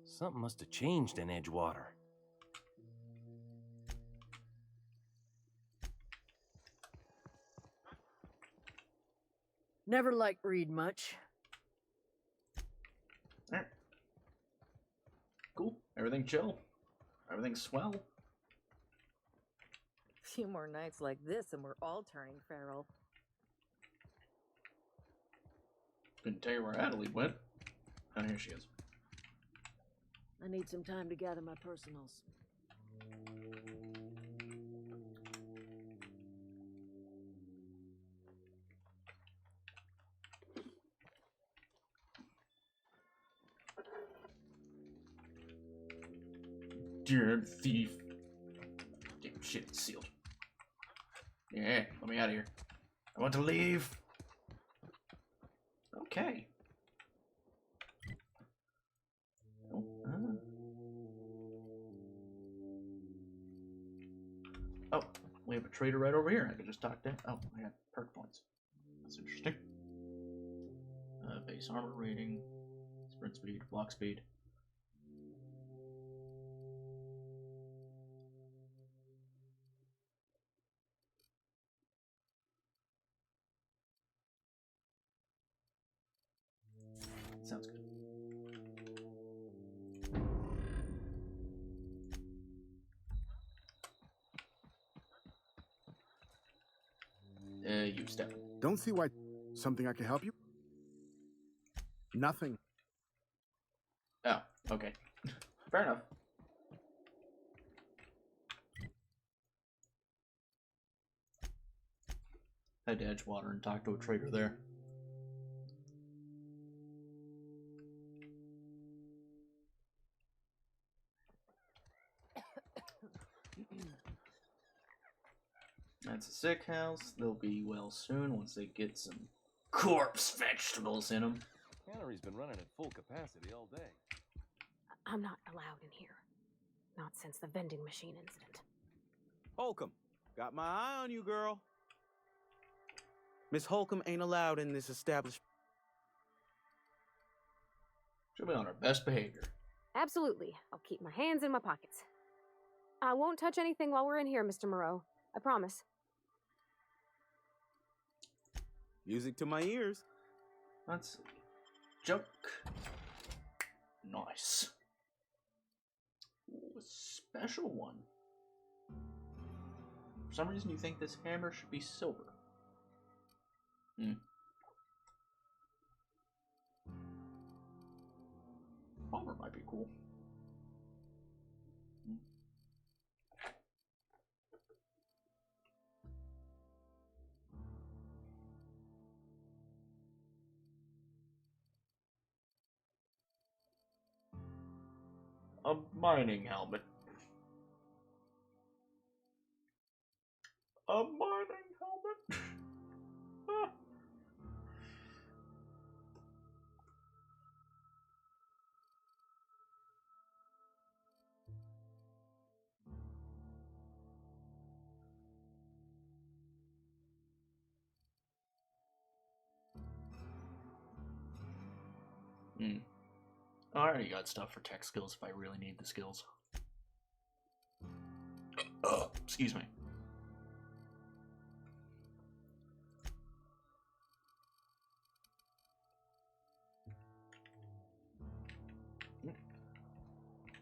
Something must have changed in Edgewater. Never liked Reed much. Alright. Cool. Everything chill. Everything's swell. Few more nights like this and we're all turning feral. Couldn't tell you where Adelaide went. Oh, here she is. I need some time to gather my personals. Damn thief. Damn shit, it's sealed. Yeah, let me out of here. I want to leave. Okay. Oh, oh, we have a trader right over here. I could just talk to him. Oh, I got perk points. That's interesting. Base armor rating, sprint speed, block speed. Sounds good. You step. Don't see why. Something I can help you? Nothing. Oh, okay. Fair enough. Head to Edgewater and talk to a trader there. That's a sick house. They'll be well soon once they get some corpse vegetables in them. Cannery's been running at full capacity all day. I'm not allowed in here. Not since the vending machine incident. Holcomb, got my eye on you, girl. Miss Holcomb ain't allowed in this establishment. She'll be on her best behavior. Absolutely. I'll keep my hands in my pockets. I won't touch anything while we're in here, Mr. Moreau. I promise. Music to my ears. Let's see. Junk. Nice. Ooh, a special one. For some reason, you think this hammer should be silver. Bomber might be cool. A mining helmet. A mining helmet? Ah. I already got stuff for tech skills if I really need the skills. Excuse me.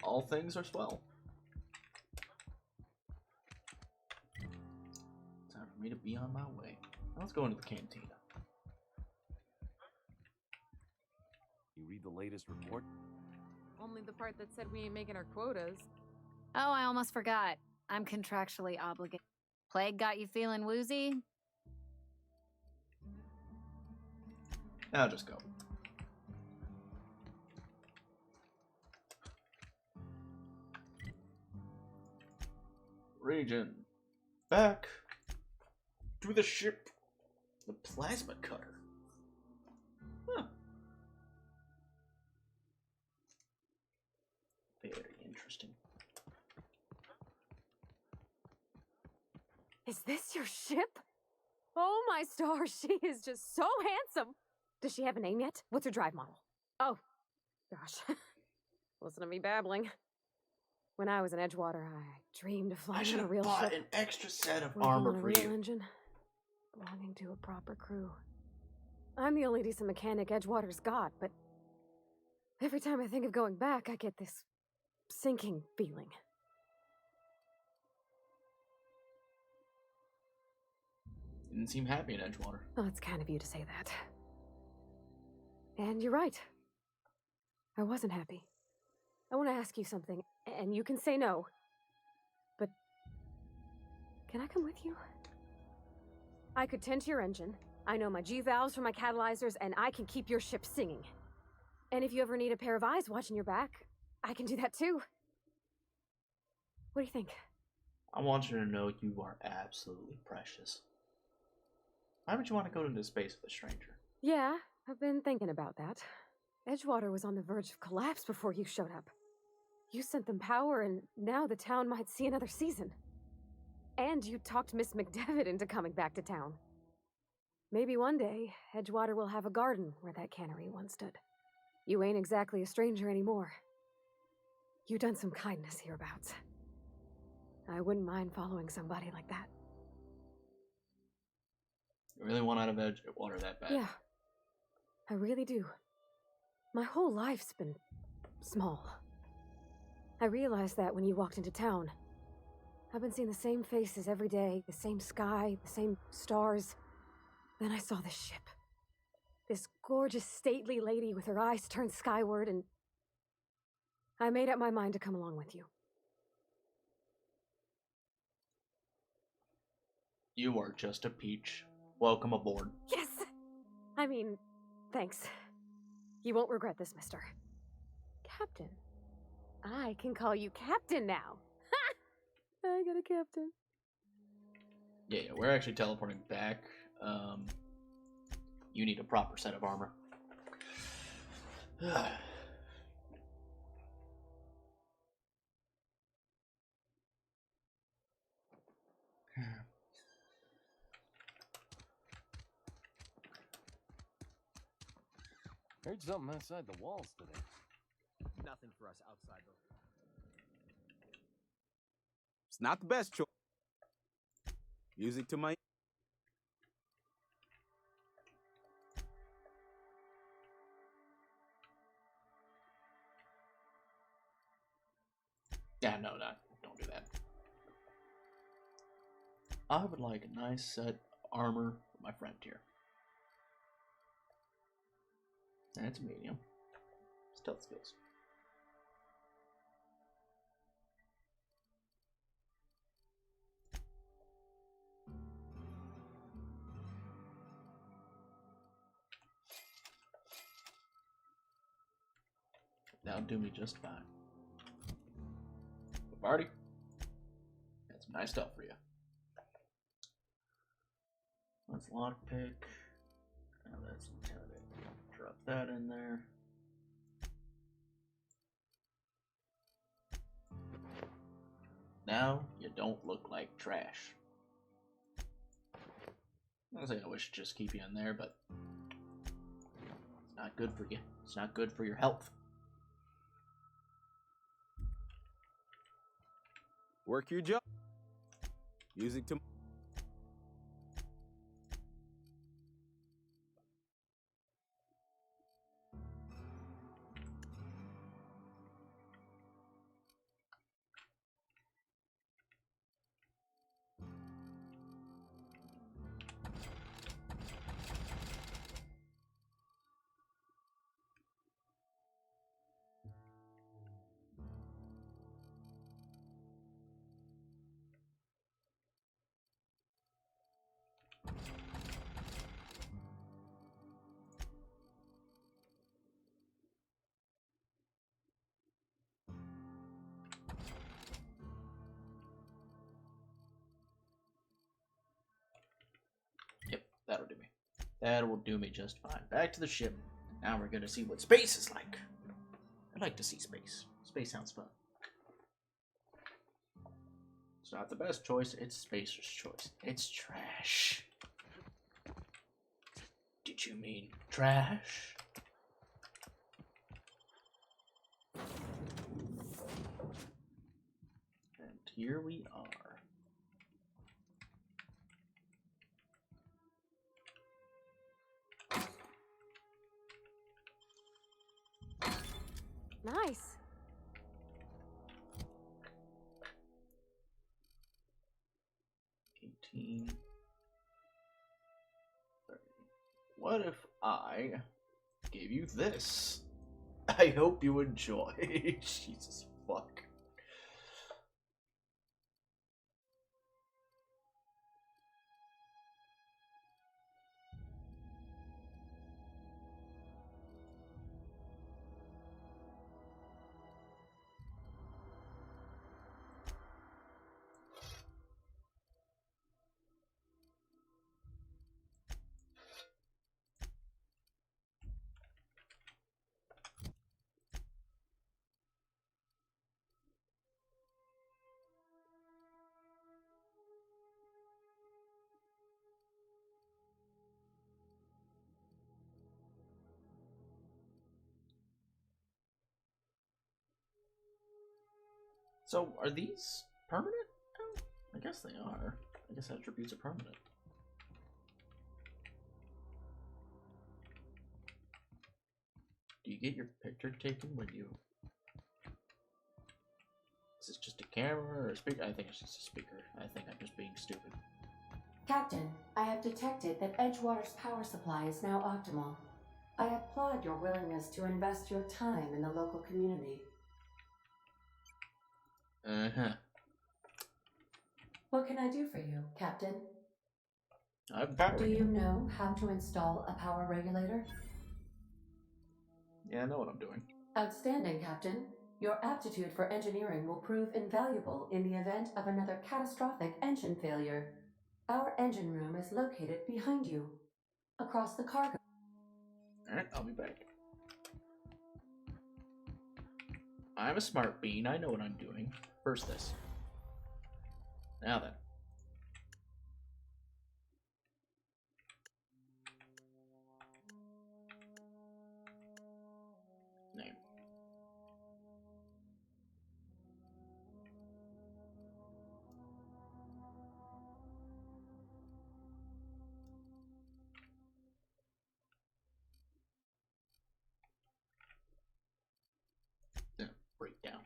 All things are swell. Time for me to be on my way. Let's go into the cantina. You read the latest report? Only the part that said we ain't making our quotas. Oh, I almost forgot. I'm contractually obligated. Plague got you feeling woozy? I'll just go. Region. Back to the ship. The plasma cutter. Huh. Very interesting. Is this your ship? Oh my stars, she is just so handsome. Does she have a name yet? What's her drive model? Oh, gosh. Listen to me babbling. When I was in Edgewater, I dreamed of I flying should on a have real bought ship. an extra set of Working armor on a for real you. engine, belonging to a proper crew. I'm the only decent mechanic Edgewater's got, but every time I think of going back, I get this sinking feeling. You didn't seem happy in Edgewater. Oh, it's kind of you to say that. And you're right. I wasn't happy. I want to ask you something, and you can say no. But can I come with you? I could tend to your engine. I know my G-valves from my catalyzers, and I can keep your ship singing. And if you ever need a pair of eyes watching your back, I can do that too. What do you think? I want you to know you are absolutely precious. Why would you want to go into space with a stranger? Yeah, I've been thinking about that. Edgewater was on the verge of collapse before you showed up. You sent them power, and now the town might see another season. And you talked Miss McDevitt into coming back to town. Maybe one day, Edgewater will have a garden where that cannery once stood. You ain't exactly a stranger anymore. You've done some kindness hereabouts. I wouldn't mind following somebody like that. You really want out of Edgewater that bad? Yeah, I really do. My whole life's been small. I realized that when you walked into town. I've been seeing the same faces every day, the same sky, the same stars. Then I saw this ship. This gorgeous, stately lady with her eyes turned skyward, and I made up my mind to come along with you. You are just a peach. Welcome aboard. Yes! I mean, thanks. You won't regret this, mister. Captain. I can call you Captain now. Ha! I got a captain. Yeah, we're actually teleporting back. You need a proper set of armor. Heard something outside the walls today. Nothing for us outside those. It's not the best choice. Music to my. Yeah, no, don't do that. I would like a nice set of armor for my friend here. That's medium. Stealth skills. That'll do me just fine. Barty, got some nice stuff for you. Let's lockpick. Now that's intimidate. Drop that in there. Now you don't look like trash. I say I wish to just keep you in there, but it's not good for you. It's not good for your health. Work your job. Music to. Yep, that'll do me. That will do me just fine. Back to the ship. Now we're gonna see what space is like. I'd like to see space. Space sounds fun. It's not the best choice, it's Spacer's choice. It's trash. Did you mean trash? And here we are. Nice. What if I gave you this? I hope you enjoy. Jesus fuck. So, are these permanent? Oh, I guess they are. I guess attributes are permanent. Do you get your picture taken when you... Is this just a camera or a speaker? I think it's just a speaker. I think I'm just being stupid. Captain, I have detected that Edgewater's power supply is now optimal. I applaud your willingness to invest your time in the local community. Uh-huh. What can I do for you, Captain? I'm power. Do you know how to install a power regulator? Yeah, I know what I'm doing. Outstanding, Captain. Your aptitude for engineering will prove invaluable in the event of another catastrophic engine failure. Our engine room is located behind you, across the cargo. Alright, I'll be back. I'm a smart bean. I know what I'm doing. First this. Now then. Name. Breakdown.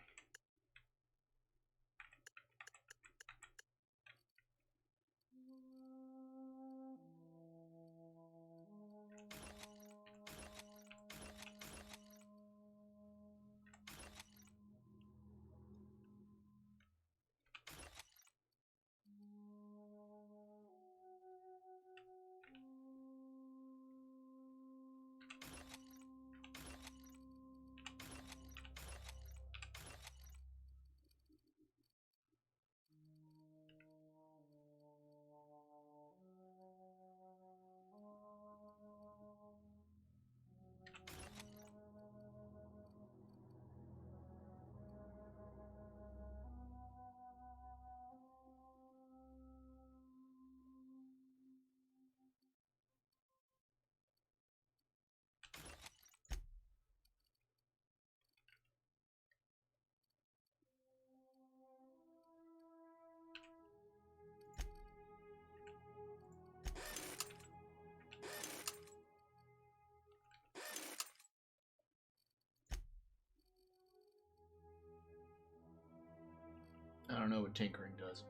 what tinkering does.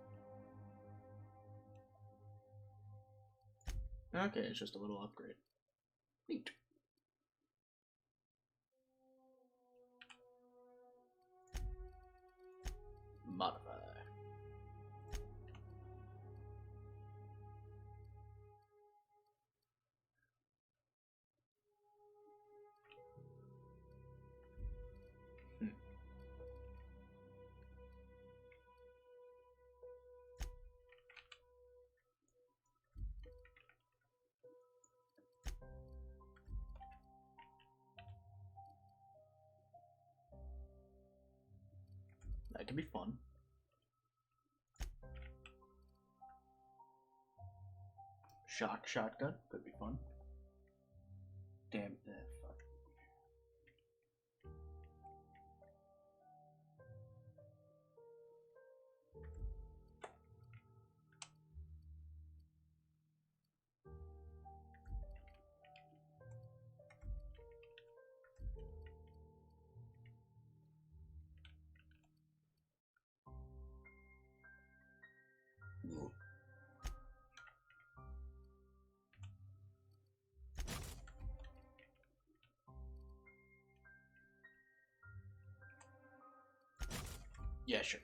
Okay, it's just a little upgrade. Neat. Modify. That can be fun. Shock shotgun could be fun. Damn that fuck. Yeah, sure.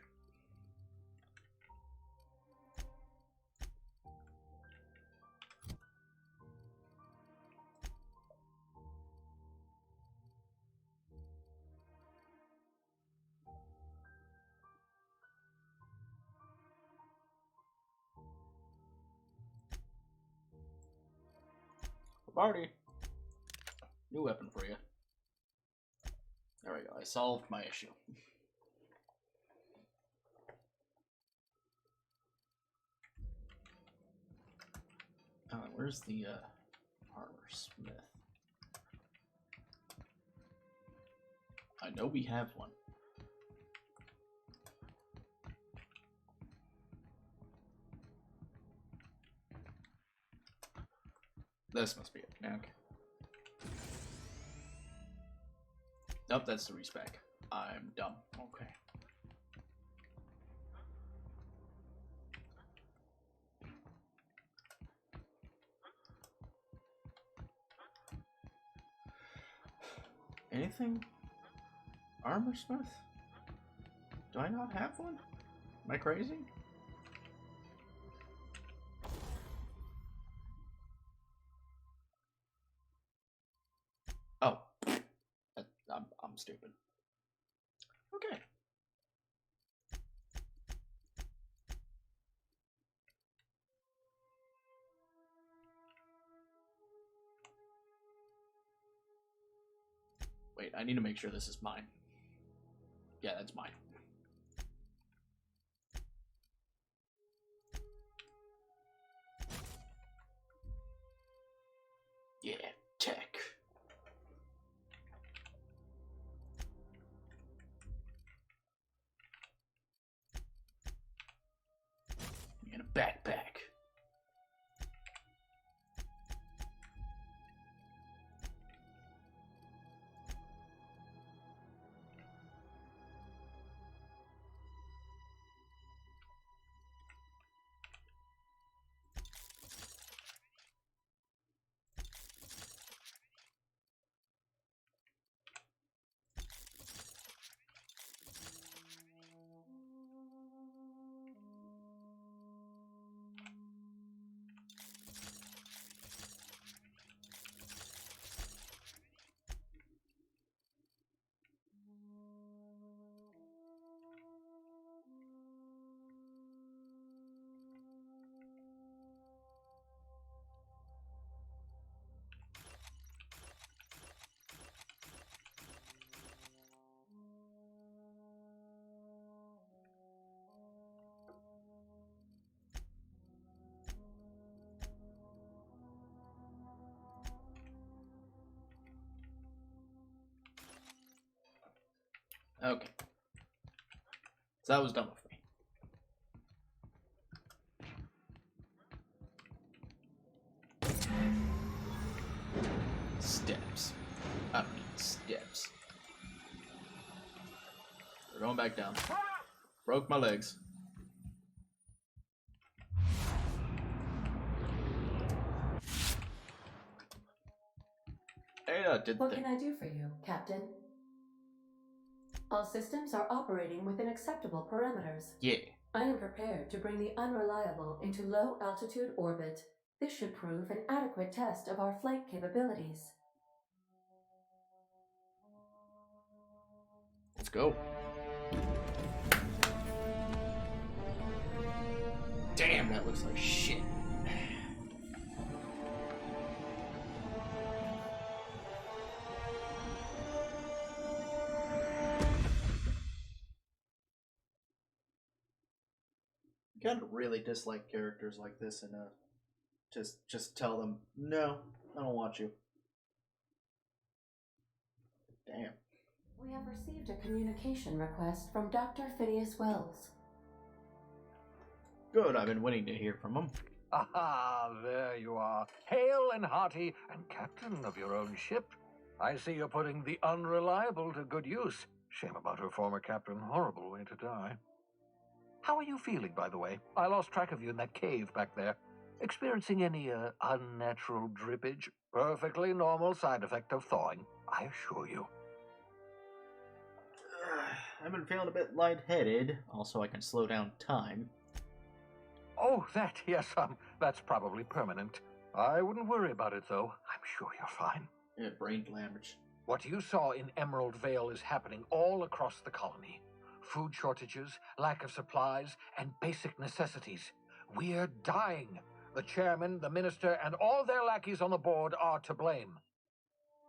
Party. New weapon for you. There we go. I solved my issue. Where's the armor smith? I know we have one. This must be it. Okay. Nope, that's the respec. I'm dumb. Okay. Anything? Armor smith? Do I not have one? Am I crazy? Oh. I'm stupid. Okay. Wait, I need to make sure this is mine. Yeah, that's mine. Yeah, tech. And a backpack. Okay. So that was done with me. Steps. I don't need steps. We're going back down. Broke my legs. What can I do for you, Captain? All systems are operating within acceptable parameters. Yeah. I am prepared to bring the unreliable into low-altitude orbit. This should prove an adequate test of our flight capabilities. Let's go. Damn, that looks like shit. You gotta really dislike characters like this and just tell them, no, I don't want you. Damn. We have received a communication request from Dr. Phineas Wells. Good, I've been waiting to hear from him. Aha, there you are, hale and hearty, and captain of your own ship. I see you're putting the unreliable to good use. Shame about her former captain, horrible way to die. How are you feeling, by the way? I lost track of you in that cave back there. Experiencing any, unnatural drippage? Perfectly normal side effect of thawing, I assure you. I've been feeling a bit lightheaded. Also, I can slow down time. Oh, that, yes, that's probably permanent. I wouldn't worry about it, though. I'm sure you're fine. Yeah, brain damage. What you saw in Emerald Vale is happening all across the colony. Food shortages, lack of supplies, and basic necessities. We're dying. The chairman, the minister, and all their lackeys on the board are to blame.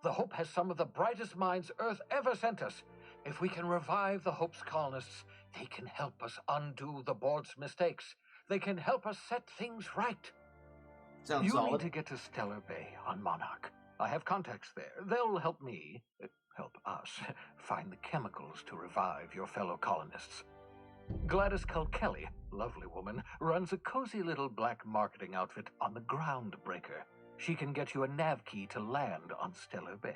The Hope has some of the brightest minds Earth ever sent us. If we can revive the Hope's colonists, they can help us undo the board's mistakes. They can help us set things right. Sounds you solid. need to get to Stellar Bay on Monarch. I have contacts there. They'll help me, help us, find the chemicals to revive your fellow colonists. Gladys Kelly, lovely woman, runs a cozy little black marketing outfit on the Groundbreaker. She can get you a nav key to land on Stellar Bay.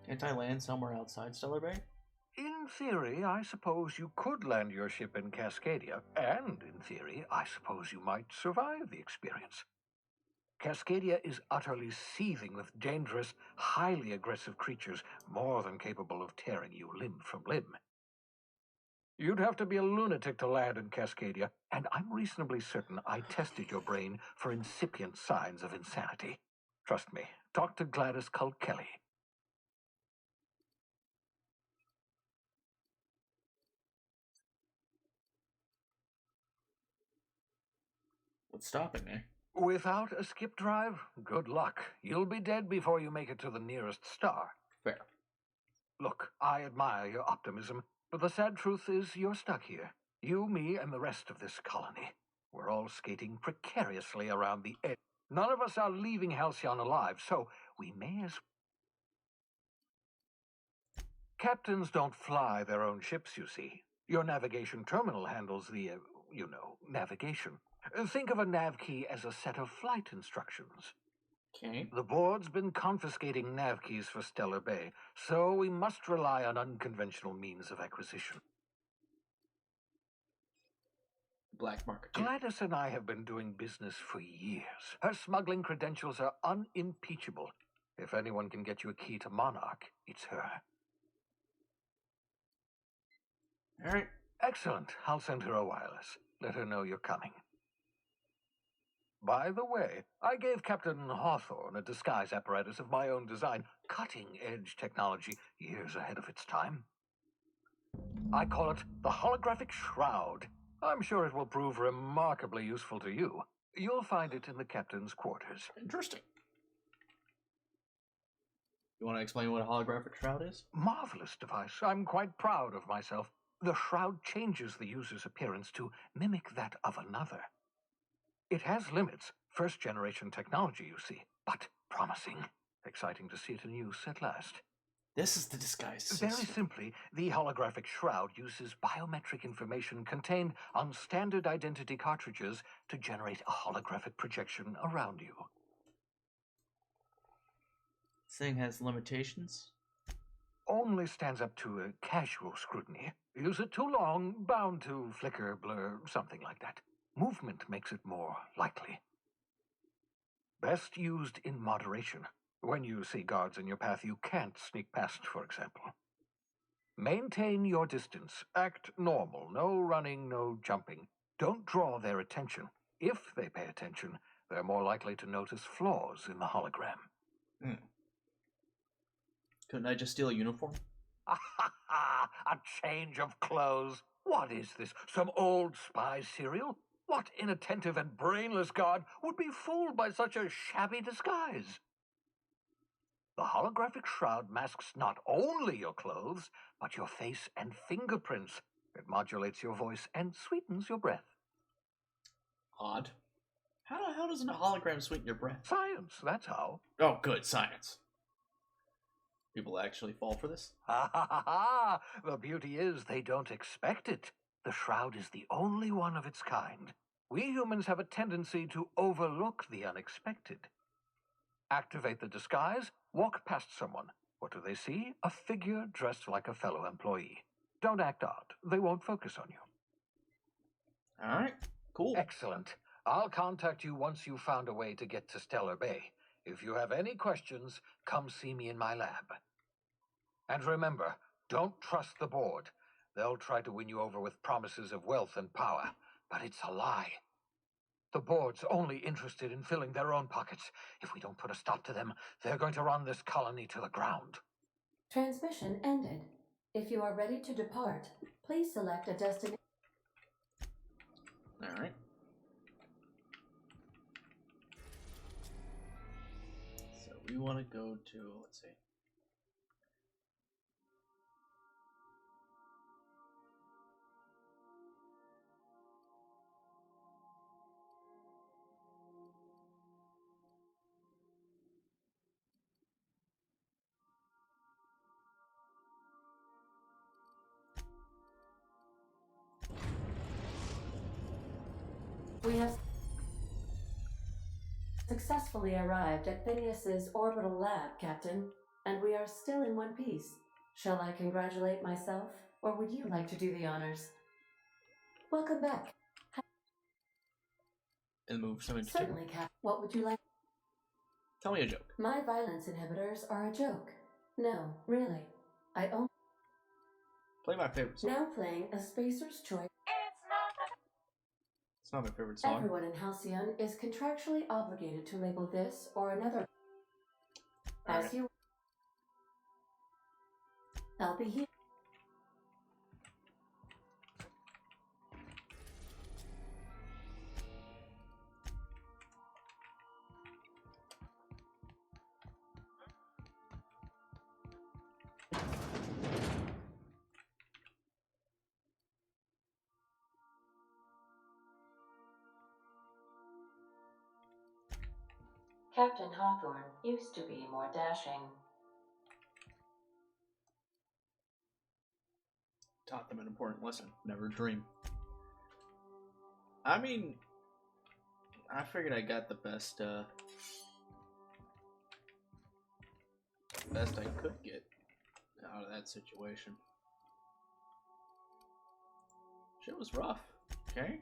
Can't I land somewhere outside Stellar Bay? In theory, I suppose you could land your ship in Cascadia, and in theory, I suppose you might survive the experience. Cascadia is utterly seething with dangerous, highly aggressive creatures, more than capable of tearing you limb from limb. You'd have to be a lunatic to land in Cascadia, and I'm reasonably certain I tested your brain for incipient signs of insanity. Trust me, talk to Gladys Kelly. What's stopping me? Without a skip drive, good luck. You'll be dead before you make it to the nearest star. Fair. Look, I admire your optimism, but the sad truth is you're stuck here. You, me, and the rest of this colony. We're all skating precariously around the edge. None of us are leaving Halcyon alive, so we may as... Captains don't fly their own ships, you see. Your navigation terminal handles the, navigation. Think of a nav key as a set of flight instructions. Okay. The board's been confiscating nav keys for Stellar Bay, so we must rely on unconventional means of acquisition. Black market. Gladys and I have been doing business for years. Her smuggling credentials are unimpeachable. If anyone can get you a key to Monarch, it's her. All right. Excellent. I'll send her a wireless. Let her know you're coming. By the way, I gave Captain Hawthorne a disguise apparatus of my own design, cutting-edge technology, years ahead of its time. I call it the Holographic Shroud. I'm sure it will prove remarkably useful to you. You'll find it in the captain's quarters. Interesting. You want to explain what a holographic shroud is? Marvelous device. I'm quite proud of myself. The shroud changes the user's appearance to mimic that of another. It has limits, first-generation technology, you see, but promising. Exciting to see it in use at last. This is the disguise Very system. simply, the holographic shroud uses biometric information contained on standard identity cartridges to generate a holographic projection around you. thing has limitations? Only stands up to a casual scrutiny. Use it too long, bound to flicker, blur, something like that. Movement makes it more likely. Best used in moderation. When you see guards in your path you can't sneak past, for example. Maintain your distance. Act normal. No running, no jumping. Don't draw their attention. If they pay attention, they're more likely to notice flaws in the hologram. Couldn't I just steal a uniform? A change of clothes. What is this? Some old spy serial? What inattentive and brainless guard would be fooled by such a shabby disguise? The holographic shroud masks not only your clothes, but your face and fingerprints. It modulates your voice and sweetens your breath. Odd. How does a hologram sweeten your breath? Science, that's how. Oh, good, science. People actually fall for this? Ha ha ha ha! The beauty is they don't expect it. The shroud is the only one of its kind. We humans have a tendency to overlook the unexpected. Activate the disguise, walk past someone. What do they see? A figure dressed like a fellow employee. Don't act odd. They won't focus on you. Alright, cool. Excellent. I'll contact you once you've found a way to get to Stellar Bay. If you have any questions, come see me in my lab. And remember, don't trust the board. They'll try to win you over with promises of wealth and power, but it's a lie. The board's only interested in filling their own pockets. If we don't put a stop to them, they're going to run this colony to the ground. Transmission ended. If you are ready to depart, please select a destination. Alright. So we want to go to, let's see. We have successfully arrived at Phineas's orbital lab, Captain, and we are still in one piece. Shall I congratulate myself, or would you like to do the honors? Welcome back. And move some interesting. Certainly, Cap. What would you like? Tell me a joke. My violence inhibitors are a joke. No, really. I only... Play my favorite song. Now playing A Spacer's Choice. It's not my favorite song. Everyone in Halcyon is contractually obligated to label this or another as you. I'll be here. Captain Hawthorne used to be more dashing. Taught them an important lesson. Never dream. I mean, I figured I got the best I could get out of that situation. Shit was rough. Okay.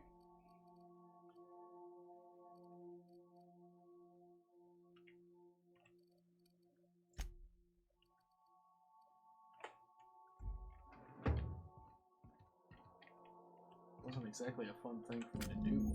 Wasn't exactly a fun thing for me to do.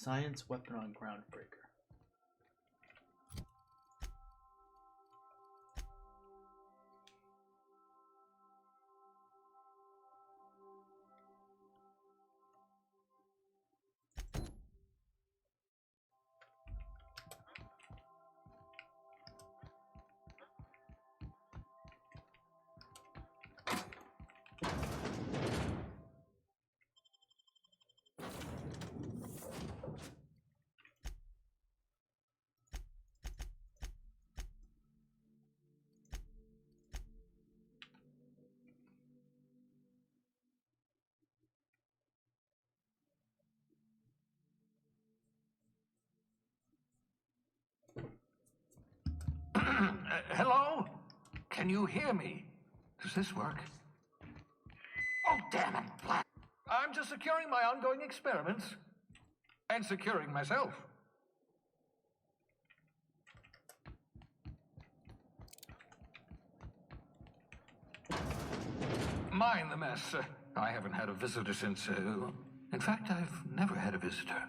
Science weapon on Groundbreaker. Hello? Can you hear me? Does this work? Oh, damn it, Black. I'm just securing my ongoing experiments. And securing myself. Mind the mess. I haven't had a visitor since, in fact, I've never had a visitor.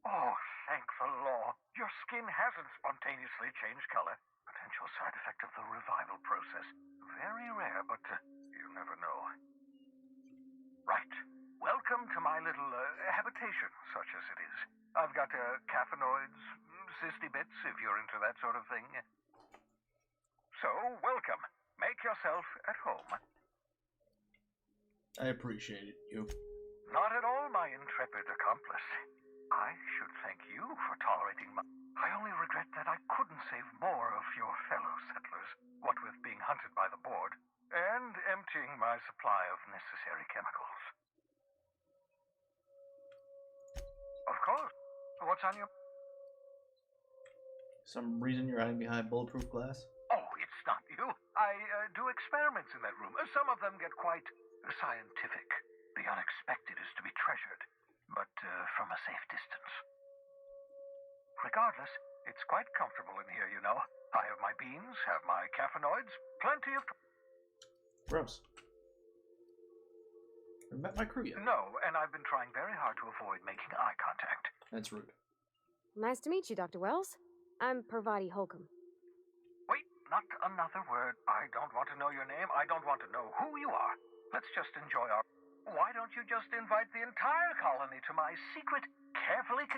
Oh, thank the law. Your skin hasn't spontaneously changed color. Potential side effect of the revival process. Very rare, but you never know. Right. Welcome to my little habitation, such as it is. I've got caffeinoids, cysty bits, if you're into that sort of thing. So, welcome. Make yourself at home. I appreciate it, you. Not at all, my intrepid accomplice. I should thank you for tolerating my... I only regret that I couldn't save more of your fellow settlers, what with being hunted by the board, and emptying my supply of necessary chemicals. Of course. What's on your... Some reason you're hiding behind bulletproof glass? Oh, it's not you. I do experiments in that room. Some of them get quite scientific. The unexpected is to be treasured, but from a safe distance. Regardless, it's quite comfortable in here, you know. I have my beans, have my caffeinoids, plenty of... Gross. I met my crew yet. No, and I've been trying very hard to avoid making eye contact. That's rude. Nice to meet you, Dr. Wells. I'm Parvati Holcomb. Wait, not another word. I don't want to know your name. I don't want to know who you are. Let's just enjoy our... Why don't you just invite the entire colony to my secret, carefully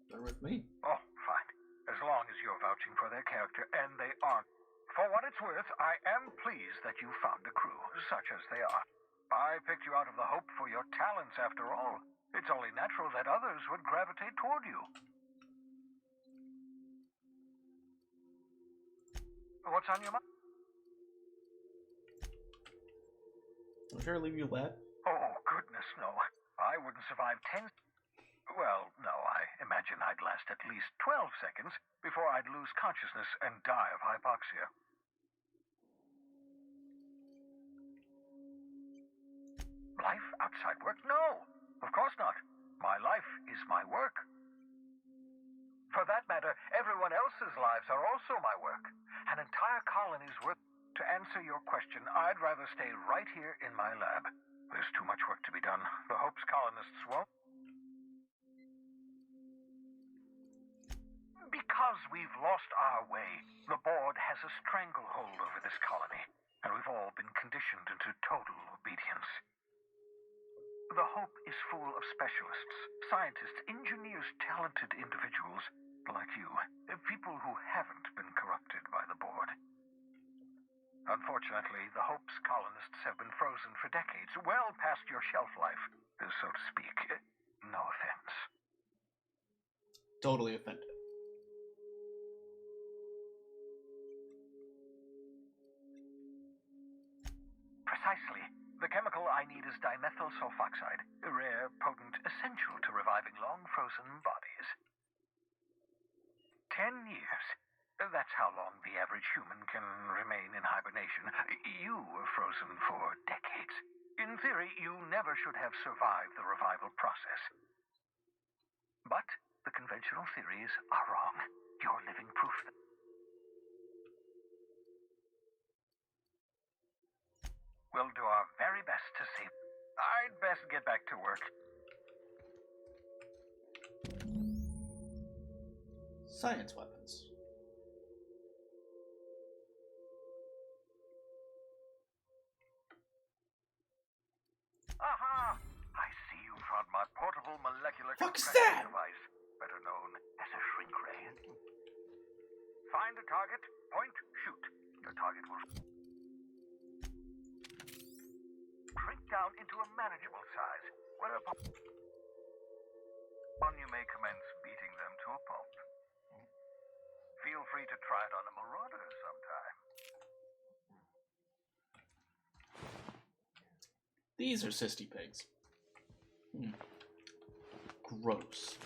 They're with me. Oh, fine. As long as you're vouching for their character, and they aren't. For what it's worth, I am pleased that you found a crew, such as they are. I picked you out of the hope for your talents, after all. It's only natural that others would gravitate toward you. What's on your mind? I'm sure I'll leave you that. Oh, goodness, no. I wouldn't survive 10... Well, no, I imagine I'd last at least 12 seconds before I'd lose consciousness and die of hypoxia. Life outside work? No, of course not. My life is my work. For that matter, everyone else's lives are also my work. An entire colony's worth. To answer your question, I'd rather stay right here in my lab. There's too much work to be done. The Hope's colonists won't. Because we've lost our way, the board has a stranglehold over this colony, and we've all been conditioned into total obedience. The Hope is full of specialists, scientists, engineers, talented individuals like you, people who haven't been corrupted by the board. Unfortunately, the Hope's colonists have been frozen for decades, well past your shelf life, so to speak. No offense. Totally offended. Precisely. The chemical I need is dimethyl sulfoxide, rare, potent, essential to reviving long-frozen bodies. 10 years. That's how long the average human can remain in hibernation. You were frozen for decades. In theory, you never should have survived the revival process. But the conventional theories are wrong. You're living proof that... We'll do our very best to see. I'd best get back to work. Science weapons. Aha! I see you found my portable molecular Fuck's contraction that? device, better known as a shrink ray. Find a target, point, shoot. Your target will shrink down into a manageable size, whereupon you may commence beating them to a pulp. Feel free to try it on a marauder sometime. These are cysty pigs. Gross.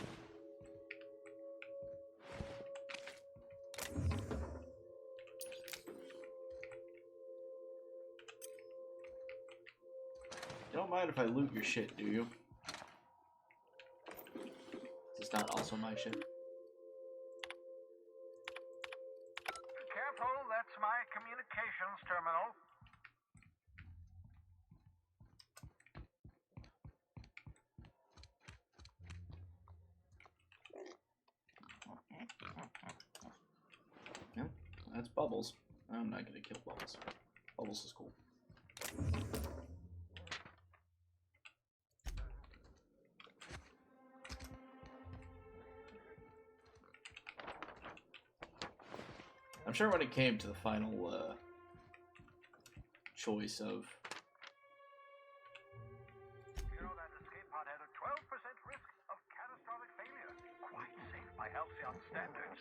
You don't mind if I loot your shit, do you? It's not also my shit. Careful, that's my communications terminal. Yeah, that's Bubbles. I'm not gonna kill Bubbles. Bubbles is cool. I'm sure when it came to the final choice of You know that escape pod had a 12% risk of catastrophic failure. Quite safe by halcyon standards.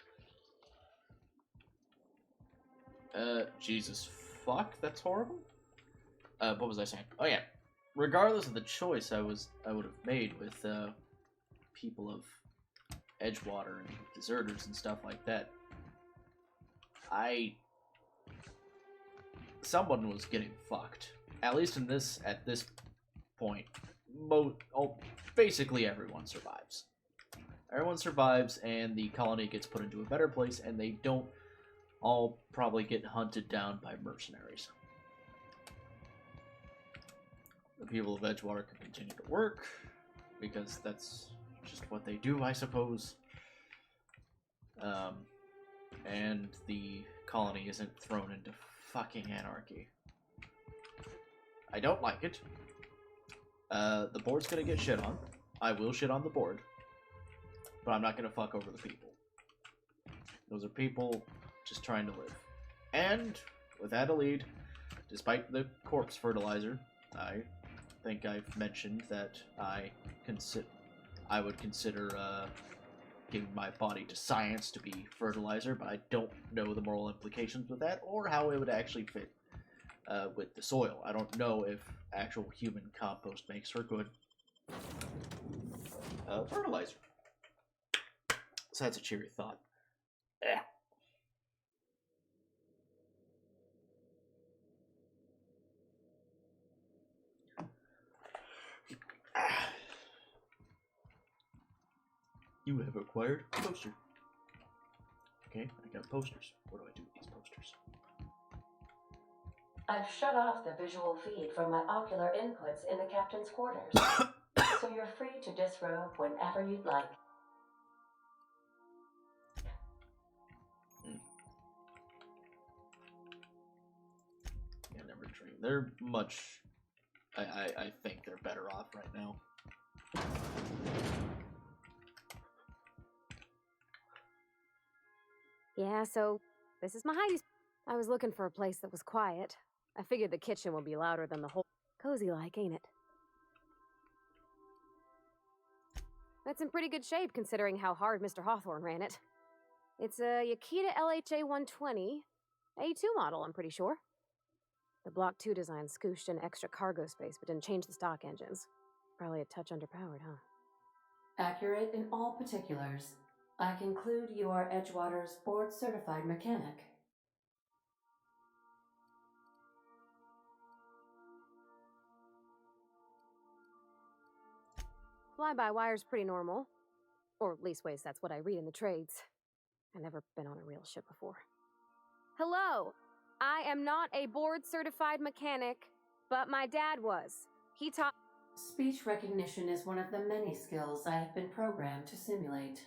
Jesus fuck, that's horrible. What was I saying? Oh yeah. Regardless of the choice I would have made with people of Edgewater and deserters and stuff like that, someone was getting fucked. At least at this point, basically everyone survives. Everyone survives, and the colony gets put into a better place, and they don't all probably get hunted down by mercenaries. The people of Edgewater can continue to work, because that's just what they do, I suppose. And the colony isn't thrown into fucking anarchy. I don't like it. The board's gonna get shit on. I will shit on the board. But I'm not gonna fuck over the people. Those are people just trying to live. And, with Adelaide, despite the corpse fertilizer, I think I've mentioned that I would consider giving my body to science to be fertilizer, but I don't know the moral implications with that, or how it would actually fit with the soil. I don't know if actual human compost makes for good fertilizer. So that's a cheery thought. You have acquired a poster. Okay, I got posters. What do I do with these posters? I've shut off the visual feed from my ocular inputs in the captain's quarters, so you're free to disrobe whenever you'd like. Yeah, never dream. They're much... I think they're better off right now. Yeah, so this is my hidey spot. I was looking for a place that was quiet. I figured the kitchen would be louder than the whole... Cozy like, ain't it? That's in pretty good shape considering how hard Mr. Hawthorne ran it. It's a Yakita LHA 120, A2 model, I'm pretty sure. The Block 2 design scooshed in extra cargo space but didn't change the stock engines. Probably a touch underpowered, huh? Accurate in all particulars. I conclude you are Edgewater's board-certified mechanic. Fly-by-wire's pretty normal. Or leastways, that's what I read in the trades. I've never been on a real ship before. Hello! I am not a board-certified mechanic. but my dad was. He taught. Speech recognition is one of the many skills I have been programmed to simulate.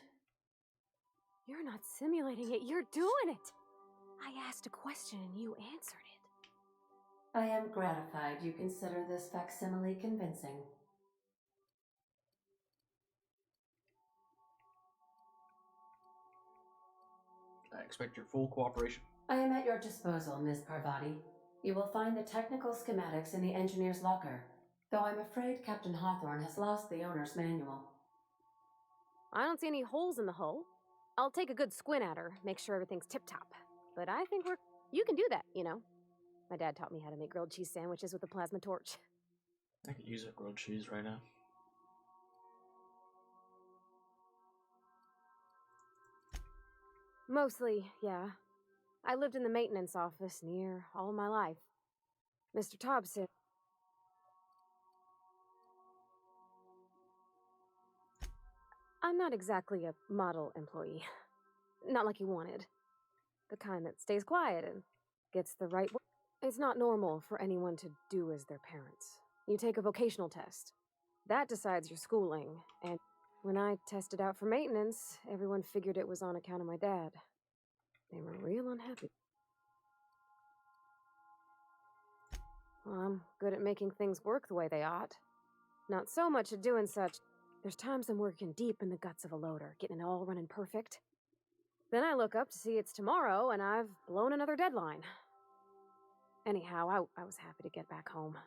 You're not simulating it, you're doing it! I asked a question and you answered it. I am gratified you consider this facsimile convincing. I expect your full cooperation. I am at your disposal, Ms. Parvati. You will find the technical schematics in the engineer's locker, though I'm afraid Captain Hawthorne has lost the owner's manual. I don't see any holes in the hull. I'll take a good squint at her, make sure everything's tip-top. But I think you can do that, you know. My dad taught me how to make grilled cheese sandwiches with a plasma torch. I could use a grilled cheese right now. Mostly, yeah. I lived in the maintenance office near all my life. Mr. Tobb said... I'm not exactly a model employee. Not like he wanted. The kind that stays quiet and gets the right... It's not normal for anyone to do as their parents. You take a vocational test. That decides your schooling, and when I tested out for maintenance, everyone figured it was on account of my dad. They were real unhappy. Well, I'm good at making things work the way they ought. Not so much at doing such. There's times I'm working deep in the guts of a loader, getting it all running perfect. Then I look up to see it's tomorrow, and I've blown another deadline. Anyhow, I was happy to get back home.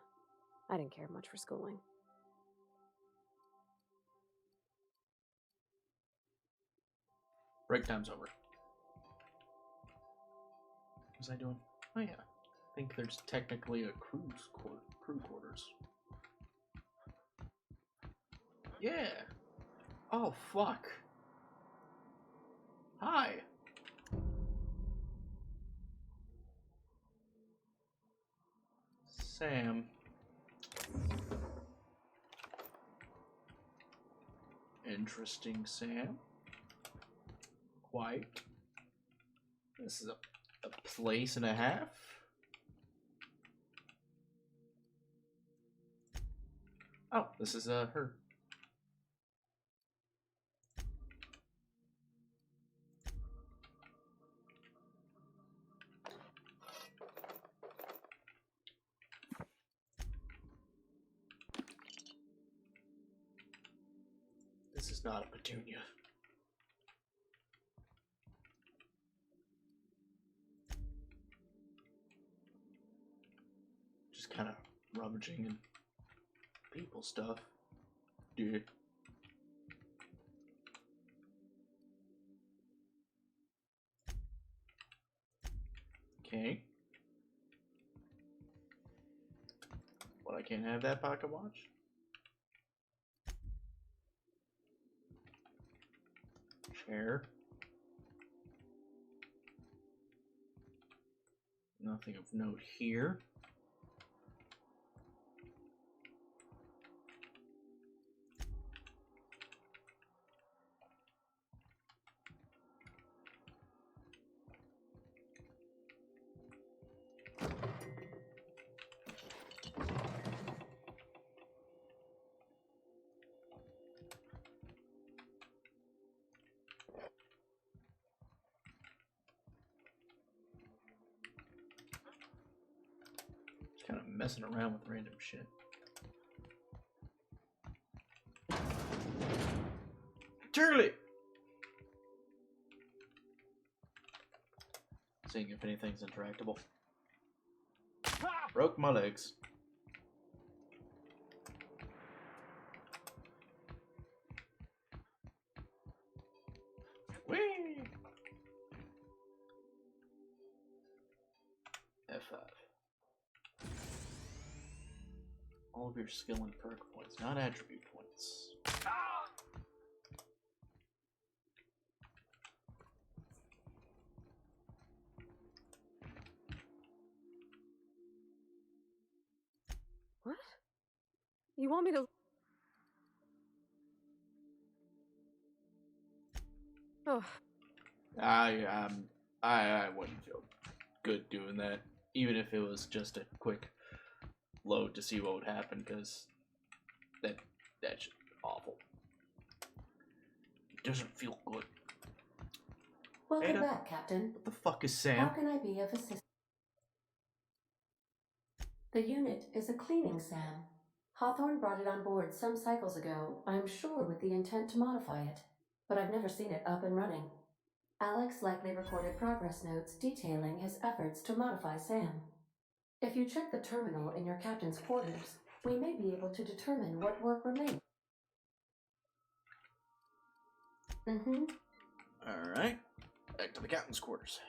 I didn't care much for schooling. Break time's over. What was I doing? Oh yeah. I think there's technically a crew quarters. Yeah. Oh fuck. Hi. Sam. Interesting, Sam. Quite. This is a place and a half. Oh, this is her. This is not a petunia. Just kind of rummaging in people stuff. Dude. Okay. What, I can't have that pocket watch? Chair. Nothing of note here. Kind of messing around with random shit. Turley! Seeing if anything's interactable. Broke my legs. Whee! F5. All of your skill and perk points, not attribute points. What? You want me to... Oh. I wouldn't feel good doing that, even if it was just a quick load to see what would happen, because that's awful. It doesn't feel good. Welcome Ada, back, Captain. what the fuck is How Sam? can I be of assistance? The unit is a cleaning SAM. Hawthorne brought it on board some cycles ago, I'm sure with the intent to modify it, but I've never seen it up and running. Alex likely recorded progress notes detailing his efforts to modify SAM. If you check the terminal in your captain's quarters, we may be able to determine what work remains. Alright. Back to the captain's quarters.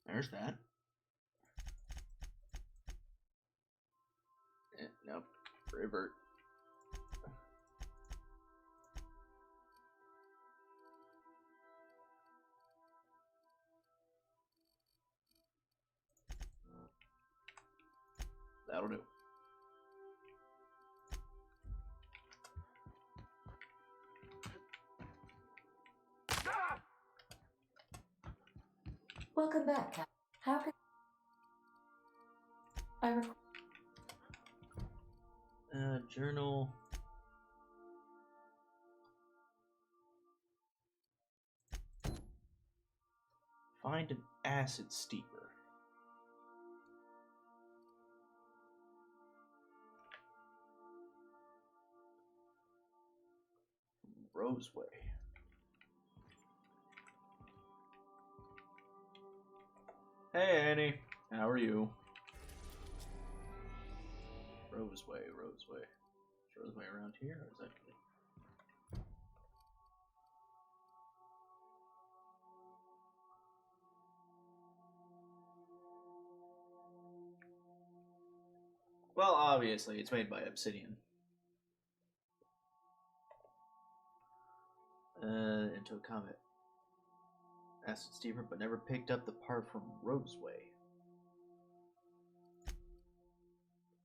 There's that. Nope. Revert. That'll do. Welcome back, Captain. How can I Journal. Find an acid steeper. Roseway. Hey Annie, how are you? Roseway. Is Roseway around here, or is that? Well, obviously, it's made by Obsidian. Into a combat. Acid steamer, but never picked up the part from Roseway.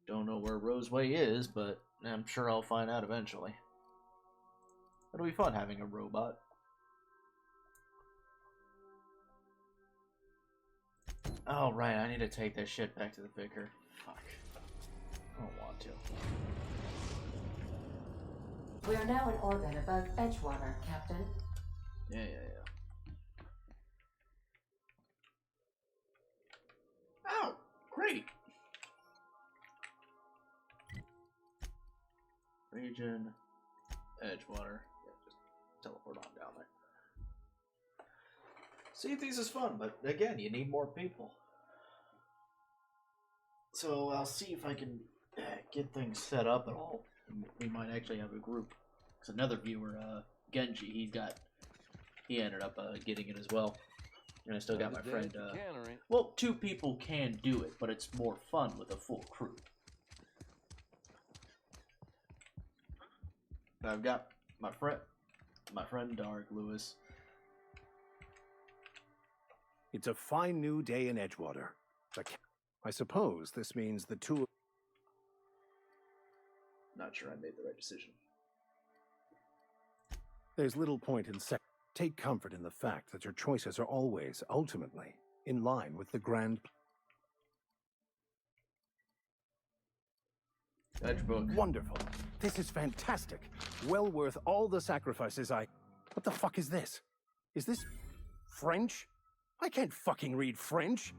Don't know where Roseway is, but I'm sure I'll find out eventually. It'll be fun having a robot. Oh, right, I need to take this shit back to the vicar. Fuck. I don't want to. We are now in orbit above Edgewater, Captain. Yeah. Oh, great! Region, Edgewater. Yeah, just teleport on down there. Sea of Thieves is fun, but again, you need more people. So I'll see if I can get things set up at all. We might actually have a group. Because another viewer, Genji, he ended up getting it as well. And I still got my friend. Well, 2 people can do it, but it's more fun with a full crew. I've got my friend Dark Lewis. It's a fine new day in Edgewater. I suppose this means the two. Not sure I made the right decision. There's little point in take comfort in the fact that your choices are always, ultimately, in line with the grand. Edgebook. Wonderful. This is fantastic. Well worth all the sacrifices I. What the fuck is this? Is this French? I can't fucking read French.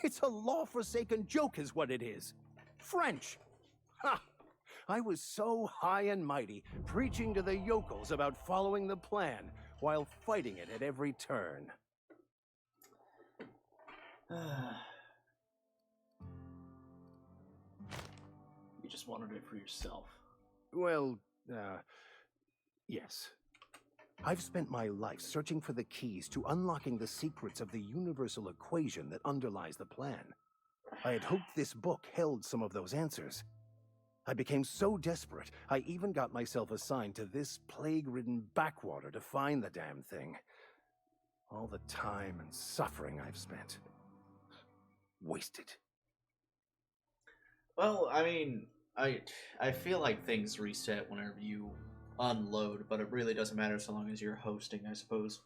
It's a law-forsaken joke is what it is. French. Ha! I was so high and mighty, preaching to the yokels about following the plan, while fighting it at every turn. You just wanted it for yourself. Well, yes. I've spent my life searching for the keys to unlocking the secrets of the universal equation that underlies the plan. I had hoped this book held some of those answers. I became so desperate, I even got myself assigned to this plague-ridden backwater to find the damn thing. All the time and suffering I've spent. Wasted. Well, I mean, I feel like things reset whenever you unload, but it really doesn't matter so long as you're hosting, I suppose.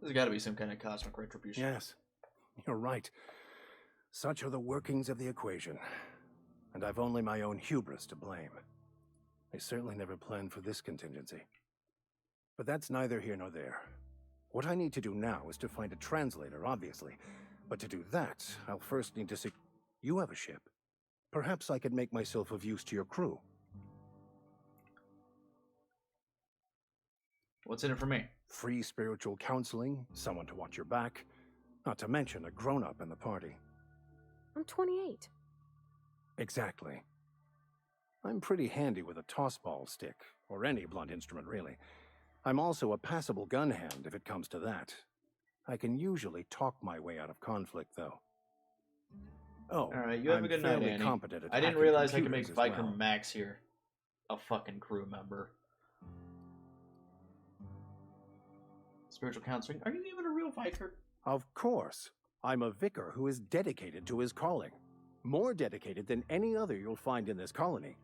There's got to be some kind of cosmic retribution. Yes, you're right. Such are the workings of the equation. And I've only my own hubris to blame. I certainly never planned for this contingency. But that's neither here nor there. What I need to do now is to find a translator, obviously. But to do that, I'll first need to see... You have a ship. Perhaps I could make myself of use to your crew. What's in it for me? Free spiritual counseling, someone to watch your back, not to mention a grown-up in the party. I'm 28. Exactly. I'm pretty handy with a tossball stick, or any blunt instrument, really. I'm also a passable gun hand, if it comes to that. I can usually talk my way out of conflict, though. Oh, all right, you have I'm a good night, fairly Annie. competent at I didn't hacking realize I could computers make as Viker well. Max here a fucking crew member. Spiritual counseling? Are you even a real Viker? Of course. I'm a vicar who is dedicated to his calling. More dedicated than any other you'll find in this colony.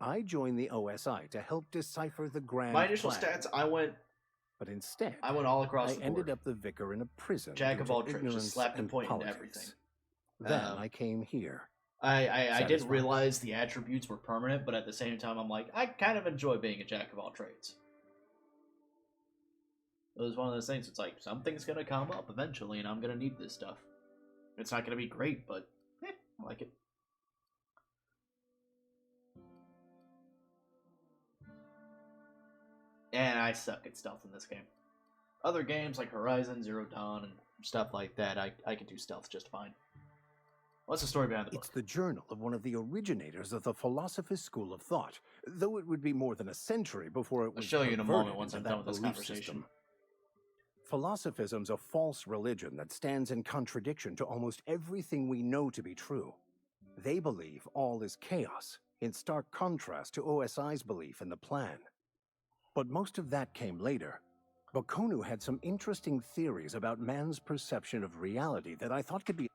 I joined the OSI to help decipher the grand My initial plan. stats, I went all across I the ended board. up the vicar in a prison. Jack due of to all trades, ignorance just slapped a and point into politics. everything. Then I came here. I didn't Satisfied? realize the attributes were permanent, but at the same time, I'm like, I kind of enjoy being a jack of all trades. It was one of those things, it's like, something's going to come up eventually, and I'm going to need this stuff. It's not going to be great, but, I like it. And I suck at stealth in this game. Other games like Horizon, Zero Dawn, and stuff like that, I can do stealth just fine. What's the story behind the book? It's the journal of one of the originators of the Philosopher's School of Thought, though it would be more than a century before it was I'll show you in a converted moment once into I'm that done with this belief conversation. system. Philosophism's a false religion that stands in contradiction to almost everything we know to be true. They believe all is chaos, in stark contrast to OSI's belief in the plan. But most of that came later. Bokonu had some interesting theories about man's perception of reality that I thought could be...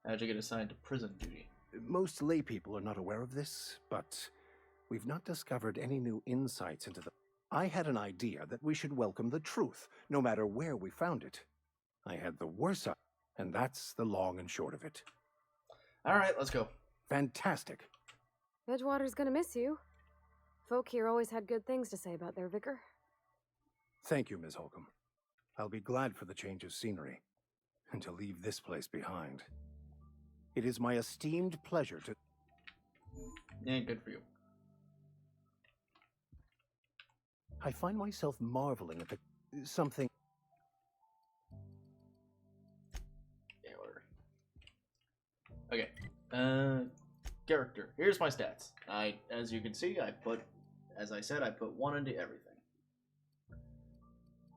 How'd you get assigned to prison duty? Most lay people are not aware of this, but we've not discovered any new insights into the... I had an idea that we should welcome the truth, no matter where we found it. I had the worst side, and that's the long and short of it. All right, let's go. Fantastic. Edgewater's gonna miss you. Folk here always had good things to say about their vicar. Thank you, Ms. Holcomb. I'll be glad for the change of scenery, and to leave this place behind. It is my esteemed pleasure to... Yeah, good for you. I find myself marveling at the... something... Yeah, whatever. Okay. Character. Here's my stats. As you can see, as I said, I put 1 into everything.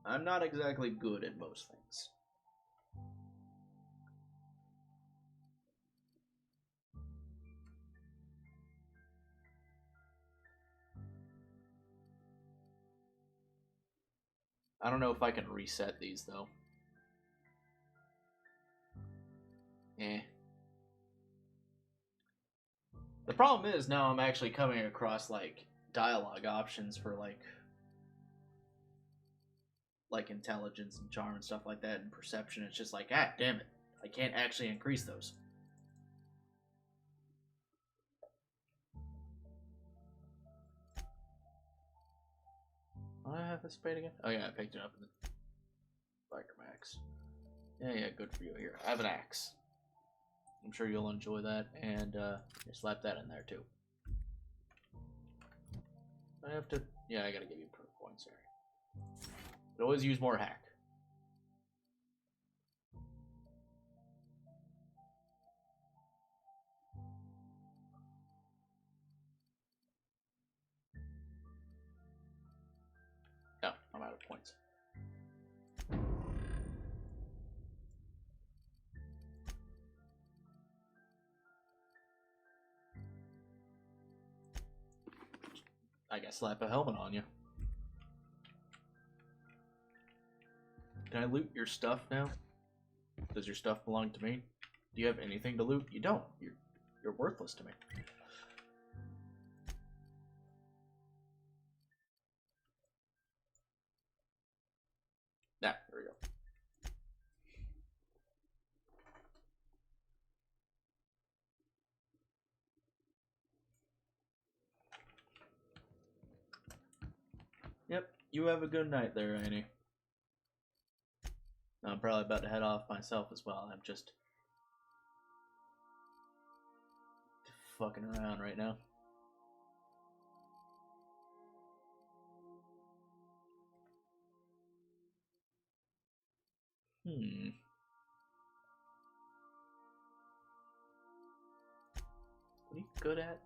I'm not exactly good at most things. I don't know if I can reset these, though. The problem is now I'm actually coming across, like, dialogue options for, like intelligence and charm and stuff like that, and perception. It's just like, damn it. I can't actually increase those. Do I have this spade again? Oh yeah, I picked it up in the Biker Max. Yeah, good for you here. I have an axe. I'm sure you'll enjoy that, and slap that in there too. I have to... Yeah, I gotta give you perk points here. Could always use more hack. I guess slap a helmet on you. Can I loot your stuff now? Does your stuff belong to me? Do you have anything to loot? You don't. You're worthless to me. There we go. Yep, you have a good night there, Annie. I'm probably about to head off myself as well. I'm just fucking around right now. What are you good at?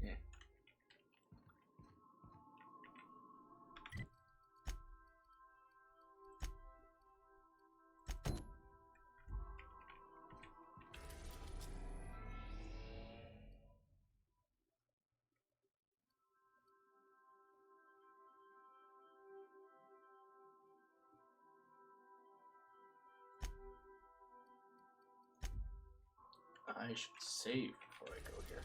Yeah. I should save before I go here.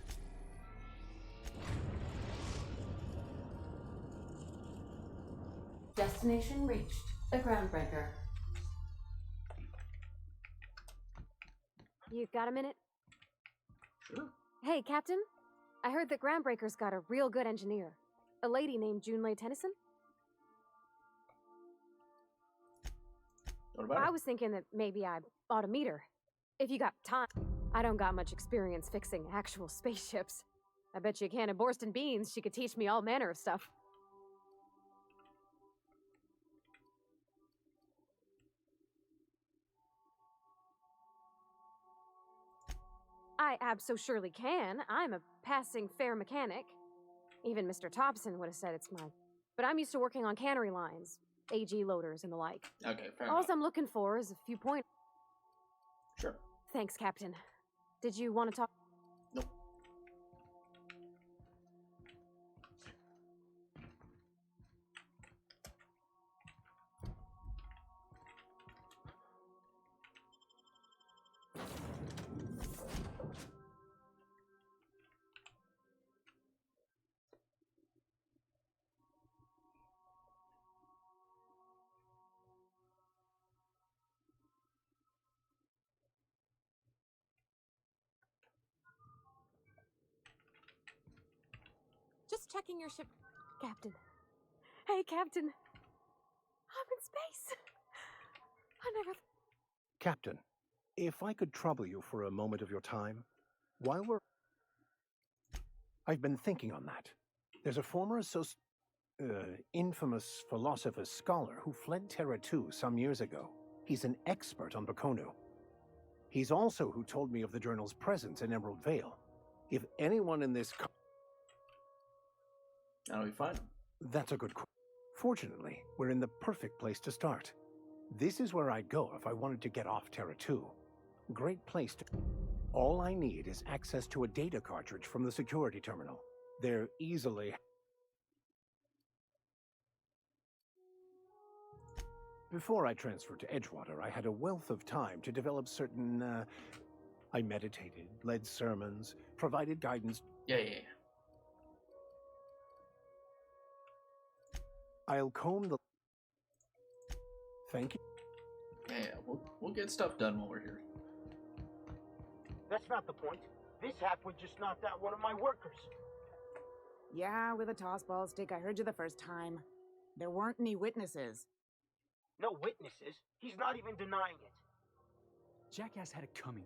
Destination reached. The Groundbreaker. You got a minute? Sure. Hey, Captain. I heard that Groundbreaker's got a real good engineer. A lady named Junlei Tennyson? What about her? I was thinking that maybe I ought to meet her. If you got time. I don't got much experience fixing actual spaceships. I bet you a can of Borston beans she could teach me all manner of stuff. I abso-surely can. I'm a passing fair mechanic. Even Mr. Thompson would have said it's my... But I'm used to working on cannery lines, AG loaders, and the like. Okay, fair All enough. I'm looking for is a few points. Sure. Thanks, Captain. Did you want to talk? Nope. Just checking your ship. Captain. Hey, Captain. I'm in space. I never... Captain, if I could trouble you for a moment of your time, while we're... I've been thinking on that. There's a former infamous philosopher scholar who fled Terra 2 some years ago. He's an expert on Bakonu. He's also who told me of the journal's presence in Emerald Vale. If anyone in this... How do we find him? That's a good question. Fortunately, we're in the perfect place to start. This is where I'd go if I wanted to get off Terra 2. Great place to... All I need is access to a data cartridge from the security terminal. They're easily... Before I transferred to Edgewater, I had a wealth of time to develop certain, I meditated, led sermons, provided guidance... Yeah. I'll comb the... Thank you. Yeah, we'll get stuff done while we're here. That's not the point. This halfwit just knocked out one of my workers. Yeah, with a tossball stick. I heard you the first time. There weren't any witnesses. No witnesses. He's not even denying it. Jackass had it coming.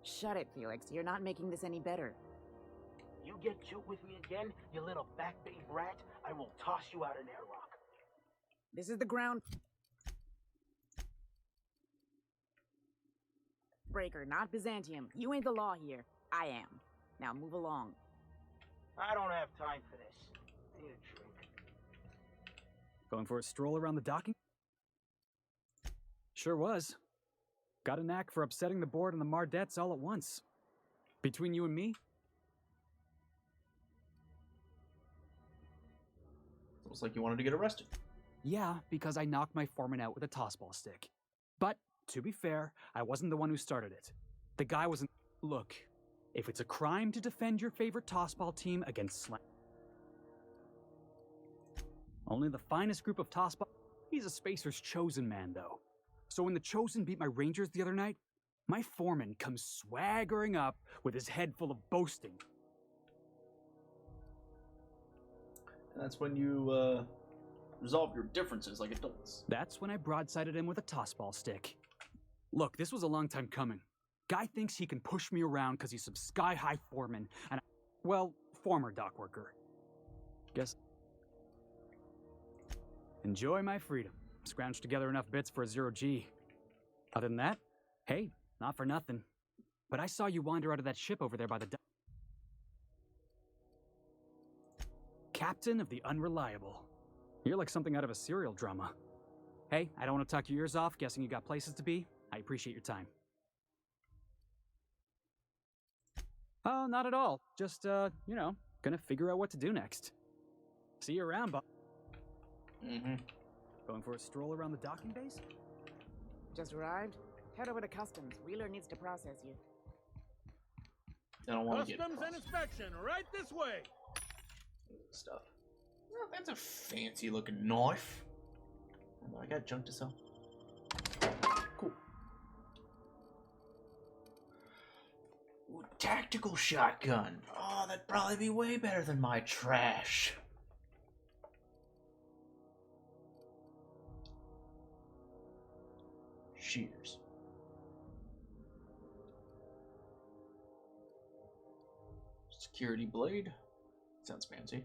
Shut it, Felix. You're not making this any better. You get cute with me again, you little backbait rat, I will toss you out an airlock. This is the ground... Breaker, not Byzantium. You ain't the law here. I am. Now move along. I don't have time for this. Need a drink. Going for a stroll around the docking? Sure was. Got a knack for upsetting the board and the Mardettes all at once. Between you and me, Looks like you wanted to get arrested. yeah, because I knocked my foreman out with a tossball stick. But, to be fair, I wasn't the one who started it. The guy wasn't. Look, if it's a crime to defend your favorite tossball team against only the finest group of tossball. He's a Spacer's chosen man, though. So when the Chosen beat my Rangers the other night, my foreman comes swaggering up with his head full of boasting. And that's when you resolve your differences like adults. That's when I broadsided him with a tossball stick. Look, this was a long time coming. Guy thinks he can push me around because he's some sky-high foreman, and well, former dock worker. Guess. Enjoy my freedom. Scrounged together enough bits for a 0G. Other than that, hey, not for nothing. But I saw you wander out of that ship over there by the dock. Captain of the Unreliable. You're like something out of a serial drama. Hey, I don't want to talk your ears off, guessing you got places to be. I appreciate your time. Oh, not at all. Just, gonna figure out what to do next. See you around, Bob. Mm-hmm. Going for a stroll around the docking base? Just arrived? Head over to customs. Wheeler needs to process you. I don't want to get Customs and inspection, right this way. stuff. Well, that's a fancy looking knife. I got junk to sell. Cool. Ooh, tactical shotgun. Oh, that'd probably be way better than my trash. Shears. Security blade. Sounds fancy.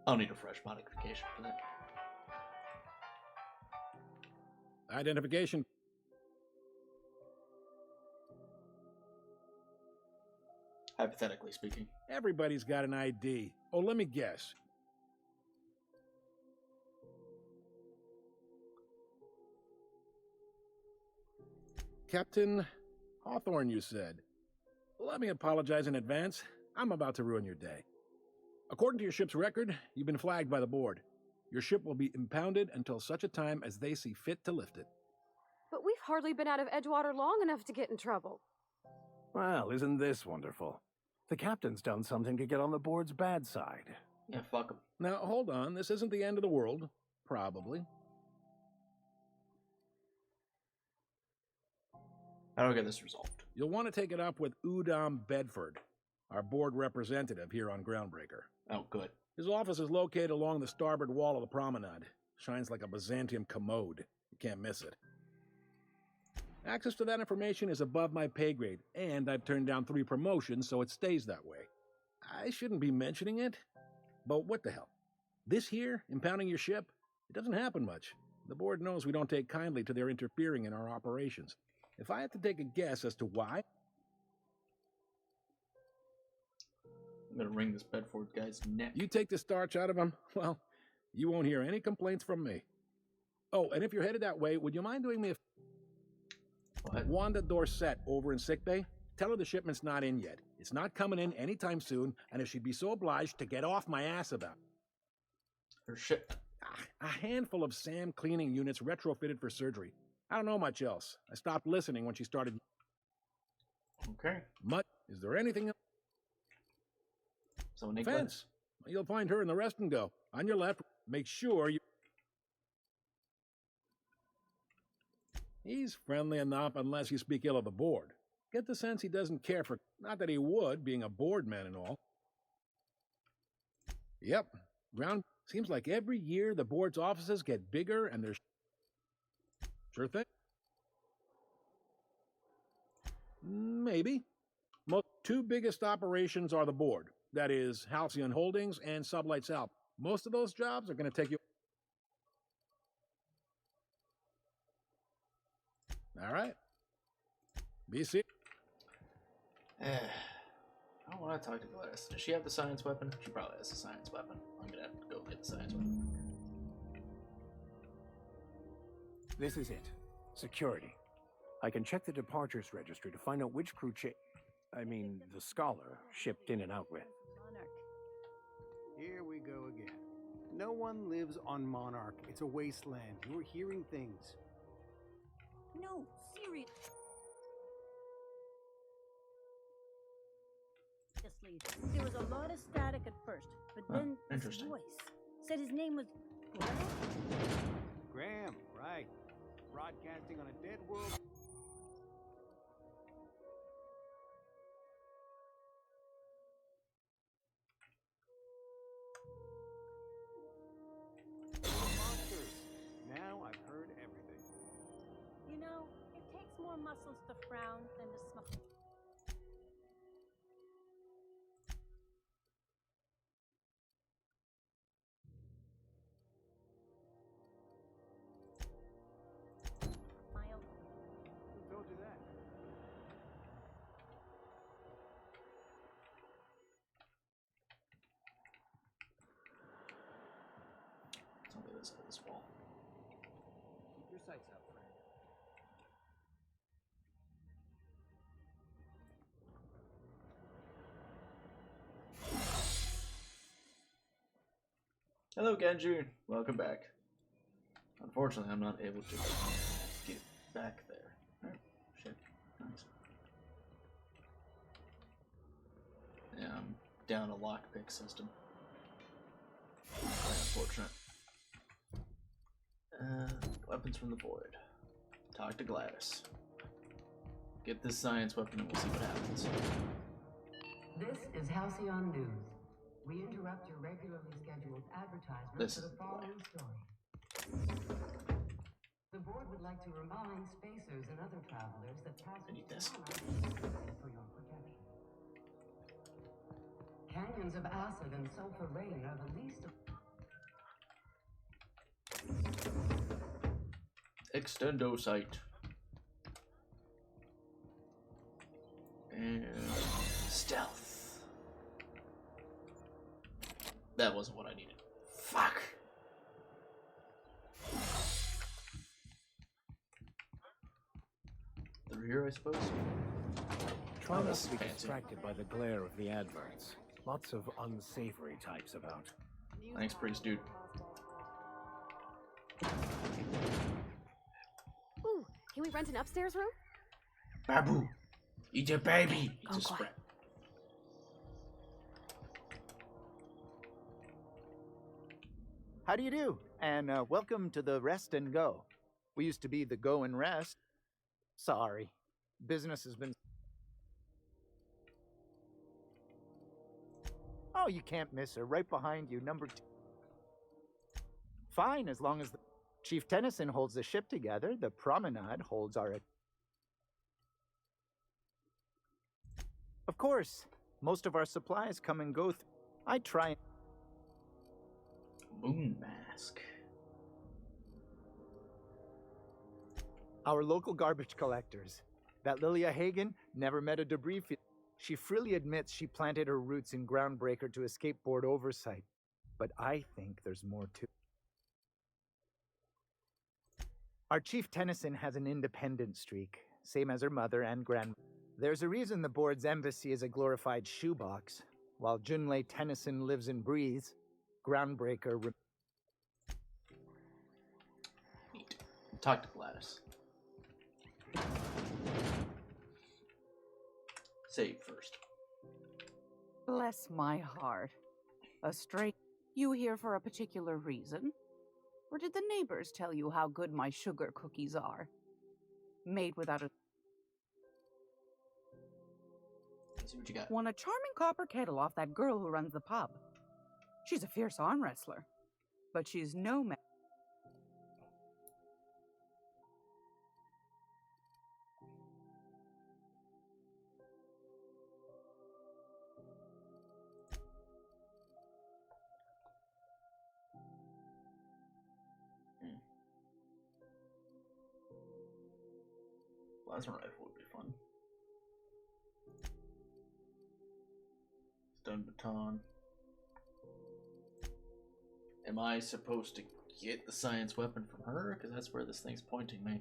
I'll need a fresh modification for that. Identification. Hypothetically speaking. Everybody's got an ID. Oh, let me guess. Captain Hawthorne, you said. Let me apologize in advance. I'm about to ruin your day. According to your ship's record, you've been flagged by the board. Your ship will be impounded until such a time as they see fit to lift it. But we've hardly been out of Edgewater long enough to get in trouble. Well, isn't this wonderful? The captain's done something to get on the board's bad side. Yeah, fuck him. Now, hold on. This isn't the end of the world. Probably. How do I get this resolved? You'll want to take it up with Udom Bedford, our board representative here on Groundbreaker. Oh, good. His office is located along the starboard wall of the promenade. Shines like a Byzantium commode. You can't miss it. Access to that information is above my pay grade, and I've turned down 3 promotions, so it stays that way. I shouldn't be mentioning it, but what the hell? This here, impounding your ship, it doesn't happen much. The board knows we don't take kindly to their interfering in our operations. If I had to take a guess as to why... I'm gonna wring this Bedford guy's neck. You take the starch out of him, well, you won't hear any complaints from me. Oh, and if you're headed that way, would you mind doing me a... What? Wanda Dorset over in sickbay, tell her the shipment's not in yet. It's not coming in anytime soon, and if she'd be so obliged to get off my ass about her ship. A handful of SAM cleaning units retrofitted for surgery. I don't know much else. I stopped listening when she started. Okay. Mutt, is there anything else? So Nick Fence. You'll find her in the rest and go. On your left, make sure you... He's friendly enough unless you speak ill of the board. Get the sense he doesn't care for... Not that he would, being a board man and all. Yep. Ground... Seems like every year the board's offices get bigger and there's... Sure thing. Maybe. Most two biggest operations are the board. That is, Halcyon Holdings and Sublight South. Most of those jobs are going to take you... All right. Be safe. I want to talk to Gladys. Does she have the science weapon? She probably has the science weapon. I'm going to have to go get the science weapon. This is it. Security. I can check the departures registry to find out which crew the scholar shipped in and out with. Here we go again. No one lives on Monarch. It's a wasteland. You're hearing things. No, seriously. There was a lot of static at first, but then his voice said his name was Graham, right. Broadcasting on a dead world. Monsters. Now I've heard everything. You know, it takes more muscles to frown than to smile. Who told you that? It's on the other side of this wall. Keep your sights out, friend. Hello, Genji. Welcome back. Unfortunately, I'm not able to get back there. Oh, shit. Nice. Yeah, I'm down a lockpick system. Very unfortunate. Weapons from the void. Talk to Gladys. Get this science weapon and we'll see what happens. This is Halcyon News. We interrupt your regularly scheduled advertisement for the following story. The board would like to remind spacers and other travelers that passage for your protection. Canyons of acid and sulfur rain are the least of... Extendo site. And stealth. That wasn't what I needed. Fuck. Through here, I suppose? Try not to be distracted by the glare of the adverts. Lots of unsavory types about. Thanks, priest dude. Ooh, can we rent an upstairs room? Babu, eat your baby. It's a spread. How do you do? And welcome to the Rest and Go. We used to be the Go and Rest. Sorry. Business has been... Oh, you can't miss her. Right behind you, number 2. Fine, as long as the... Chief Tennyson holds the ship together, the Promenade holds our... Of course. Most of our supplies come and go through... I try and... Moon mask. Our local garbage collectors. That Lilia Hagen never met a debris field. She freely admits she planted her roots in Groundbreaker to escape board oversight. But I think there's more to it. Our Chief Tennyson has an independent streak, same as her mother and grandmother. There's a reason the board's embassy is a glorified shoebox. While Junlei Tennyson lives and breathes, Groundbreaker... Talk to Gladys. Save first. Bless my heart. A straight. You here for a particular reason? Or did the neighbors tell you how good my sugar cookies are? Made without a... Let's see what you got. Won a charming copper kettle off that girl who runs the pub. She's a fierce arm wrestler, but she's no man. Plasma rifle would be fun. Stun baton. Am I supposed to get the science weapon from her? Because that's where this thing's pointing me.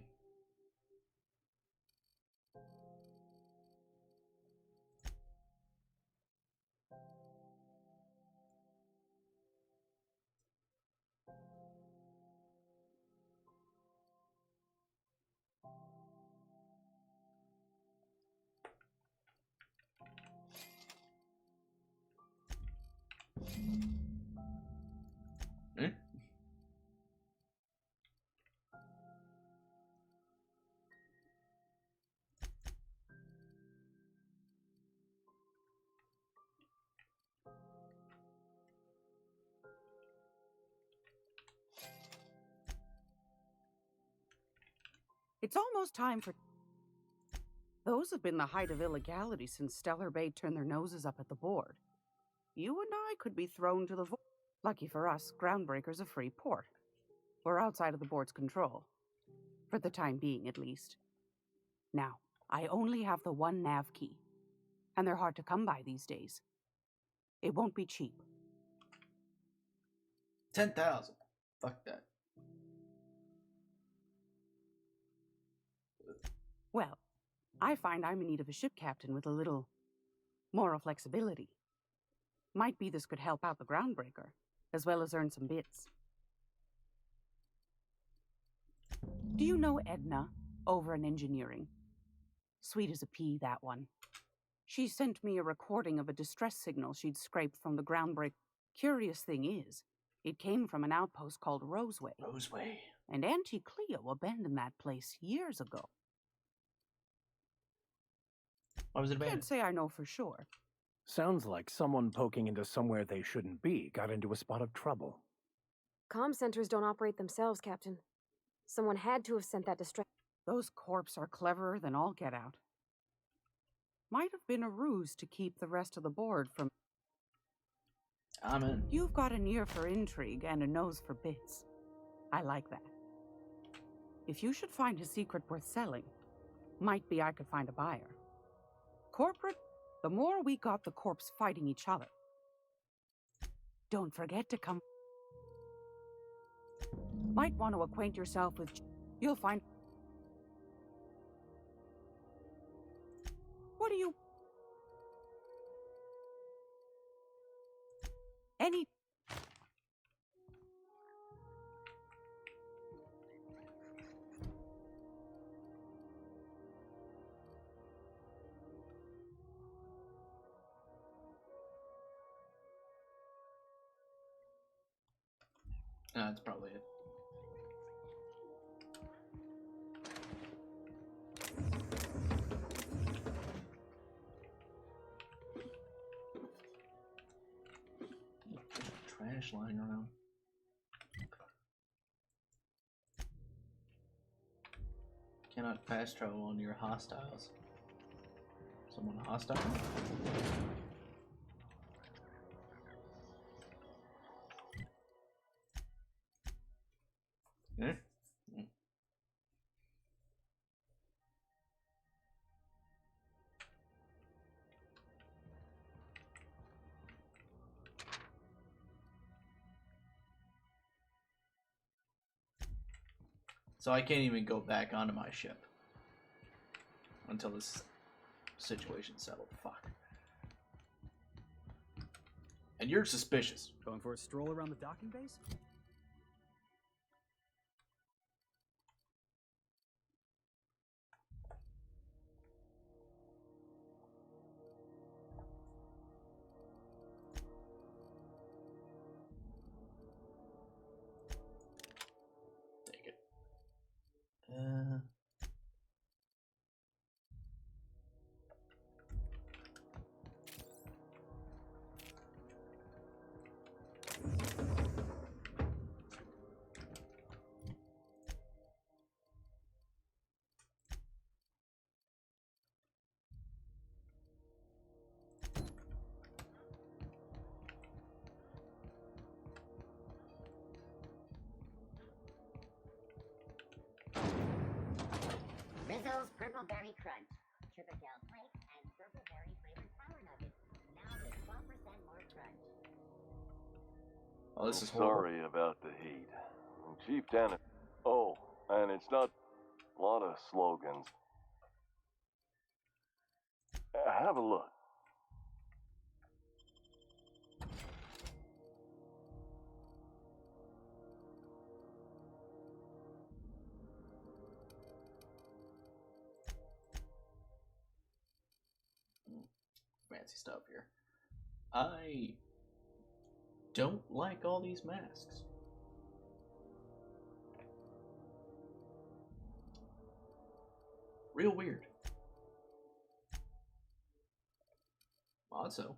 Eh? It's almost time for... Those have been the height of illegality since Stellar Bay turned their noses up at the board. You and I could be thrown to the... Lucky for us, Groundbreaker's a free port. We're outside of the board's control. For the time being, at least. Now, I only have the one nav key. And they're hard to come by these days. It won't be cheap. 10,000. Fuck that. Well, I find I'm in need of a ship captain with a little moral flexibility. Might be this could help out the Groundbreaker, as well as earn some bits. Do you know Edna, over in engineering? Sweet as a pea, that one. She sent me a recording of a distress signal she'd scraped from the Groundbreaker. Curious thing is, it came from an outpost called Roseway. Roseway. And Auntie Cleo abandoned that place years ago. Why was it abandoned? Can't say I know for sure. Sounds like someone poking into somewhere they shouldn't be got into a spot of trouble. Comm centers don't operate themselves, Captain. Someone had to have sent that distress. Those corps are cleverer than all get out. Might have been a ruse to keep the rest of the board from... I'm in. You've got an ear for intrigue and a nose for bits. I like that. If you should find a secret worth selling, might be I could find a buyer. Corporate, the more we got the corps fighting each other. Don't forget to come. Might want to acquaint yourself with... You'll find... What do you... Any... That's probably it. Trash lying around. Cannot fast travel on your hostiles. Someone hostile? Eh? So I can't even go back onto my ship until this situation's settled. Fuck. And you're suspicious. Going for a stroll around the docking base? Purple Berry Crunch, Triple Gel Flakes, and Purple Berry Flavored Power Nuggets. Now with 12% more crunch. Oh, this is sorry about the heat. Chief Tenant. Oh, and it's not a lot of slogans. Have a look. Fancy stuff here. I don't like all these masks. Real weird. Odd so.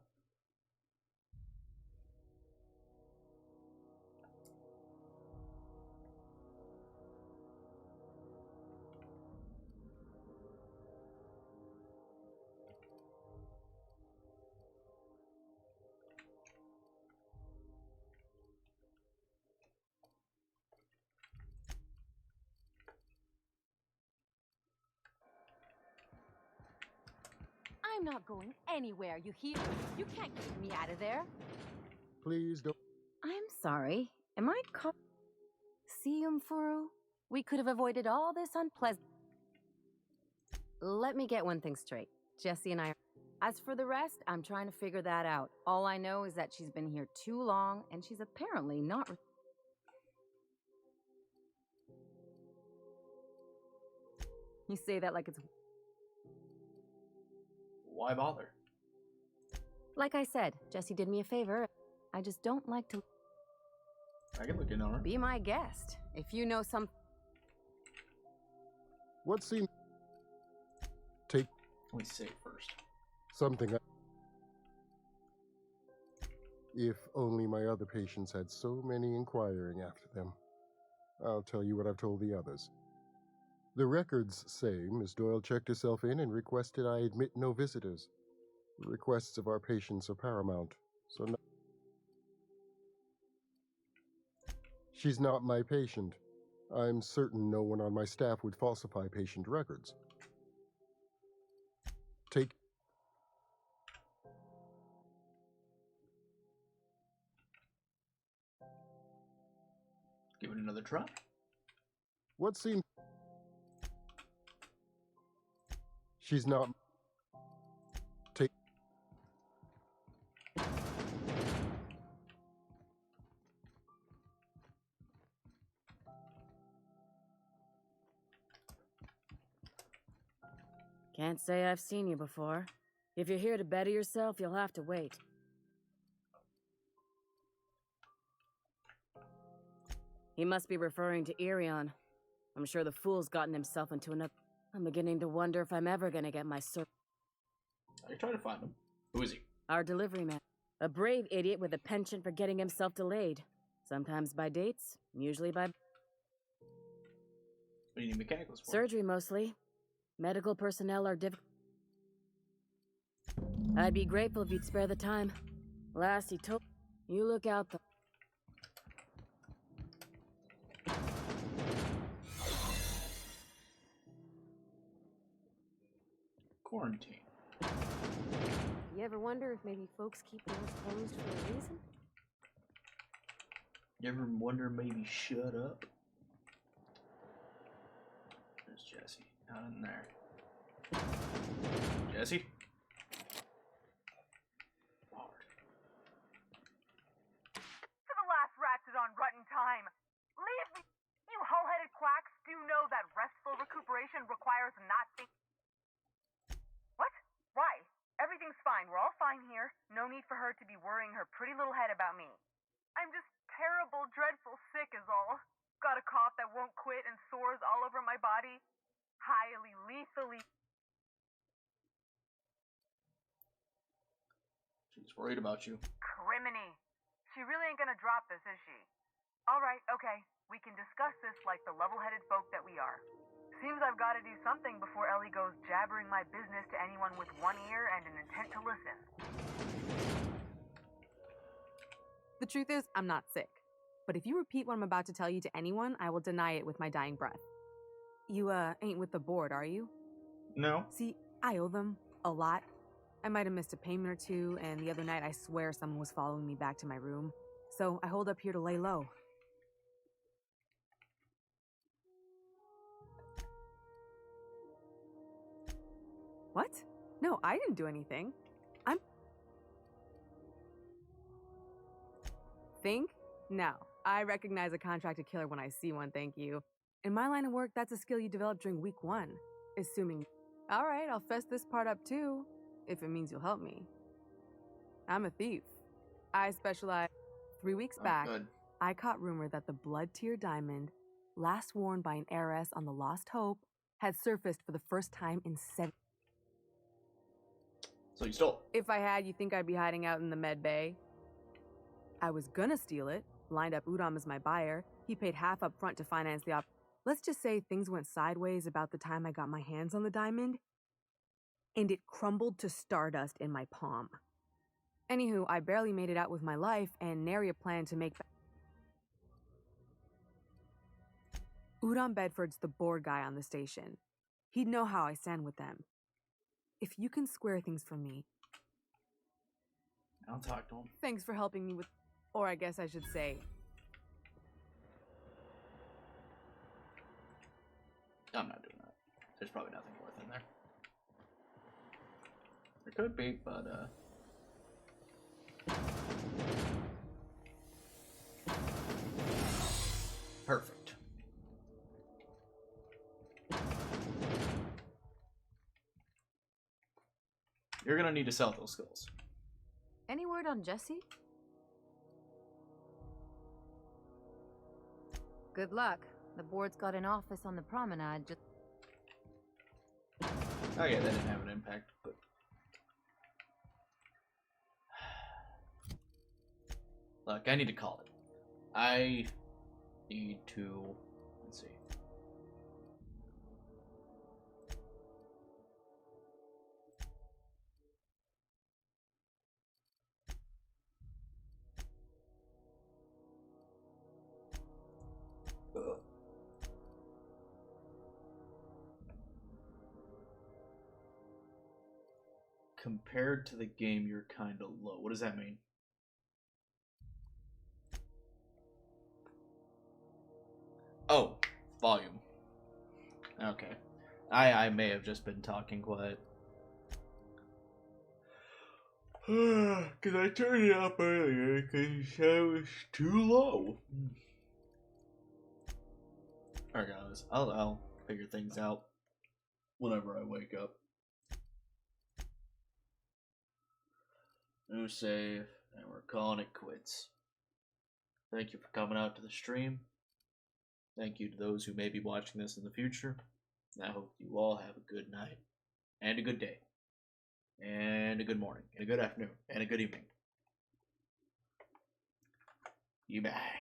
I'm not going anywhere, you hear? You can't keep me out of there. Please don't. I'm sorry. Am I See, Umfuru? We could have avoided all this unpleasant. Let me get one thing straight. Jesse and I are. As for the rest, I'm trying to figure that out. All I know is that she's been here too long, and she's apparently not. You say that like it's. Why bother? Like I said, Jesse did me a favor. I just don't like to. I can look in on her. Be my guest. If you know some. What seems. Take. Let me say first. Something. If only my other patients had so many inquiring after them. I'll tell you what I've told the others. The records say Miss Doyle checked herself in and requested I admit no visitors. The requests of our patients are paramount, so no. She's not my patient. I'm certain no one on my staff would falsify patient records. Take. Give it another try. What seems. She's not. Take. Can't say I've seen you before. If you're here to better yourself, you'll have to wait. He must be referring to Irion. I'm sure the fool's gotten himself into another. I'm beginning to wonder if I'm ever gonna get my Are you trying to find him? Who is he? Our delivery man. A brave idiot with a penchant for getting himself delayed. Sometimes by dates, usually by. What do you need mechanicals for? Surgery mostly. Medical personnel are difficult. I'd be grateful if you'd spare the time. Last he told. You look out the. Quarantine. You ever wonder if maybe folks keep doors closed for a reason? You ever wonder maybe shut up? There's Jesse. Not in there. Jesse? To the last ratchet on Rutton time. Leave me. You hull-headed quacks do know that restful recuperation requires not think. What? Why? Everything's fine. We're all fine here. No need for her to be worrying her pretty little head about me. I'm just terrible, dreadful sick is all. Got a cough that won't quit and sores all over my body. Highly, lethally. She's worried about you. Criminy. She really ain't gonna drop this, is she? Alright, okay. We can discuss this like the level-headed folk that we are. Seems I've got to do something before Ellie goes jabbering my business to anyone with one ear and an intent to listen. The truth is, I'm not sick. But if you repeat what I'm about to tell you to anyone, I will deny it with my dying breath. You, ain't with the board, are you? No. See, I owe them a lot. I might have missed a payment or two, and the other night I swear someone was following me back to my room. So I hold up here to lay low. What? No, I didn't do anything. I'm... Think? No. I recognize a contracted killer when I see one, thank you. In my line of work, that's a skill you develop during week 1. Assuming... Alright, I'll fess this part up too, if it means you'll help me. I'm a thief. I specialize... 3 weeks back, good. I caught rumor that the blood tier diamond, last worn by an heiress on the Lost Hope, had surfaced for the first time in 7... So you stole it? If I had, you think I'd be hiding out in the med bay? I was gonna steal it, lined up Udom as my buyer. He paid half up front to finance the op. Let's just say things went sideways about the time I got my hands on the diamond, and it crumbled to stardust in my palm. Anywho, I barely made it out with my life, and nary a plan to make... Udom Bedford's the board guy on the station. He'd know how I stand with them. If you can square things for me... I'll talk to him. Thanks for helping me with... Or I guess I should say... I'm not doing that. There's probably nothing worth in there. There could be, but, perfect. You're gonna need to sell those skills. Any word on Jesse? Good luck. The board's got an office on the promenade. Just... Oh yeah, that didn't have an impact, but... Look, I need to call it. I need to... Let's see. Compared to the game, you're kind of low. What does that mean? Oh, volume. Okay. I may have just been talking quiet. Because I turned it up earlier because I was too low. Alright guys, I'll figure things out whenever I wake up. New save, and we're calling it quits. Thank you for coming out to the stream. Thank you to those who may be watching this in the future. I hope you all have a good night, and a good day, and a good morning, and a good afternoon, and a good evening. You bye.